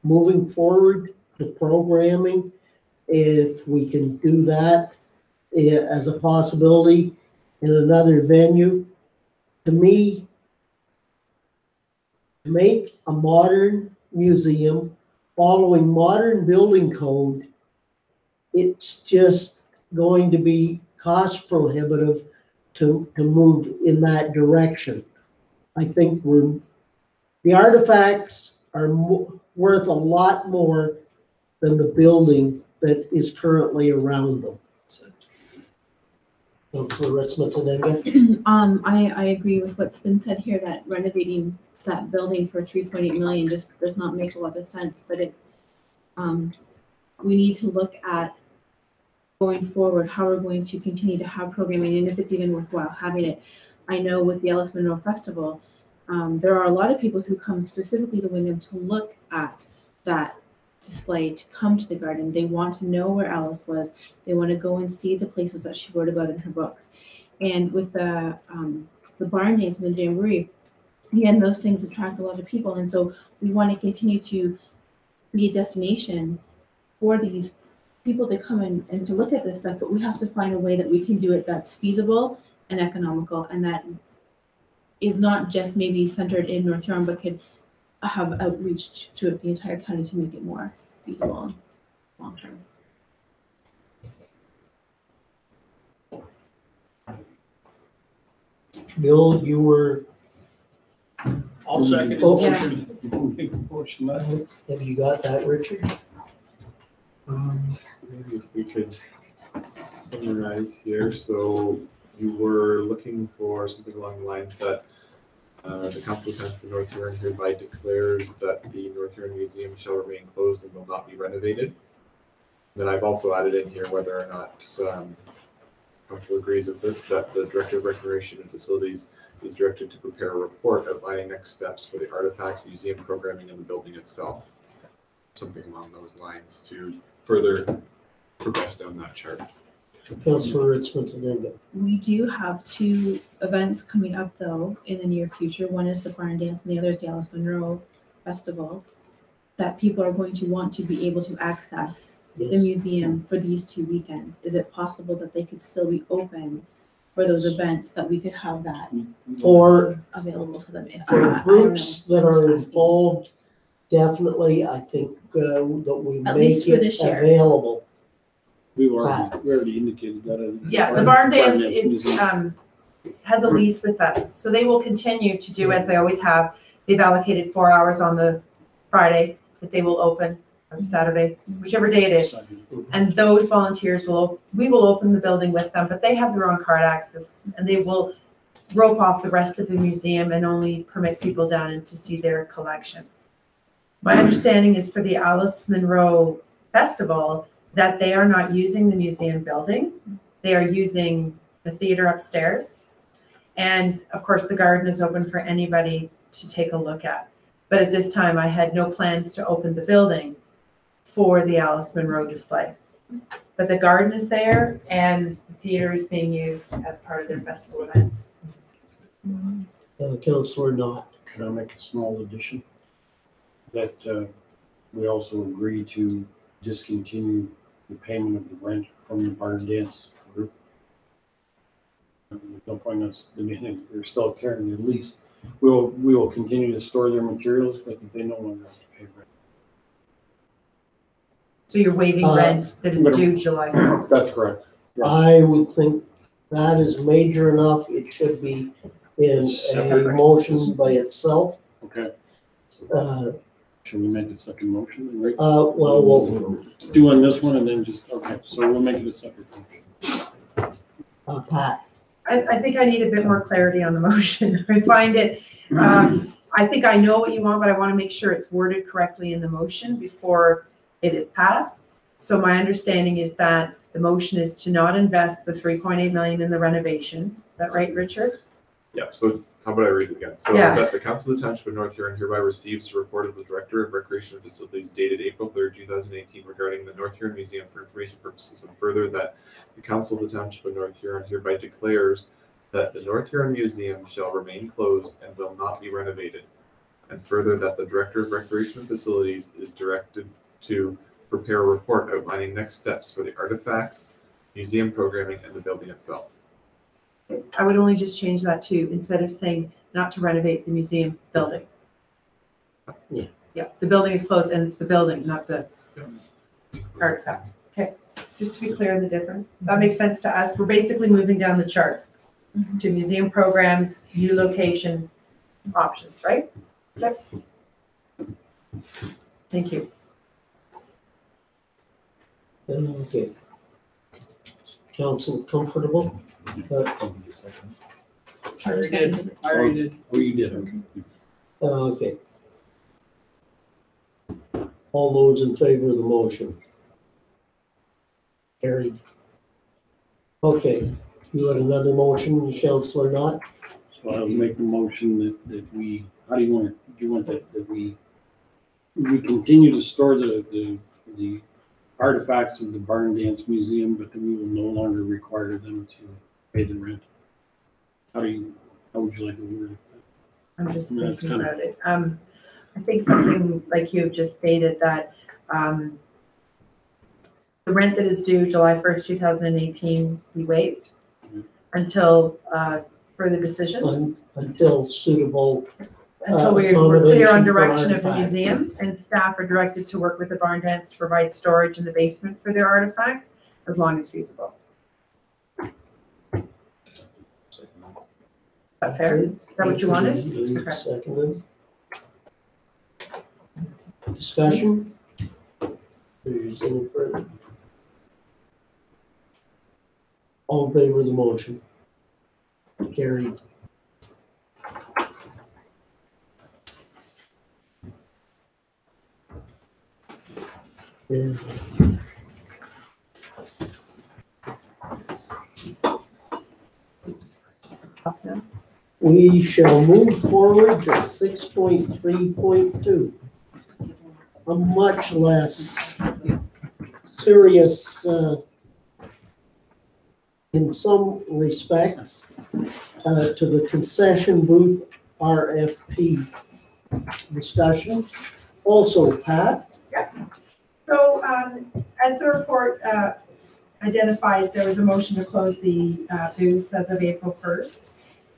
Speaker 1: moving forward to programming. If we can do that as a possibility in another venue, to me, to make a modern museum following modern building code, it's just going to be cost prohibitive to move in that direction. I think the artifacts are worth a lot more than the building that is currently around them.
Speaker 14: I agree with what's been said here, that renovating that building for 3.8 million just does not make a lot of sense, but we need to look at going forward how we're going to continue to have programming, and if it's even worthwhile having it. I know with the Ellis Monroe Festival, there are a lot of people who come specifically to Wingham to look at that display, to come to the garden. They want to know where Alice was. They want to go and see the places that she wrote about in her books. And with the barn dance and the jamboree, again, those things attract a lot of people. And so we want to continue to be a destination for these people to come in and to look at this stuff, but we have to find a way that we can do it that's feasible and economical, and that is not just maybe centered in North Huron, but could have outreach throughout the entire county to make it more feasible and long term.
Speaker 1: Bill, you were,
Speaker 5: I'll second his
Speaker 1: Oh.
Speaker 5: motion.
Speaker 1: have you got that, Richard?
Speaker 9: Maybe if we could summarize here. So you were looking for something along the lines that the Council of Township of North Huron hereby declares that the North Huron Museum shall remain closed and will not be renovated. Then I've also added in here whether or not Council agrees with this, that the Director of Recreation and Facilities is directed to prepare a report outlining next steps for the artifacts, museum programming, and the building itself. Something along those lines to further progress down that chart.
Speaker 1: Councillor Ritzman.
Speaker 14: We do have 2 events coming up though in the near future. One is the barn dance and the other is the Alice Munro Festival that people are going to want to be able to access the
Speaker 1: Yes.
Speaker 14: museum for these 2 weekends. Is it possible that they could still be open for those events, that we could have that
Speaker 1: For,
Speaker 14: available to them? I
Speaker 1: for
Speaker 14: don't know.
Speaker 1: groups that
Speaker 14: I'm
Speaker 1: are
Speaker 14: just asking.
Speaker 1: involved, definitely, I think that we
Speaker 14: At
Speaker 1: make
Speaker 14: least for
Speaker 1: it
Speaker 14: this year.
Speaker 1: available.
Speaker 5: We already indicated that.
Speaker 12: Yeah, the barn dance is,
Speaker 5: museum.
Speaker 12: has a lease with us, so they will continue to do as they always have. They've allocated 4 hours on the Friday that they will open, or the Saturday, whichever day it is. And those volunteers we will open the building with them, but they have their own card access, and they will rope off the rest of the museum and only permit people down in to see their collection. My understanding is for the Alice Munro Festival, that they are not using the museum building. They are using the theater upstairs. And of course, the garden is open for anybody to take a look at. But at this time, I had no plans to open the building for the Alice Munro display. But the garden is there and the theater is being used as part of their festival events.
Speaker 1: Councillor Knott.
Speaker 5: Can I make a small addition? That we also agree to discontinue the payment of the rent from the barn dance group. There's no point in us demanding, they're still carrying the lease. We will continue to store their materials, but they no longer have to pay rent.
Speaker 12: So you're waiving rent that is due July 1st.
Speaker 5: That's correct. Yeah.
Speaker 1: I would think that is major enough. It should be in a motion by itself.
Speaker 5: Okay.
Speaker 1: Uh,
Speaker 5: Should we make a second motion? Right?
Speaker 1: well, we'll,
Speaker 5: Do on this one and then just, okay, so we'll make it a separate motion.
Speaker 1: Pat.
Speaker 12: I think I need a bit more clarity on the motion. I find it, I think I know what you want, but I want to make sure it's worded correctly in the motion before it is passed. So my understanding is that the motion is to not invest the 3.8 million in the renovation. Is that right, Richard?
Speaker 9: Yeah, so how about I read it again? So
Speaker 12: Yeah.
Speaker 9: that the Council of the Township of North Huron hereby receives a report of the Director of Recreation and Facilities dated April 3rd, 2018 regarding the North Huron Museum for information purposes, and further that the Council of the Township of North Huron hereby declares that the North Huron Museum shall remain closed and will not be renovated. And further that the Director of Recreation and Facilities is directed to prepare a report outlining next steps for the artifacts, museum programming, and the building itself.
Speaker 12: I would only just change that to, instead of saying not to renovate the museum building.
Speaker 1: Yeah.
Speaker 12: Yeah, the building is closed and it's the building, not the artifacts. Okay, just to be clear on the difference. That makes sense to us. We're basically moving down the chart to museum programs, new location options, right? Okay. Thank you.
Speaker 1: Okay. Council comfortable?
Speaker 5: I already did. Oh, you did, okay.
Speaker 1: Okay. All those in favor of the motion? Carried. Okay, you had another motion, Councillor Knott?
Speaker 5: So I'll make the motion that we, how do you want it? Do you want that we continue to store the artifacts of the Barn Dance Museum, but that we will no longer require them to pay the rent? How would you like to word it?
Speaker 12: I'm just
Speaker 5: Yeah, it's
Speaker 12: thinking
Speaker 5: kinda-
Speaker 12: about it. I think something like you have just stated that the rent that is due July 1st, 2018, we waived until further decisions.
Speaker 1: until suitable.
Speaker 12: Until we're clear on
Speaker 1: accommodation for
Speaker 12: direction of the
Speaker 1: artifacts.
Speaker 12: museum, and staff are directed to work with the barn dance to provide storage in the basement for their artifacts, as long as feasible. Is that fair? Is that what you wanted?
Speaker 1: Reeve
Speaker 12: Okay.
Speaker 1: seconded. Discussion? There's any further? All in favor of the motion? Carried. Yeah. We shall move forward to 6.3.2. A much less serious, in some respects, to the concession booth RFP discussion. Also, Pat?
Speaker 12: So, as the report identifies, there was a motion to close the booths as of April 1st.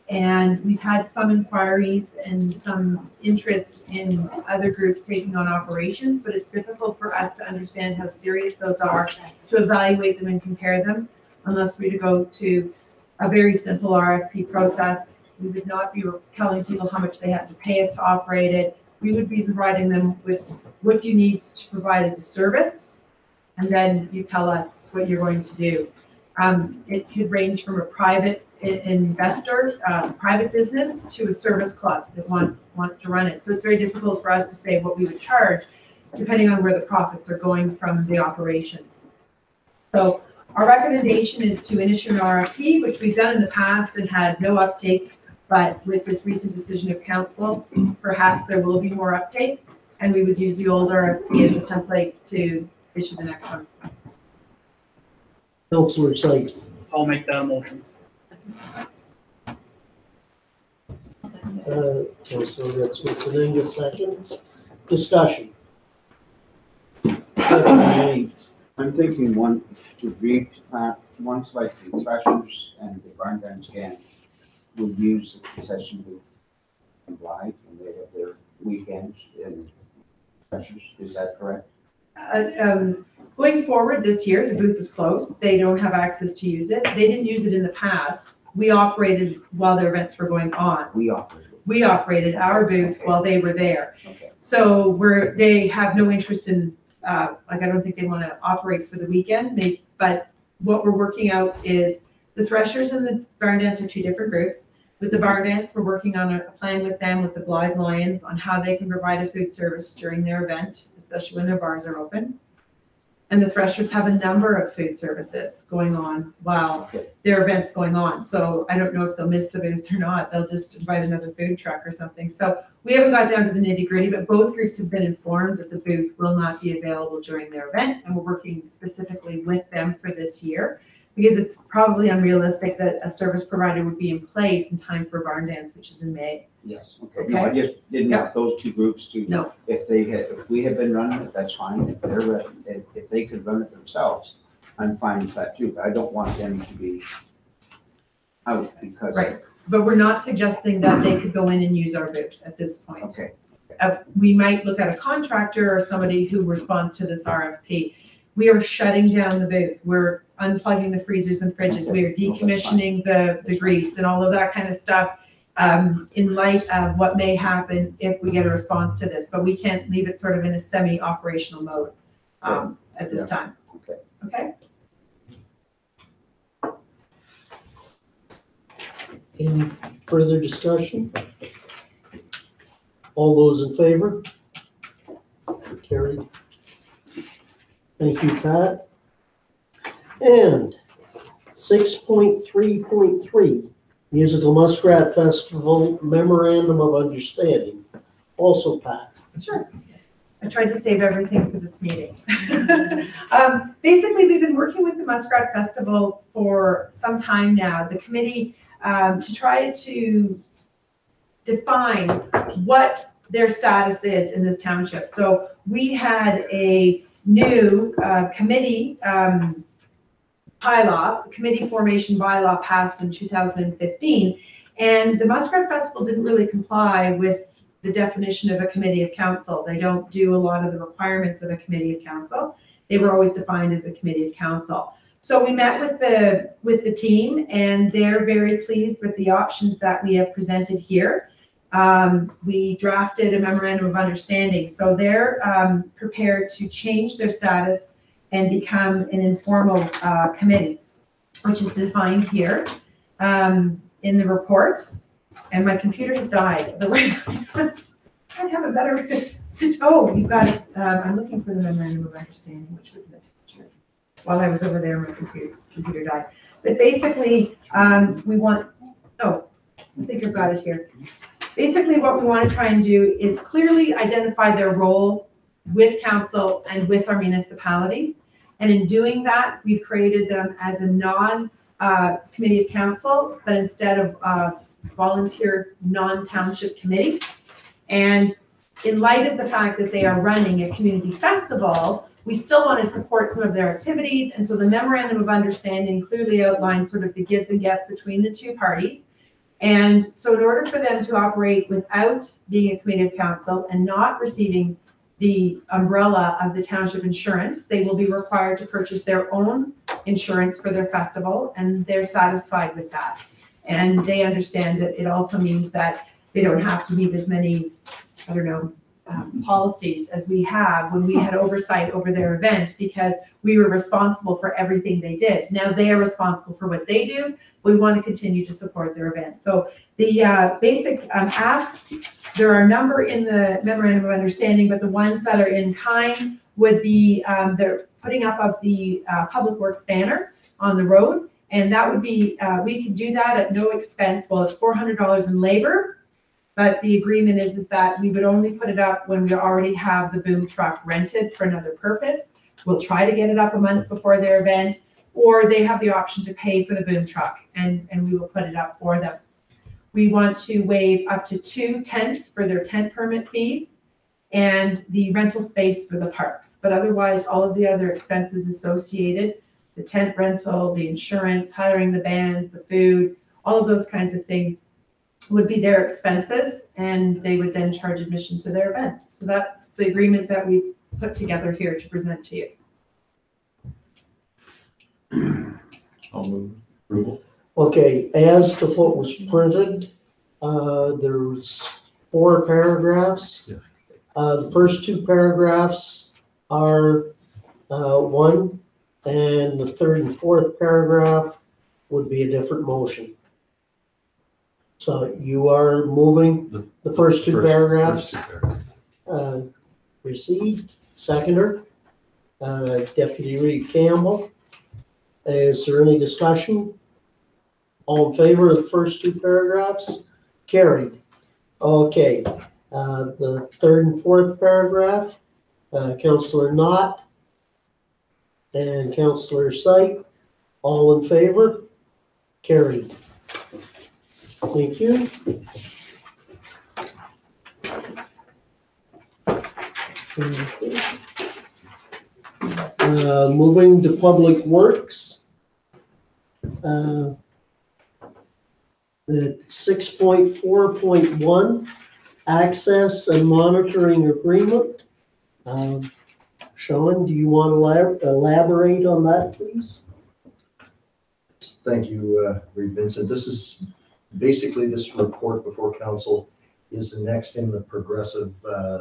Speaker 12: And we've had some inquiries and some interest in other groups taking on operations, but it's difficult for us to understand how serious those are, to evaluate them and compare them, unless we to go to a very simple RFP process. We would not be telling people how much they have to pay us to operate it. We would be providing them with what you need to provide as a service, and then you tell us what you're going to do. It could range from a private investor, private business, to a service club that wants to run it. So it's very difficult for us to say what we would charge, depending on where the profits are going from the operations. So our recommendation is to issue an RFP, which we've done in the past and had no uptake, but with this recent decision of council, perhaps there will be more uptake, and we would use the old RFP as a template to issue the next one.
Speaker 1: Councillor Syed.
Speaker 7: I'll make that a motion.
Speaker 1: Councillor Ritz-Matonga seconds. Discussion. Reeve.
Speaker 4: I'm thinking one to read, ones like the threshers and the barn dance can will use the concession booth live when they have their weekends in threshers. Is that correct?
Speaker 12: Going forward this year, the booth is closed. They don't have access to use it. They didn't use it in the past. We operated while their events were going on.
Speaker 4: We operated.
Speaker 12: We operated our booth while they were there.
Speaker 4: Okay.
Speaker 12: So they have no interest in, I don't think they want to operate for the weekend. But what we're working out is the threshers and the barn dance are two different groups. With the barn dance, we're working on a plan with them, with the Blythe Lions, on how they can provide a food service during their event, especially when their bars are open. And the threshers have a number of food services going on while their event's going on. So I don't know if they'll miss the booth or not. They'll just invite another food truck or something. So we haven't got down to the nitty gritty, but both groups have been informed that the booth will not be available during their event. And we're working specifically with them for this year, because it's probably unrealistic that a service provider would be in place in time for barn dance, which is in May.
Speaker 4: Yes, okay. No, I just didn't want those two groups to,
Speaker 12: No.
Speaker 4: if we had been running it, that's fine. If they're, if they could run it themselves, I'm fine with that too. But I don't want them to be out because.
Speaker 12: Right, but we're not suggesting that they could go in and use our booth at this point.
Speaker 4: Okay.
Speaker 12: We might look at a contractor or somebody who responds to this RFP. We are shutting down the booth. We're unplugging the freezers and fridges. We are decommissioning the grease and all of that kind of stuff, in light of what may happen if we get a response to this. But we can't leave it sort of in a semi-operational mode at this time.
Speaker 4: Okay.
Speaker 12: Okay?
Speaker 1: Any further discussion? All those in favor? Carried. Thank you, Pat. And 6.3.3, Musical Muskrat Festival Memorandum of Understanding. Also, Pat.
Speaker 12: Sure. I tried to save everything for this meeting. Basically, we've been working with the Muskrat Festival for some time now. The committee, to try to define what their status is in this township. So we had a new committee bylaw, committee formation bylaw passed in 2015, And the Muskrat Festival didn't really comply with the definition of a committee of council. They don't do a lot of the requirements of a committee of council. They were always defined as a committee of council. So we met with the team, and they're very pleased with the options that we have presented here. We drafted a memorandum of understanding, so they're prepared to change their status and become an informal committee, which is defined here in the report. And my computer has died. Otherwise, I have a better. Oh, you've got it. I'm looking for the memorandum of understanding, which was an attachment. While I was over there, my computer died. But basically, we want. Oh, I think I've got it here. Basically, what we want to try and do is clearly identify their role with council and with our municipality. And in doing that, we've created them as a non-committee of council, but instead of volunteer non-township committee. And in light of the fact that they are running a community festival, we still want to support some of their activities. And so the memorandum of understanding clearly outlines sort of the gives and gets between the two parties. And so in order for them to operate without being a committee of council and not receiving the umbrella of the township insurance, they will be required to purchase their own insurance for their festival, and they're satisfied with that. And they understand that it also means that they don't have to meet as many, I don't know, policies as we have when we had oversight over their event, because we were responsible for everything they did. Now they are responsible for what they do. We want to continue to support their event. So the basic asks, there are a number in the memorandum of understanding, but the ones that are in kind would be the putting up of the public works banner on the road. And that would be, we can do that at no expense. Well, it's $400 in labor, but the agreement is that we would only put it up when we already have the boom truck rented for another purpose. We'll try to get it up a month before their event, or they have the option to pay for the boom truck, and we will put it up for them. We want to waive up to 2 tents for their tent permit fees and the rental space for the parks. But otherwise, all of the other expenses associated, the tent rental, the insurance, hiring the bands, the food, all of those kinds of things would be their expenses, and they would then charge admission to their event. So that's the agreement that we put together here to present to you.
Speaker 6: I'll move approval.
Speaker 1: Okay, as to what was printed, there's 4 paragraphs.
Speaker 6: Yeah.
Speaker 1: The first 2 paragraphs are 1, and the 3rd and 4th paragraph would be a different motion. So you are moving the first 2 paragraphs. Received. Seconder, Deputy Reeve Campbell. Is there any discussion? All in favor of the first 2 paragraphs? Carried. Okay, the 3rd and 4th paragraph, Councillor Knott and Councillor Syke, all in favor? Carried. Thank you. Moving to Public Works. The 6.4.1 Access and Monitoring Agreement. Sean, do you want to elaborate on that, please?
Speaker 10: Thank you, Reeve Vincent. This is basically, this report before council is the next in the progressive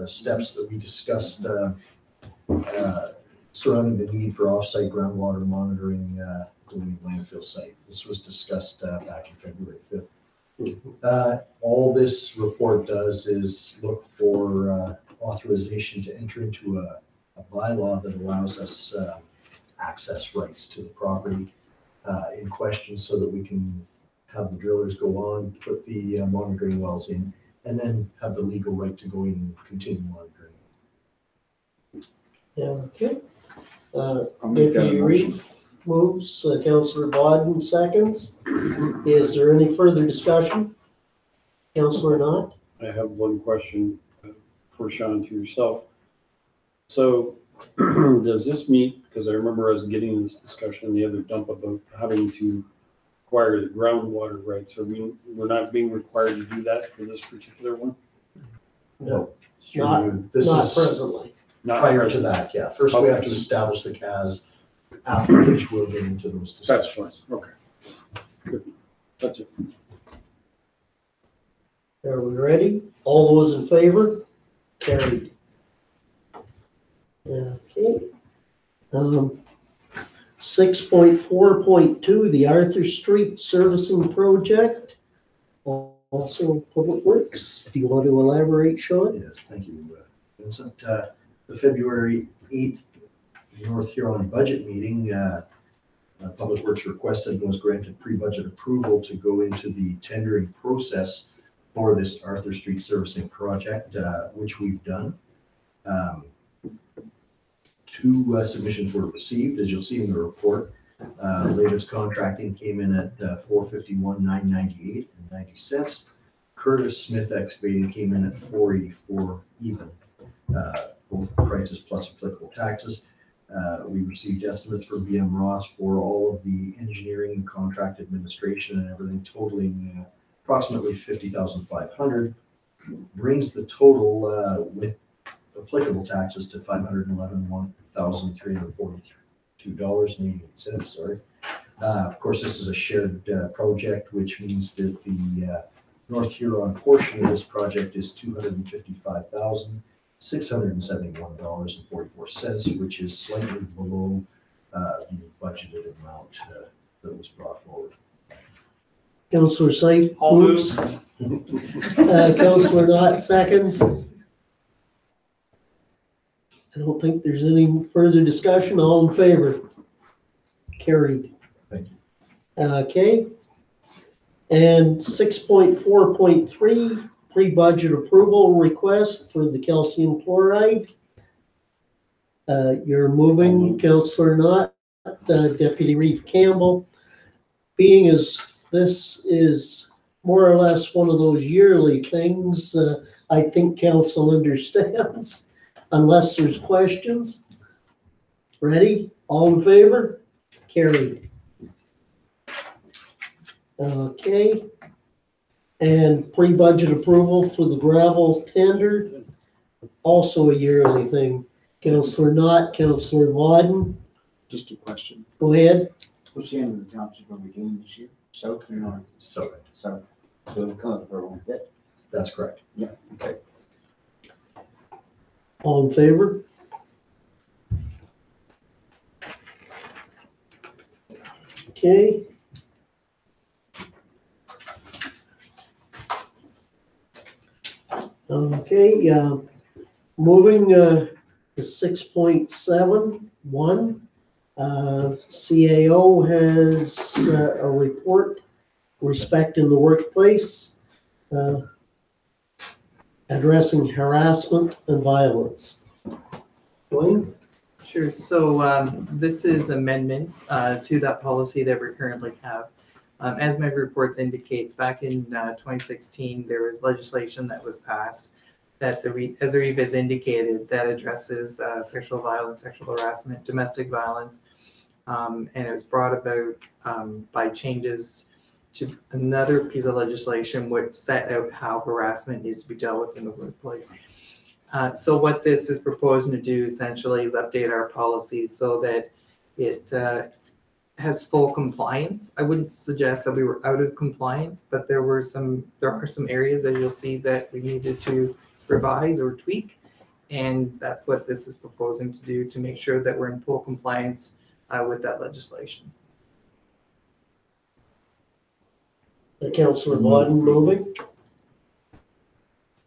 Speaker 10: steps that we discussed surrounding the need for off-site groundwater monitoring in the landfill site. This was discussed back in February 5th. All this report does is look for authorization to enter into a bylaw that allows us access rights to the property in question, so that we can have the drillers go on, put the monitoring wells in, and then have the legal right to go in and continue monitoring.
Speaker 1: Yeah, okay.
Speaker 4: Deputy
Speaker 1: Reeve moves, Councillor Bodden seconds. Is there any further discussion? Councillor Knott?
Speaker 5: I have one question for Sean to yourself. So does this meet, because I remember us getting this discussion the other dump about having to acquire the groundwater rights. We're not being required to do that for this particular one?
Speaker 1: No,
Speaker 10: This
Speaker 1: not
Speaker 10: is
Speaker 1: presently.
Speaker 5: Not
Speaker 10: prior to
Speaker 5: present.
Speaker 10: that, yeah. First, we have to
Speaker 5: Okay.
Speaker 10: establish the CAS, after which we'll get into those
Speaker 5: That's
Speaker 10: discussions.
Speaker 5: fine, okay. Good, that's it.
Speaker 1: Are we ready? All those in favor? Carried. Okay. 6.4.2, the Arthur Street Servicing Project, also Public Works. Do you want to elaborate, Sean?
Speaker 10: Yes, thank you, Vincent. The February 8th North Huron budget meeting, Public Works requested and was granted pre-budget approval to go into the tendering process for this Arthur Street Servicing Project, which we've done. 2 submissions were received, as you'll see in the report. Latest contracting came in at $451,998.90. Curtis Smith Excavating came in at $484 even, both prices plus applicable taxes. We received estimates from BM Ross for all of the engineering, contract administration, and everything, totaling approximately $50,500. Brings the total with applicable taxes to $511,342.88. Sorry. Of course, this is a shared project, which means that the North Huron portion of this project is $255,671.44, which is slightly below the budgeted amount that was brought forward.
Speaker 1: Councillor Syed
Speaker 7: I'll
Speaker 1: moves. Councillor Knott seconds. I don't think there's any further discussion. All in favor? Carried.
Speaker 10: Thank you.
Speaker 1: Okay. And 6.4.3, pre-budget approval request for the calcium chloride. You're moving, Councillor Knott, Deputy Reeve Campbell. Being as this is more or less one of those yearly things, I think council understands, unless there's questions. Ready? All in favor? Carried. Okay. And pre-budget approval for the gravel tender, also a yearly thing. Councillor Knott, Councillor Vodden.
Speaker 4: Just a question.
Speaker 1: Go ahead.
Speaker 4: Which end of the township are we doing this year? South or north?
Speaker 10: South.
Speaker 4: South. So it'll come for one bit.
Speaker 10: That's correct.
Speaker 4: Yeah, okay.
Speaker 1: All in favor? Okay. Okay, moving to 6.7.1. CAO has a report respect in the workplace, addressing harassment and violence. Dwayne?
Speaker 8: Sure. So this is amendments to that policy that we currently have. As my reports indicates, back in 2016, there was legislation that was passed that as the Reeve has indicated, that addresses sexual violence, sexual harassment, domestic violence, and it was brought about by changes to another piece of legislation which set out how harassment needs to be dealt with in the workplace. So what this is proposing to do essentially is update our policies so that it has full compliance. I wouldn't suggest that we were out of compliance, but there are some areas that you'll see that we needed to revise or tweak, and that's what this is proposing to do to make sure that we're in full compliance with that legislation.
Speaker 1: Councillor Vodden moving.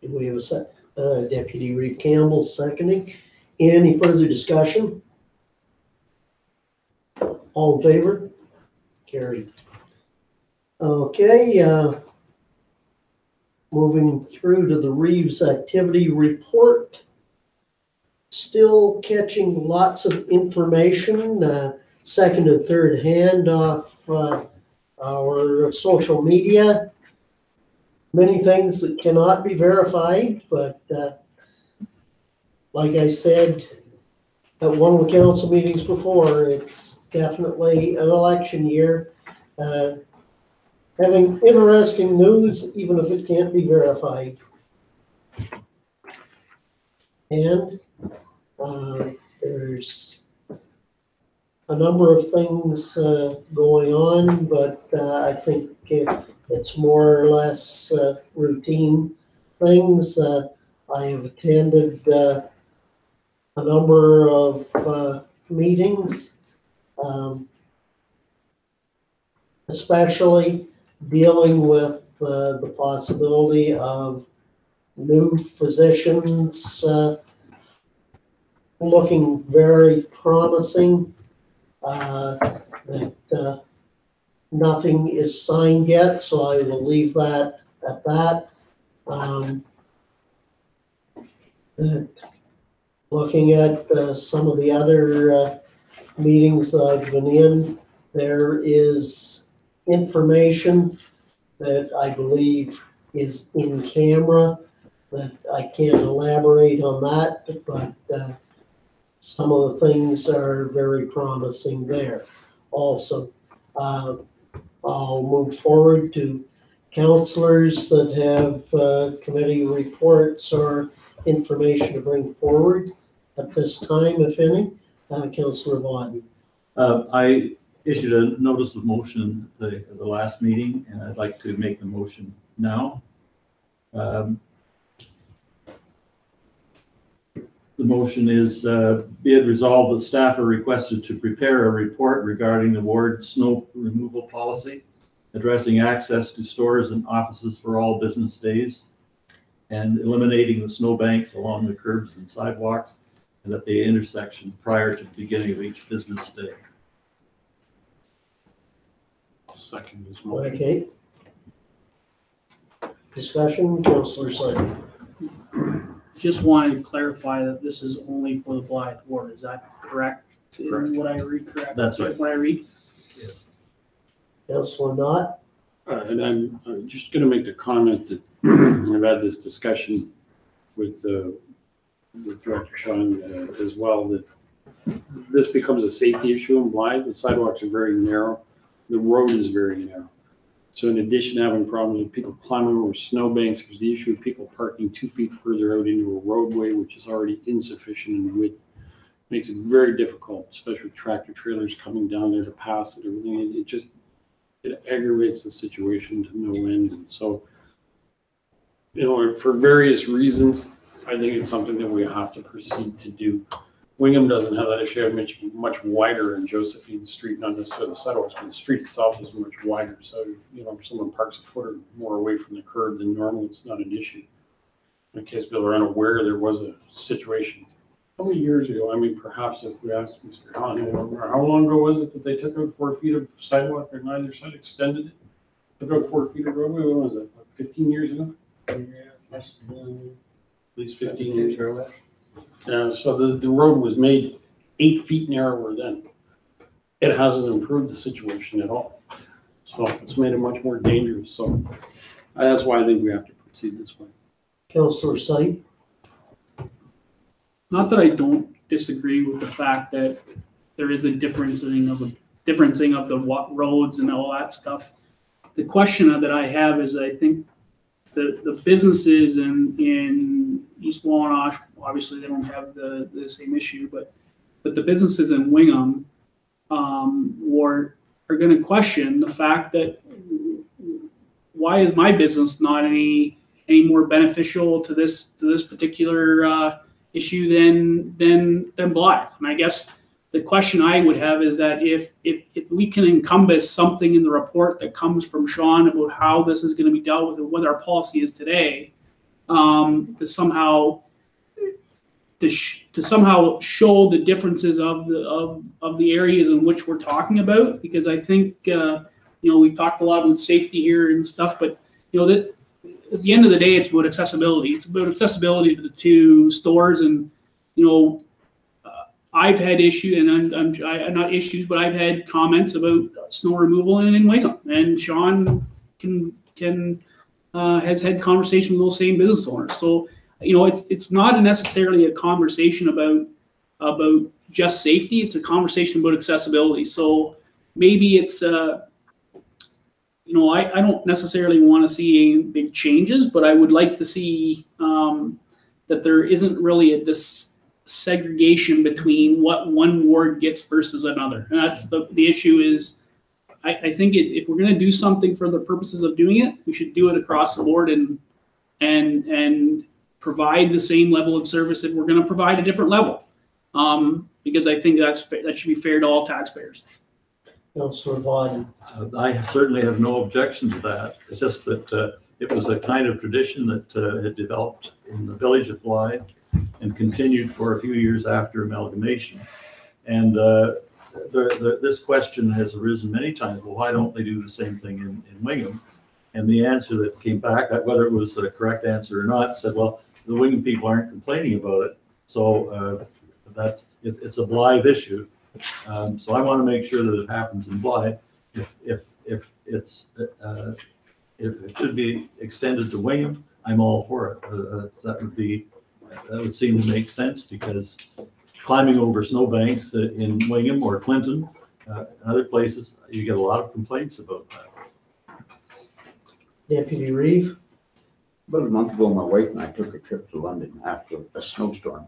Speaker 1: Do we have a Deputy Reeve Campbell seconding? Any further discussion? All in favor? Carried. Okay, moving through to the Reeves activity report. Still catching lots of information, second and third hand off our social media. Many things that cannot be verified, but like I said at one of the council meetings before, it's definitely an election year. having interesting news, even if it can't be verified. And there's a number of things going on, but I think it's more or less routine things. I have attended a number of meetings, especially dealing with the possibility of new physicians looking very promising. That nothing is signed yet, so I will leave that at that. Looking at some of the other meetings that I've been in, there is information that I believe is in camera that I can't elaborate on that, but some of the things are very promising there. Also, I'll move forward to councillors that have committee reports or information to bring forward at this time, if any. Councillor Vaughn.
Speaker 6: I issued a notice of motion at the last meeting, and I'd like to make the motion now. The motion is, be it resolved that staff are requested to prepare a report regarding the ward snow removal policy, addressing access to stores and offices for all business days, and eliminating the snow banks along the curbs and sidewalks and at the intersection prior to the beginning of each business day.
Speaker 5: Second is motion.
Speaker 1: Okay. Discussion, Councillor Simon.
Speaker 7: Just wanted to clarify that this is only for the Blythe ward. Is that correct?
Speaker 6: Correct.
Speaker 7: What I read correct?
Speaker 6: That's right.
Speaker 7: What I read?
Speaker 6: Yes.
Speaker 1: Councillor Knott.
Speaker 5: And I'm just going to make the comment that I've had this discussion with Director Sean as well, that this becomes a safety issue in Blythe. The sidewalks are very narrow. The road is very narrow. So in addition to having problems with people climbing over snowbanks, there's the issue of people parking 2 feet further out into a roadway, which is already insufficient in width. Makes it very difficult, especially with tractor trailers coming down there to pass it. Everything. It aggravates the situation to no end. And so, for various reasons, I think it's something that we have to proceed to do. Wingham doesn't have that issue. Much wider in Josephine Street, not necessarily the sidewalks, but the street itself is much wider. So, if someone parks a foot or more away from the curb than normal, it's not an issue. In case people are unaware, there was a situation how many years ago? I mean, perhaps if we asked Mr. Hahn, how long ago was it that they took out 4 feet of sidewalk on either side, extended it? Took out 4 feet of roadway, when was that, 15 years ago? Yeah, must have been at least 15 years ago. So the road was made 8 feet narrower then. It hasn't improved the situation at all. So it's made it much more dangerous. So that's why I think we have to proceed this way.
Speaker 1: Councillor Syed.
Speaker 7: Not that I don't disagree with the fact that there is a differencing of the roads and all that stuff. The question that I have is, I think the businesses in East Wawanosh, obviously they don't have the same issue, but the businesses in Wingham are going to question the fact that why is my business not any more beneficial to this particular issue than Blythe? And I guess the question I would have is that if we can encompass something in the report that comes from Sean about how this is going to be dealt with and what our policy is today, to somehow show the differences of the areas in which we're talking about, because I think we've talked a lot about safety here and stuff, but that at the end of the day, it's about accessibility. It's about accessibility to the two stores, and I've had issues, and I'm not issues, but I've had comments about snow removal in Wingham, and Sean has had conversation with those same business owners. So it's not necessarily a conversation about just safety. It's a conversation about accessibility. So maybe it's you know, I don't necessarily want to see any big changes, but I would like to see that there isn't really this segregation between what one ward gets versus another. And that's the issue is, I think if we're going to do something for the purposes of doing it, we should do it across the board and provide the same level of service that we're going to provide a different level. Because I think that should be fair to all taxpayers.
Speaker 1: Councillor Vaughan.
Speaker 6: I certainly have no objection to that. It's just that it was a kind of tradition that had developed in the village of Blythe and continued for a few years after amalgamation. And this question has arisen many times. Well, why don't they do the same thing in Wingham? And the answer that came back, whether it was the correct answer or not, said, well, the Wingham people aren't complaining about it. So it's a Blythe issue. So I want to make sure that it happens in Blythe. If it should be extended to Wingham, I'm all for it. That would seem to make sense, because climbing over snowbanks in Wingham or Clinton and other places, you get a lot of complaints about that.
Speaker 1: Deputy Reeve.
Speaker 4: About a month ago, my wife and I took a trip to London after a snowstorm.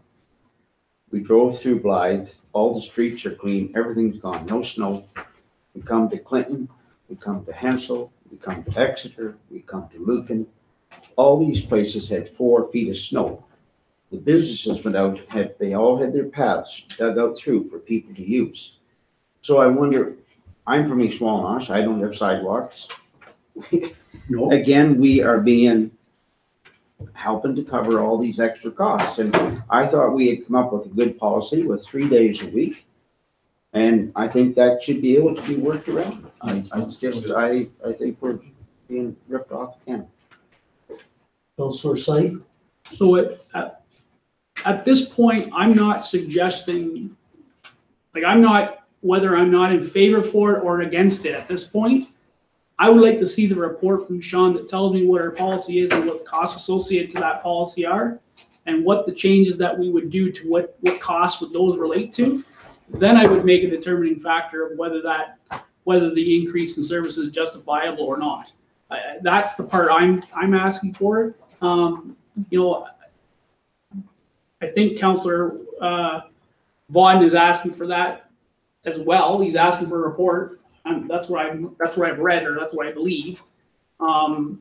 Speaker 4: We drove through Blythe, all the streets are clean, everything's gone, no snow. We come to Clinton, we come to Hensel, we come to Exeter, we come to Lucan. All these places had 4 feet of snow. The businesses went out, they all had their paths dug out through for people to use. So I wonder, I'm from East Wallinosh, I don't have sidewalks.
Speaker 5: No.
Speaker 4: Again, we are helping to cover all these extra costs. And I thought we had come up with a good policy with 3 days a week. And I think that should be able to be worked around. I think we're being ripped off again.
Speaker 1: Councillor Syed.
Speaker 7: So at this point, I'm not suggesting, whether I'm not in favor for it or against it at this point. I would like to see the report from Sean that tells me what our policy is and what the costs associated to that policy are, and what the changes that we would do to what costs would those relate to. Then I would make a determining factor of whether the increase in service is justifiable or not. That's the part I'm asking for. You know, I think Councillor Vaughan is asking for that as well. He's asking for a report. That's what I've read, or that's what I believe. So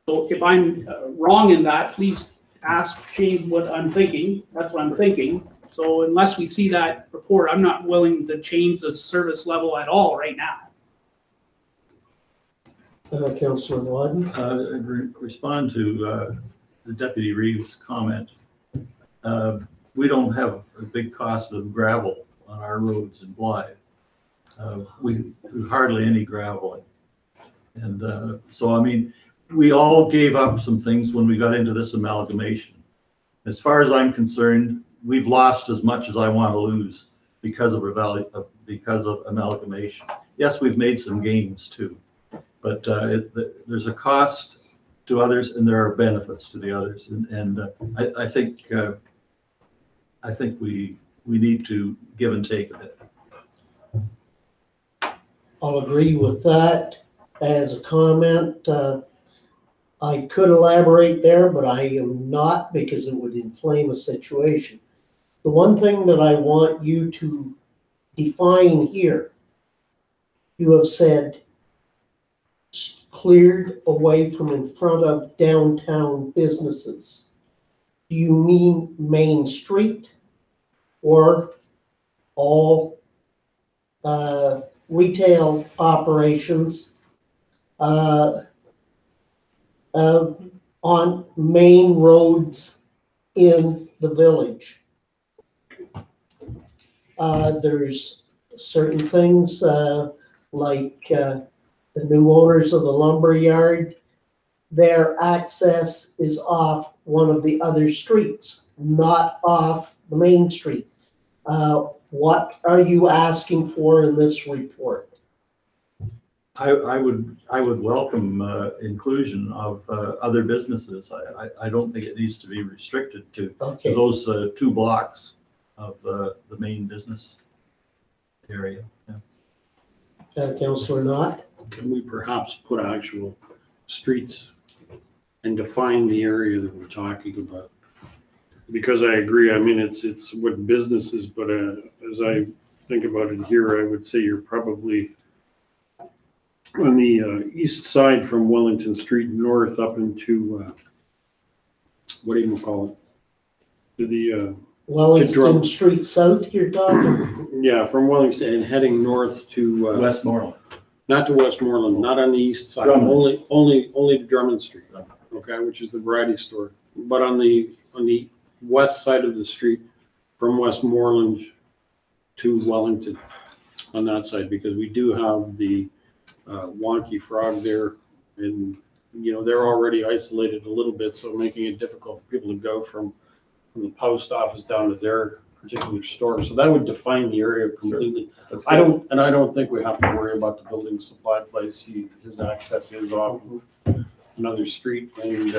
Speaker 7: if I'm wrong in that, please ask Shane what I'm thinking. That's what I'm thinking. So unless we see that report, I'm not willing to change the service level at all right now.
Speaker 1: Councillor Vaughan.
Speaker 6: Respond to the Deputy Reeve's comment. We don't have a big cost of gravel on our roads in Blythe. We hardly any graveling. And so, I mean, we all gave up some things when we got into this amalgamation. As far as I'm concerned, we've lost as much as I want to lose because of amalgamation. Yes, we've made some gains too, but there's a cost to others and there are benefits to the others. And I think we need to give and take a bit.
Speaker 1: I'll agree with that. As a comment, I could elaborate there, but I am not, because it would inflame a situation. The one thing that I want you to define here, you have said cleared away from in front of downtown businesses. Do you mean Main Street or all retail operations on main roads in the village? There's certain things like the new owners of the lumber yard, their access is off one of the other streets, not off the main street. What are you asking for in this report?
Speaker 6: I would welcome inclusion of other businesses. I don't think it needs to be restricted to those 2 blocks of the main business area. Yeah.
Speaker 1: Councillor Knott.
Speaker 5: can we perhaps put actual streets and define the area that we're talking about? Because I agree, I mean, it's what businesses, but as I think about it here, I would say you're probably on the east side from Wellington Street north up into, what do you call it? To the,
Speaker 1: Wellington Street South, you're talking?
Speaker 5: yeah, from Wellington and heading north to.
Speaker 6: Westmoreland.
Speaker 5: Not to Westmoreland, not on the east side,
Speaker 6: Drummond.
Speaker 5: only to Drummond Street, okay, which is the variety store. But on the west side of the street, from Westmoreland to Wellington, on that side, because we do have the wonky frog there, and they're already isolated a little bit, so making it difficult for people to go from the post office down to their particular store. So that would define the area completely.
Speaker 9: Sure.
Speaker 5: I don't think we have to worry about the building supply place. His access is off another street, and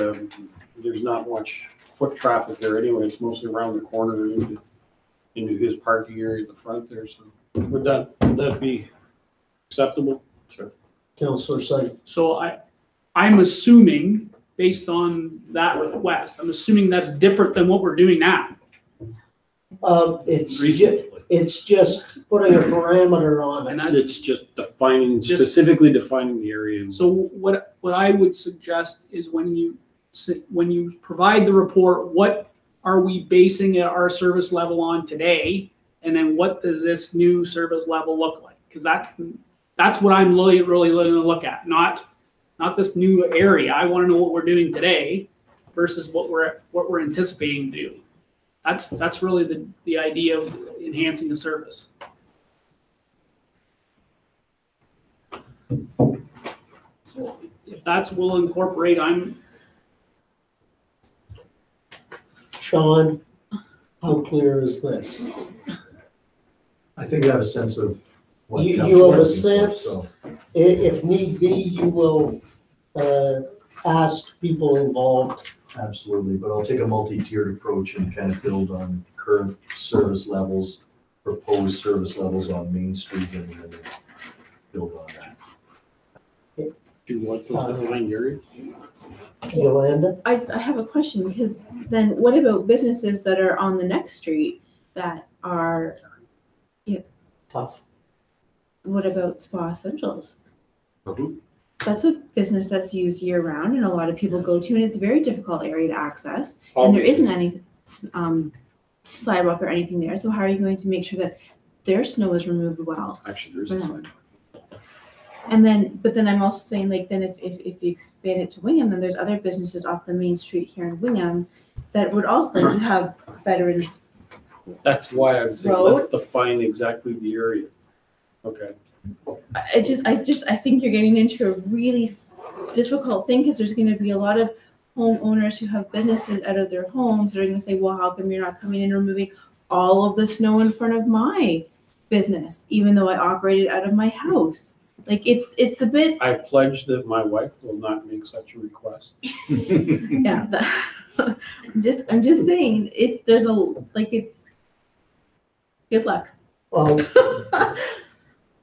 Speaker 5: there's not much foot traffic there anyway. It's mostly around the corner into his parking area at the front there. So would that be acceptable?
Speaker 9: Sure.
Speaker 1: Councillor Syed.
Speaker 7: So I'm assuming, based on that request, I'm assuming that's different than what we're doing now.
Speaker 1: It's just putting a parameter on it.
Speaker 7: And
Speaker 5: It's just specifically defining the area.
Speaker 7: so what I would suggest is when you provide the report, what are we basing our service level on today? And then what does this new service level look like? Because that's what I'm really looking to look at, not this new area. I want to know what we're doing today versus what we're anticipating to do. That's really the idea of enhancing the service. So if that's will incorporate,
Speaker 1: Sean, how clear is this?
Speaker 10: I think you have a sense of what.
Speaker 1: You
Speaker 10: council
Speaker 1: have a
Speaker 10: is looking for,
Speaker 1: sense,
Speaker 10: so.
Speaker 1: if need be, you will ask people involved.
Speaker 10: Absolutely, but I'll take a multi-tiered approach and kind of build on current service levels, proposed service levels on Main Street, and then build on that.
Speaker 5: Do you want those defined areas?
Speaker 1: Yolanda?
Speaker 14: I have a question, because then what about businesses that are on the next street that are,
Speaker 1: Tough.
Speaker 14: what about Spa Essentials?
Speaker 6: Who?
Speaker 14: That's a business that's used year round and a lot of people go to, and it's a very difficult area to access. And there isn't any sidewalk or anything there. So how are you going to make sure that their snow is removed well?
Speaker 5: Actually, there's a sidewalk.
Speaker 14: And then, but then I'm also saying, like, then if you expand it to Wingham, then there's other businesses off the main street here in Wingham that would also, like, you have veterans.
Speaker 5: That's why I was saying,
Speaker 14: Road?
Speaker 5: let's define exactly the area. Okay.
Speaker 14: I think you're getting into a really difficult thing, because there's going to be a lot of homeowners who have businesses out of their homes that are going to say, well, how come you're not coming in and removing all of the snow in front of my business, even though I operated out of my house? Like, it's a bit.
Speaker 5: I pledge that my wife will not make such a request.
Speaker 14: Yeah. I'm just saying, it's good luck.
Speaker 1: Well,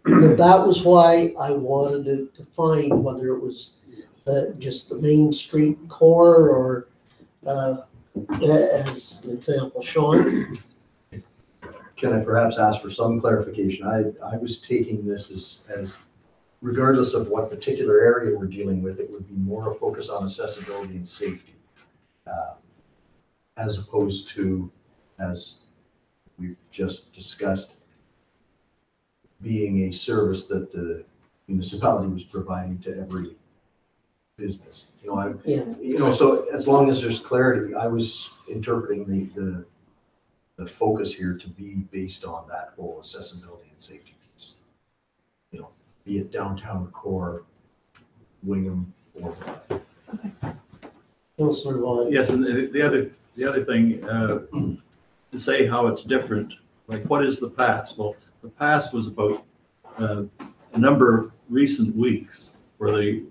Speaker 1: but that was why I wanted to define whether it was just the Main Street core or, as an example, Sean.
Speaker 10: Can I perhaps ask for some clarification? I was taking this as regardless of what particular area we're dealing with, it would be more a focus on accessibility and safety, as opposed to, as we've just discussed, being a service that the municipality was providing to every business. So as long as there's clarity, I was interpreting the focus here to be based on that whole accessibility and safety piece. Be it downtown core, Wingham, or.
Speaker 1: Councillor Vaughn.
Speaker 6: Yes, and the other thing, to say how it's different, like what is the past? Well, the past was about a number of recent weeks where the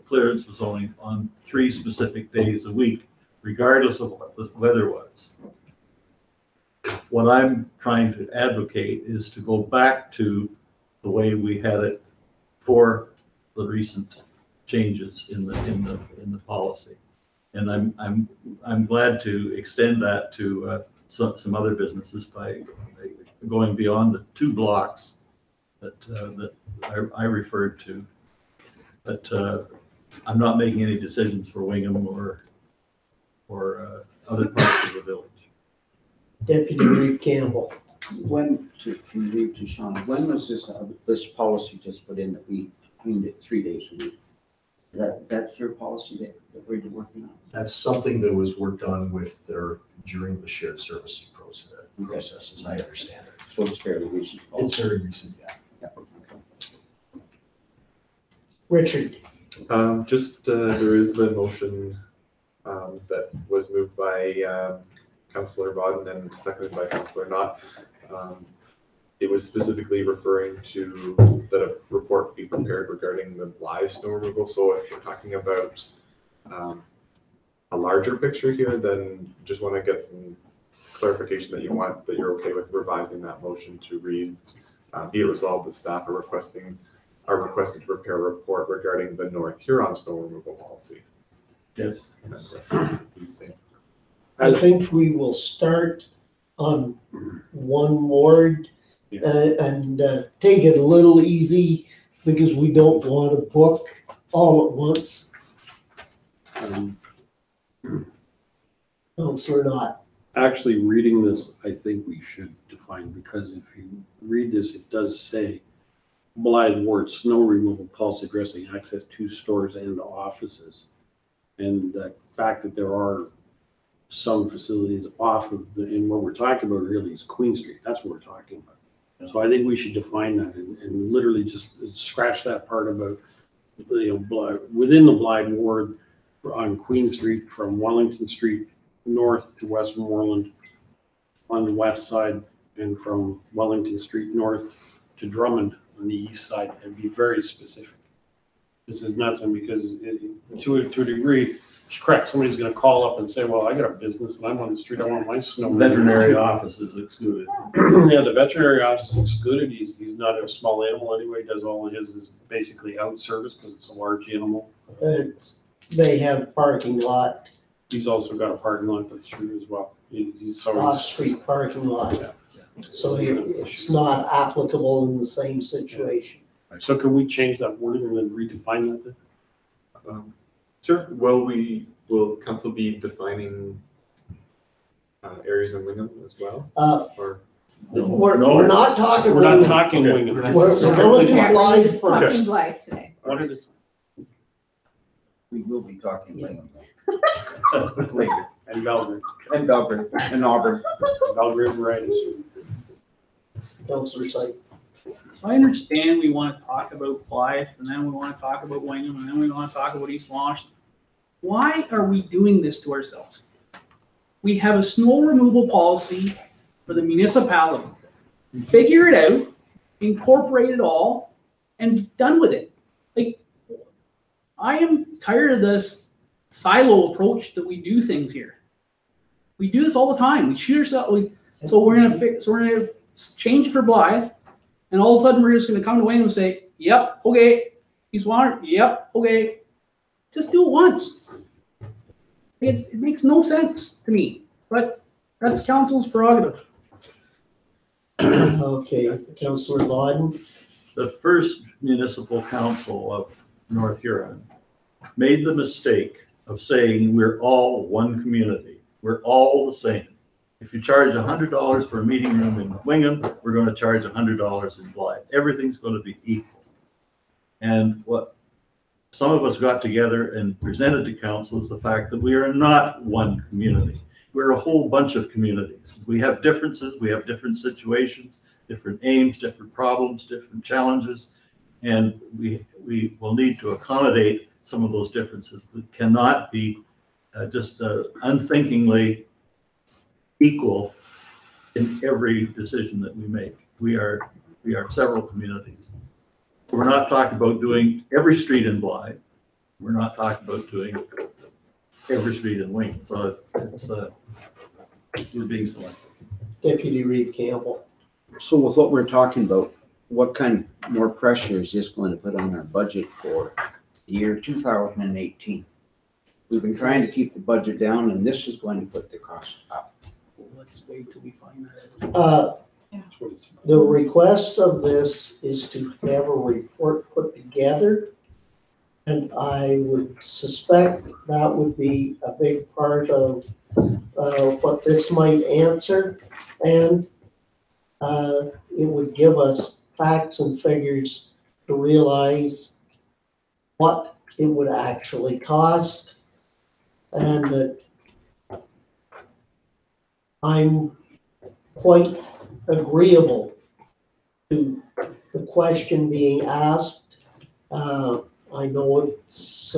Speaker 6: clearance was only on 3 specific days a week, regardless of what the weather was. What I'm trying to advocate is to go back to the way we had it 4 the recent changes in the policy. And I'm glad to extend that to some other businesses by going beyond the 2 blocks that I referred to. But I'm not making any decisions for Wingham or other parts of the village.
Speaker 1: Deputy Reeve Campbell.
Speaker 4: When, to leave to Sean, when was this policy just put in that we cleaned it 3 days a week? Is that your policy that we're working on?
Speaker 10: That's something that was worked on with or during the shared services process, as I understand it.
Speaker 4: So it's fairly recent.
Speaker 10: It's very recent, yeah.
Speaker 1: Richard.
Speaker 9: There is the motion that was moved by Councillor Bodden and seconded by Councillor Knott. It was specifically referring to that a report be prepared regarding the live snow removal. So if we're talking about a larger picture here, then just want to get some clarification that you're okay with revising that motion to read, be it resolved that staff are requested to prepare a report regarding the North Huron snow removal policy.
Speaker 6: Yes.
Speaker 1: I think we will start on one ward and take it a little easy because we don't want to book all at once. Councillor Knott.
Speaker 5: Actually, reading this, I think we should define, because if you read this, it does say Blythe Ward snow removal policy addressing access to stores and offices. And the fact that there are some facilities off of and what we're talking about really is Queen Street. That's what we're talking about. So I think we should define that and literally just scratch that part about, within the Blythe Ward on Queen Street from Wellington Street north to Westmoreland on the west side, and from Wellington Street north to Drummond on the east side, and be very specific. This is not something, because to a degree, it's correct. Somebody's going to call up and say, well, I got a business and I'm on the street. I want my snow.
Speaker 6: Veterinary office is excluded.
Speaker 5: Yeah, the veterinary office is excluded. He's not a small animal anyway. He does all of his is basically out service because it's a large animal.
Speaker 1: They have parking lot.
Speaker 5: He's also got a parking lot that's true as well. He's
Speaker 1: off-street parking lot.
Speaker 5: Yeah.
Speaker 1: So it's not applicable in the same situation.
Speaker 5: So can we change that wording and then redefine that then?
Speaker 9: Sure. Will council be defining areas in Wingham as well? Or
Speaker 1: we're not talking.
Speaker 5: We're not talking Wingham.
Speaker 1: We're going to Blythe first.
Speaker 11: Talking Blythe today.
Speaker 4: We will be talking Wingham.
Speaker 5: Later. And Belgrade.
Speaker 4: And Belgrade. And Auburn.
Speaker 5: Belgrade varieties.
Speaker 1: Councillor Syke.
Speaker 7: I understand we want to talk about Blythe, and then we want to talk about Wingham, and then we want to talk about East Washington. Why are we doing this to ourselves? We have a snow removal policy for the municipality. Figure it out, incorporate it all, and be done with it. Like, I am tired of this silo approach that we do things here. We do this all the time. We shoot ourselves. So we're gonna change for Blythe. And all of a sudden, we're just going to come to Wayne and say, yep, okay. East Water, yep, okay. Just do it once. It makes no sense to me, but that's council's prerogative.
Speaker 1: Okay, Councillor Bodden.
Speaker 6: The first municipal council of North Huron made the mistake of saying we're all one community. We're all the same. If you charge $100 for a meeting room in Wingham, we're going to charge $100 in Blythe. Everything's going to be equal. And what some of us got together and presented to council is the fact that we are not one community. We're a whole bunch of communities. We have differences, we have different situations, different aims, different problems, different challenges, and we will need to accommodate some of those differences. We cannot be just unthinkingly equal in every decision that we make. We are several communities. We're not talking about doing every street in Blythe. We're not talking about doing every street in Wingham. So it's we're being selective.
Speaker 1: Deputy Reeve Campbell.
Speaker 4: So with what we're talking about, what kind of more pressure is this going to put on our budget for the year 2018? We've been trying to keep the budget down, and this is going to put the cost up.
Speaker 7: Let's wait till we find that.
Speaker 5: That's what it's.
Speaker 1: The request of this is to have a report put together. And I would suspect that would be a big part of what this might answer. And it would give us facts and figures to realize what it would actually cost. And that I'm quite agreeable to the question being asked. I know it's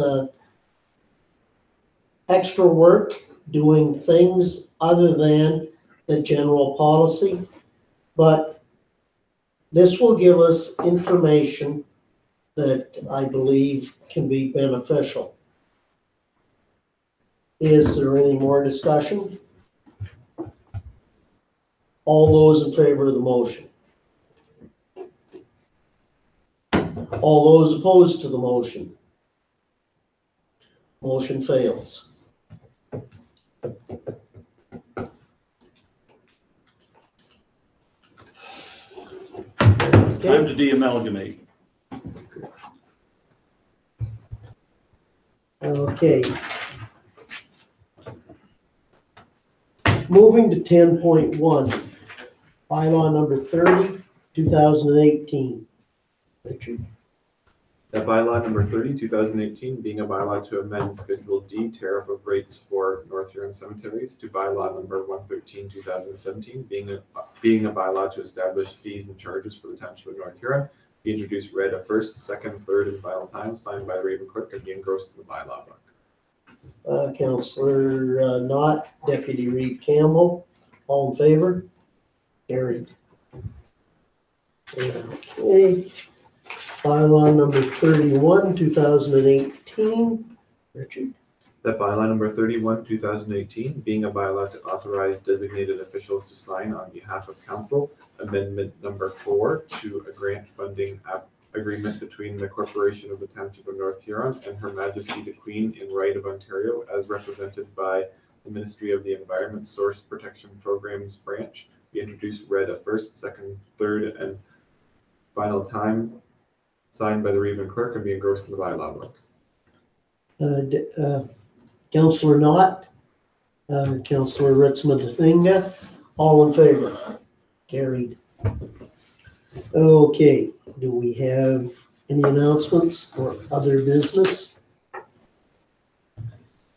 Speaker 1: extra work doing things other than the general policy, but this will give us information that I believe can be beneficial. Is there any more discussion? All those in favor of the motion? All those opposed to the motion? Motion fails.
Speaker 6: It's time to de-amalgamate.
Speaker 1: Okay. Moving to 10.1, bylaw number 30, 2018. Richard.
Speaker 9: That bylaw number 30, 2018, being a bylaw to amend Schedule D tariff of rates for North Huron cemeteries to bylaw number 113, 2017, being a bylaw to establish fees and charges for the Township of North Huron, be introduced, read a first, second, third, and final time, signed by the Raven Clerk, and be engrossed in the bylaw book.
Speaker 1: Councillor Knott, Deputy Reeve Campbell, all in favor? Carried. Okay. Bylaw number 31, 2018. Richard.
Speaker 9: That bylaw number 31, 2018, being a bylaw to authorize designated officials to sign on behalf of council, amendment number 4 to a grant funding agreement between the Corporation of the Township of North Huron and Her Majesty the Queen in Right of Ontario, as represented by the Ministry of the Environment Source Protection Programs Branch, be introduced, read a first, second, third, and final time, signed by the Reeve Clerk, and be engrossed in the bylaw book.
Speaker 1: Councillor Knott, Councillor Ritzman-Thinga, all in favor? Carried. Okay, do we have any announcements or other business?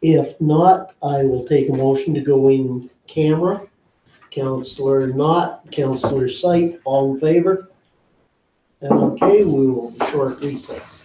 Speaker 1: If not, I will take a motion to go in camera. Councillor Knott, Councillor Sight, all in favor? Okay, we will short recess.